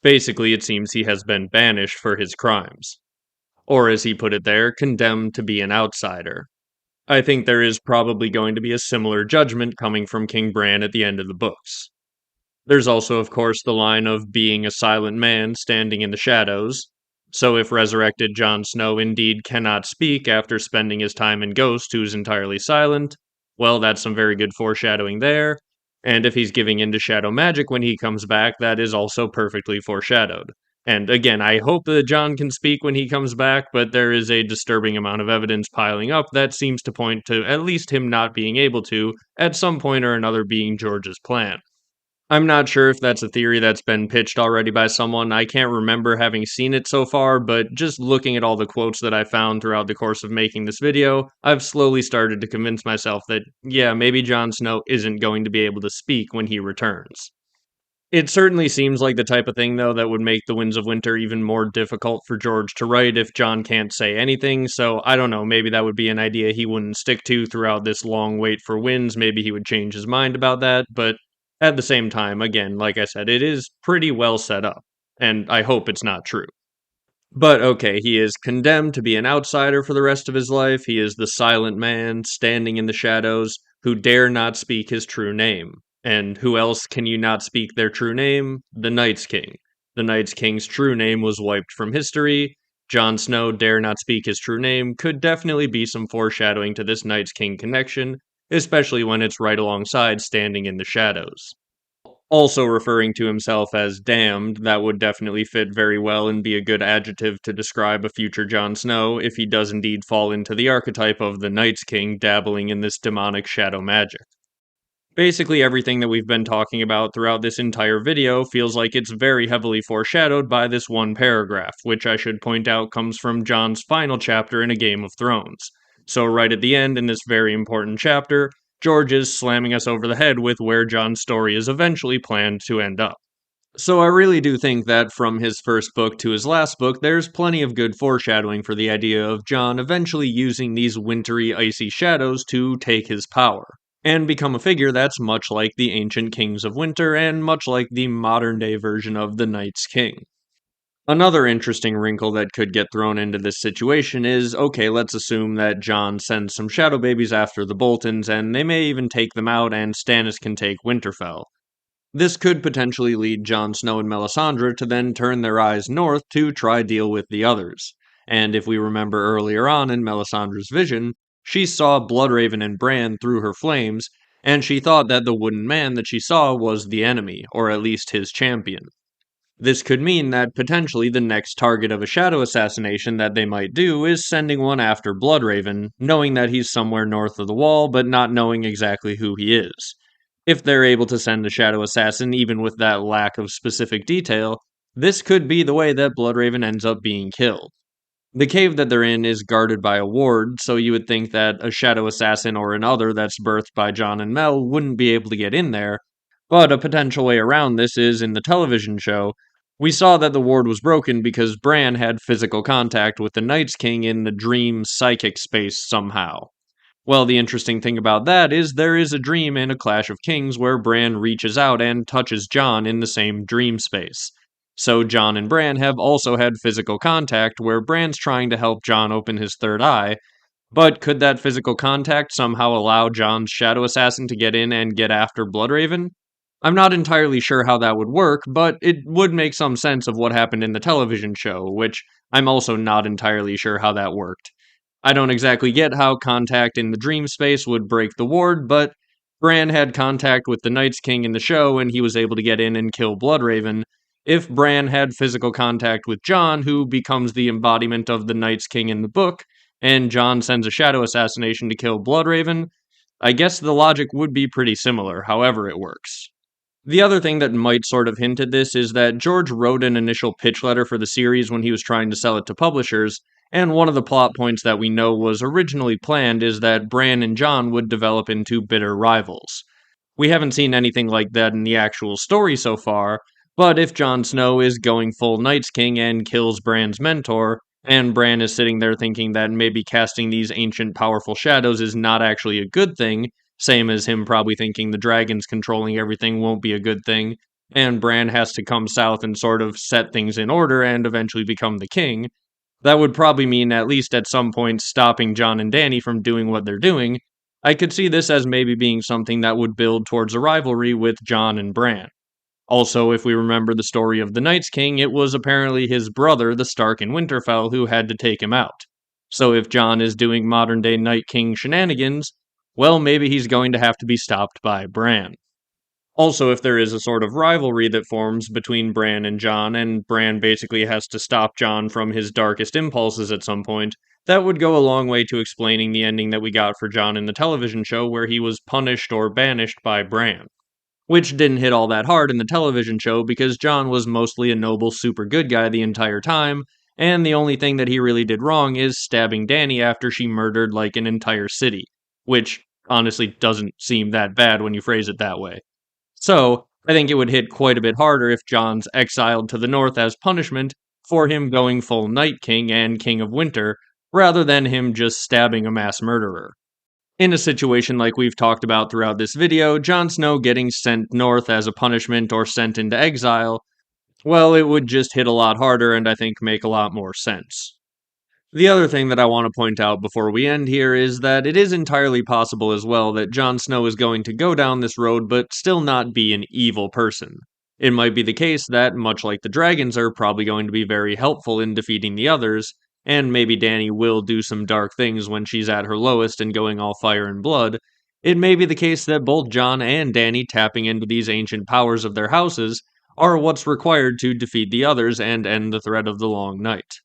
C: Basically, it seems he has been banished for his crimes. Or as he put it there, condemned to be an outsider. I think there is probably going to be a similar judgment coming from King Bran at the end of the books. There's also, of course, the line of being a silent man standing in the shadows. So if resurrected Jon Snow indeed cannot speak after spending his time in Ghost, who's entirely silent, well, that's some very good foreshadowing there. And if he's giving into shadow magic when he comes back, that is also perfectly foreshadowed. And again, I hope that Jon can speak when he comes back, but there is a disturbing amount of evidence piling up that seems to point to at least him not being able to, at some point or another, being George's plan. I'm not sure if that's a theory that's been pitched already by someone. I can't remember having seen it so far, but just looking at all the quotes that I found throughout the course of making this video, I've slowly started to convince myself that, yeah, maybe Jon Snow isn't going to be able to speak when he returns. It certainly seems like the type of thing, though, that would make the Winds of Winter even more difficult for George to write if Jon can't say anything, so I don't know, maybe that would be an idea he wouldn't stick to throughout this long wait for Winds, maybe he would change his mind about that, but at the same time, again, like I said, it is pretty well set up, and I hope it's not true. But okay, he is condemned to be an outsider for the rest of his life. He is the silent man, standing in the shadows, who dare not speak his true name. And who else can you not speak their true name? The Night's King. The Night's King's true name was wiped from history. Jon Snow dare not speak his true name could definitely be some foreshadowing to this Night's King connection, especially when it's right alongside standing in the shadows. Also referring to himself as damned, that would definitely fit very well and be a good adjective to describe a future Jon Snow if he does indeed fall into the archetype of the Night's King dabbling in this demonic shadow magic. Basically, everything that we've been talking about throughout this entire video feels like it's very heavily foreshadowed by this one paragraph, which I should point out comes from Jon's final chapter in A Game of Thrones. So, right at the end in this very important chapter, George is slamming us over the head with where Jon's story is eventually planned to end up. So, I really do think that from his first book to his last book, there's plenty of good foreshadowing for the idea of Jon eventually using these wintry, icy shadows to take his power and become a figure that's much like the ancient kings of winter and much like the modern day version of the Night's King. Another interesting wrinkle that could get thrown into this situation is okay, let's assume that Jon sends some shadow babies after the Boltons, and they may even take them out, and Stannis can take Winterfell. This could potentially lead Jon Snow and Melisandre to then turn their eyes north to try deal with the others. And if we remember earlier on in Melisandre's vision, she saw Bloodraven and Bran through her flames, and she thought that the wooden man that she saw was the enemy, or at least his champion. This could mean that potentially the next target of a shadow assassination that they might do is sending one after Bloodraven, knowing that he's somewhere north of the wall, but not knowing exactly who he is. If they're able to send a shadow assassin even with that lack of specific detail, this could be the way that Bloodraven ends up being killed. The cave that they're in is guarded by a ward, so you would think that a shadow assassin or another that's birthed by Jon and Mel wouldn't be able to get in there, but a potential way around this is in the television show. We saw that the ward was broken because Bran had physical contact with the Night's King in the dream psychic space somehow. Well, the interesting thing about that is there is a dream in A Clash of Kings where Bran reaches out and touches Jon in the same dream space. So Jon and Bran have also had physical contact where Bran's trying to help Jon open his third eye, but could that physical contact somehow allow Jon's shadow assassin to get in and get after Bloodraven? I'm not entirely sure how that would work, but it would make some sense of what happened in the television show, which I'm also not entirely sure how that worked. I don't exactly get how contact in the dream space would break the ward, but Bran had contact with the Night's King in the show and he was able to get in and kill Bloodraven. If Bran had physical contact with Jon, who becomes the embodiment of the Night's King in the book, and Jon sends a shadow assassination to kill Bloodraven, I guess the logic would be pretty similar, however it works. The other thing that might sort of hint at this is that George wrote an initial pitch letter for the series when he was trying to sell it to publishers, and one of the plot points that we know was originally planned is that Bran and Jon would develop into bitter rivals. We haven't seen anything like that in the actual story so far, but if Jon Snow is going full Night's King and kills Bran's mentor, and Bran is sitting there thinking that maybe casting these ancient powerful shadows is not actually a good thing, same as him probably thinking the dragons controlling everything won't be a good thing, and Bran has to come south and sort of set things in order and eventually become the king, that would probably mean at least at some point stopping Jon and Dany from doing what they're doing. I could see this as maybe being something that would build towards a rivalry with Jon and Bran. Also, if we remember the story of the Night's King, it was apparently his brother, the Stark in Winterfell, who had to take him out. So if Jon is doing modern day Night King shenanigans, well, maybe he's going to have to be stopped by Bran. Also, if there is a sort of rivalry that forms between Bran and Bran basically has to stop Jon from his darkest impulses at some point, that would go a long way to explaining the ending that we got for Jon in the television show where he was punished or banished by Bran. Which didn't hit all that hard in the television show because Jon was mostly a noble, super good guy the entire time, and the only thing that he really did wrong is stabbing Dany after she murdered like an entire city, which honestly doesn't seem that bad when you phrase it that way. So, I think it would hit quite a bit harder if Jon's exiled to the north as punishment for him going full Night King and King of Winter, rather than him just stabbing a mass murderer. In a situation like we've talked about throughout this video, Jon Snow getting sent north as a punishment or sent into exile well, it would just hit a lot harder and I think make a lot more sense. The other thing that I want to point out before we end here is that it is entirely possible as well that Jon Snow is going to go down this road but still not be an evil person. It might be the case that, much like the dragons are probably going to be very helpful in defeating the others, and maybe Dany will do some dark things when she's at her lowest and going all fire and blood, it may be the case that both Jon and Dany tapping into these ancient powers of their houses are what's required to defeat the others and end the threat of the Long Night.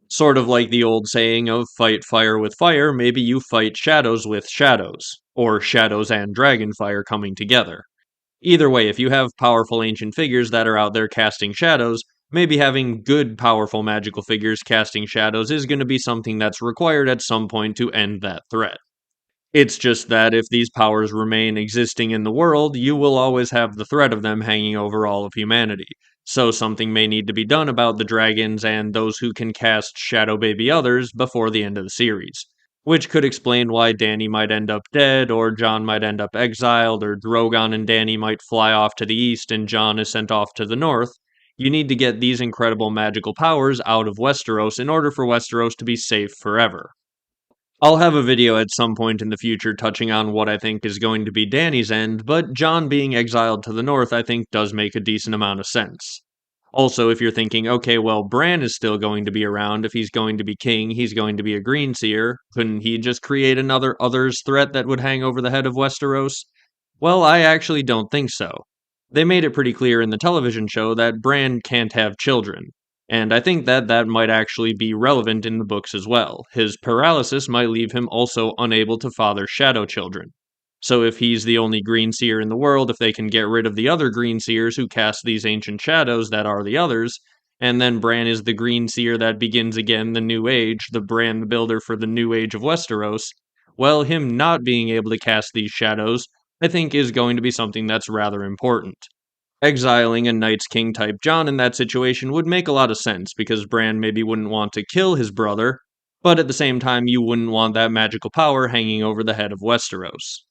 C: Sort of like the old saying of fight fire with fire, maybe you fight shadows with shadows, or shadows and dragonfire coming together. Either way, if you have powerful ancient figures that are out there casting shadows, maybe having good powerful magical figures casting shadows is going to be something that's required at some point to end that threat. It's just that if these powers remain existing in the world, you will always have the threat of them hanging over all of humanity. So something may need to be done about the dragons and those who can cast Shadow Baby others before the end of the series. Which could explain why Dany might end up dead, or Jon might end up exiled, or Drogon and Dany might fly off to the east and Jon is sent off to the north. You need to get these incredible magical powers out of Westeros in order for Westeros to be safe forever. I'll have a video at some point in the future touching on what I think is going to be Dany's end, but Jon being exiled to the north I think does make a decent amount of sense. Also, if you're thinking, okay, well, Bran is still going to be around, if he's going to be king, he's going to be a green seer, couldn't he just create another others threat that would hang over the head of Westeros? Well, I actually don't think so. They made it pretty clear in the television show that Bran can't have children, and I think that that might actually be relevant in the books as well. His paralysis might leave him also unable to father shadow children. So if he's the only green seer in the world, if they can get rid of the other green seers who cast these ancient shadows that are the others, and then Bran is the green seer that begins again the new age, the Bran the Builder for the new age of Westeros, well, him not being able to cast these shadows, I think is going to be something that's rather important. Exiling a Night's King type Jon in that situation would make a lot of sense because Bran maybe wouldn't want to kill his brother, but at the same time, you wouldn't want that magical power hanging over the head of Westeros.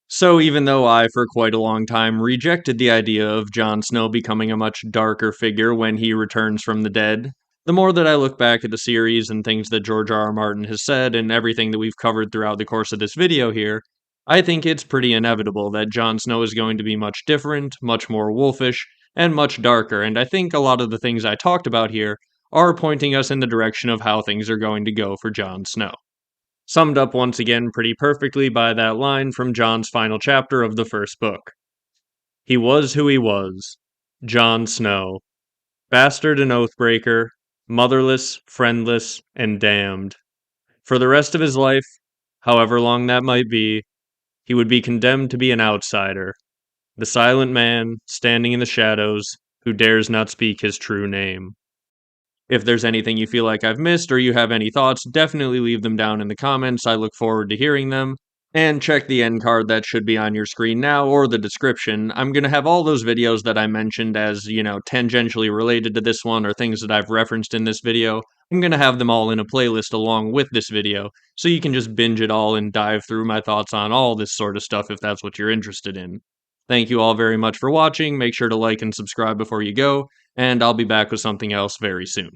C: So, even though I, for quite a long time, rejected the idea of Jon Snow becoming a much darker figure when he returns from the dead, the more that I look back at the series and things that George R. R. Martin has said and everything that we've covered throughout the course of this video here, I think it's pretty inevitable that Jon Snow is going to be much different, much more wolfish, and much darker, and I think a lot of the things I talked about here are pointing us in the direction of how things are going to go for Jon Snow. Summed up once again pretty perfectly by that line from Jon's final chapter of the first book. He was who he was, Jon Snow, bastard and oathbreaker, motherless, friendless, and damned. For the rest of his life, however long that might be, he would be condemned to be an outsider, the silent man, standing in the shadows, who dares not speak his true name. If there's anything you feel like I've missed or you have any thoughts, definitely leave them down in the comments. I look forward to hearing them. And check the end card that should be on your screen now or the description. I'm going to have all those videos that I mentioned as, tangentially related to this one or things that I've referenced in this video. I'm going to have them all in a playlist along with this video, so you can just binge it all and dive through my thoughts on all this sort of stuff if that's what you're interested in. Thank you all very much for watching. Make sure to like and subscribe before you go, and I'll be back with something else very soon.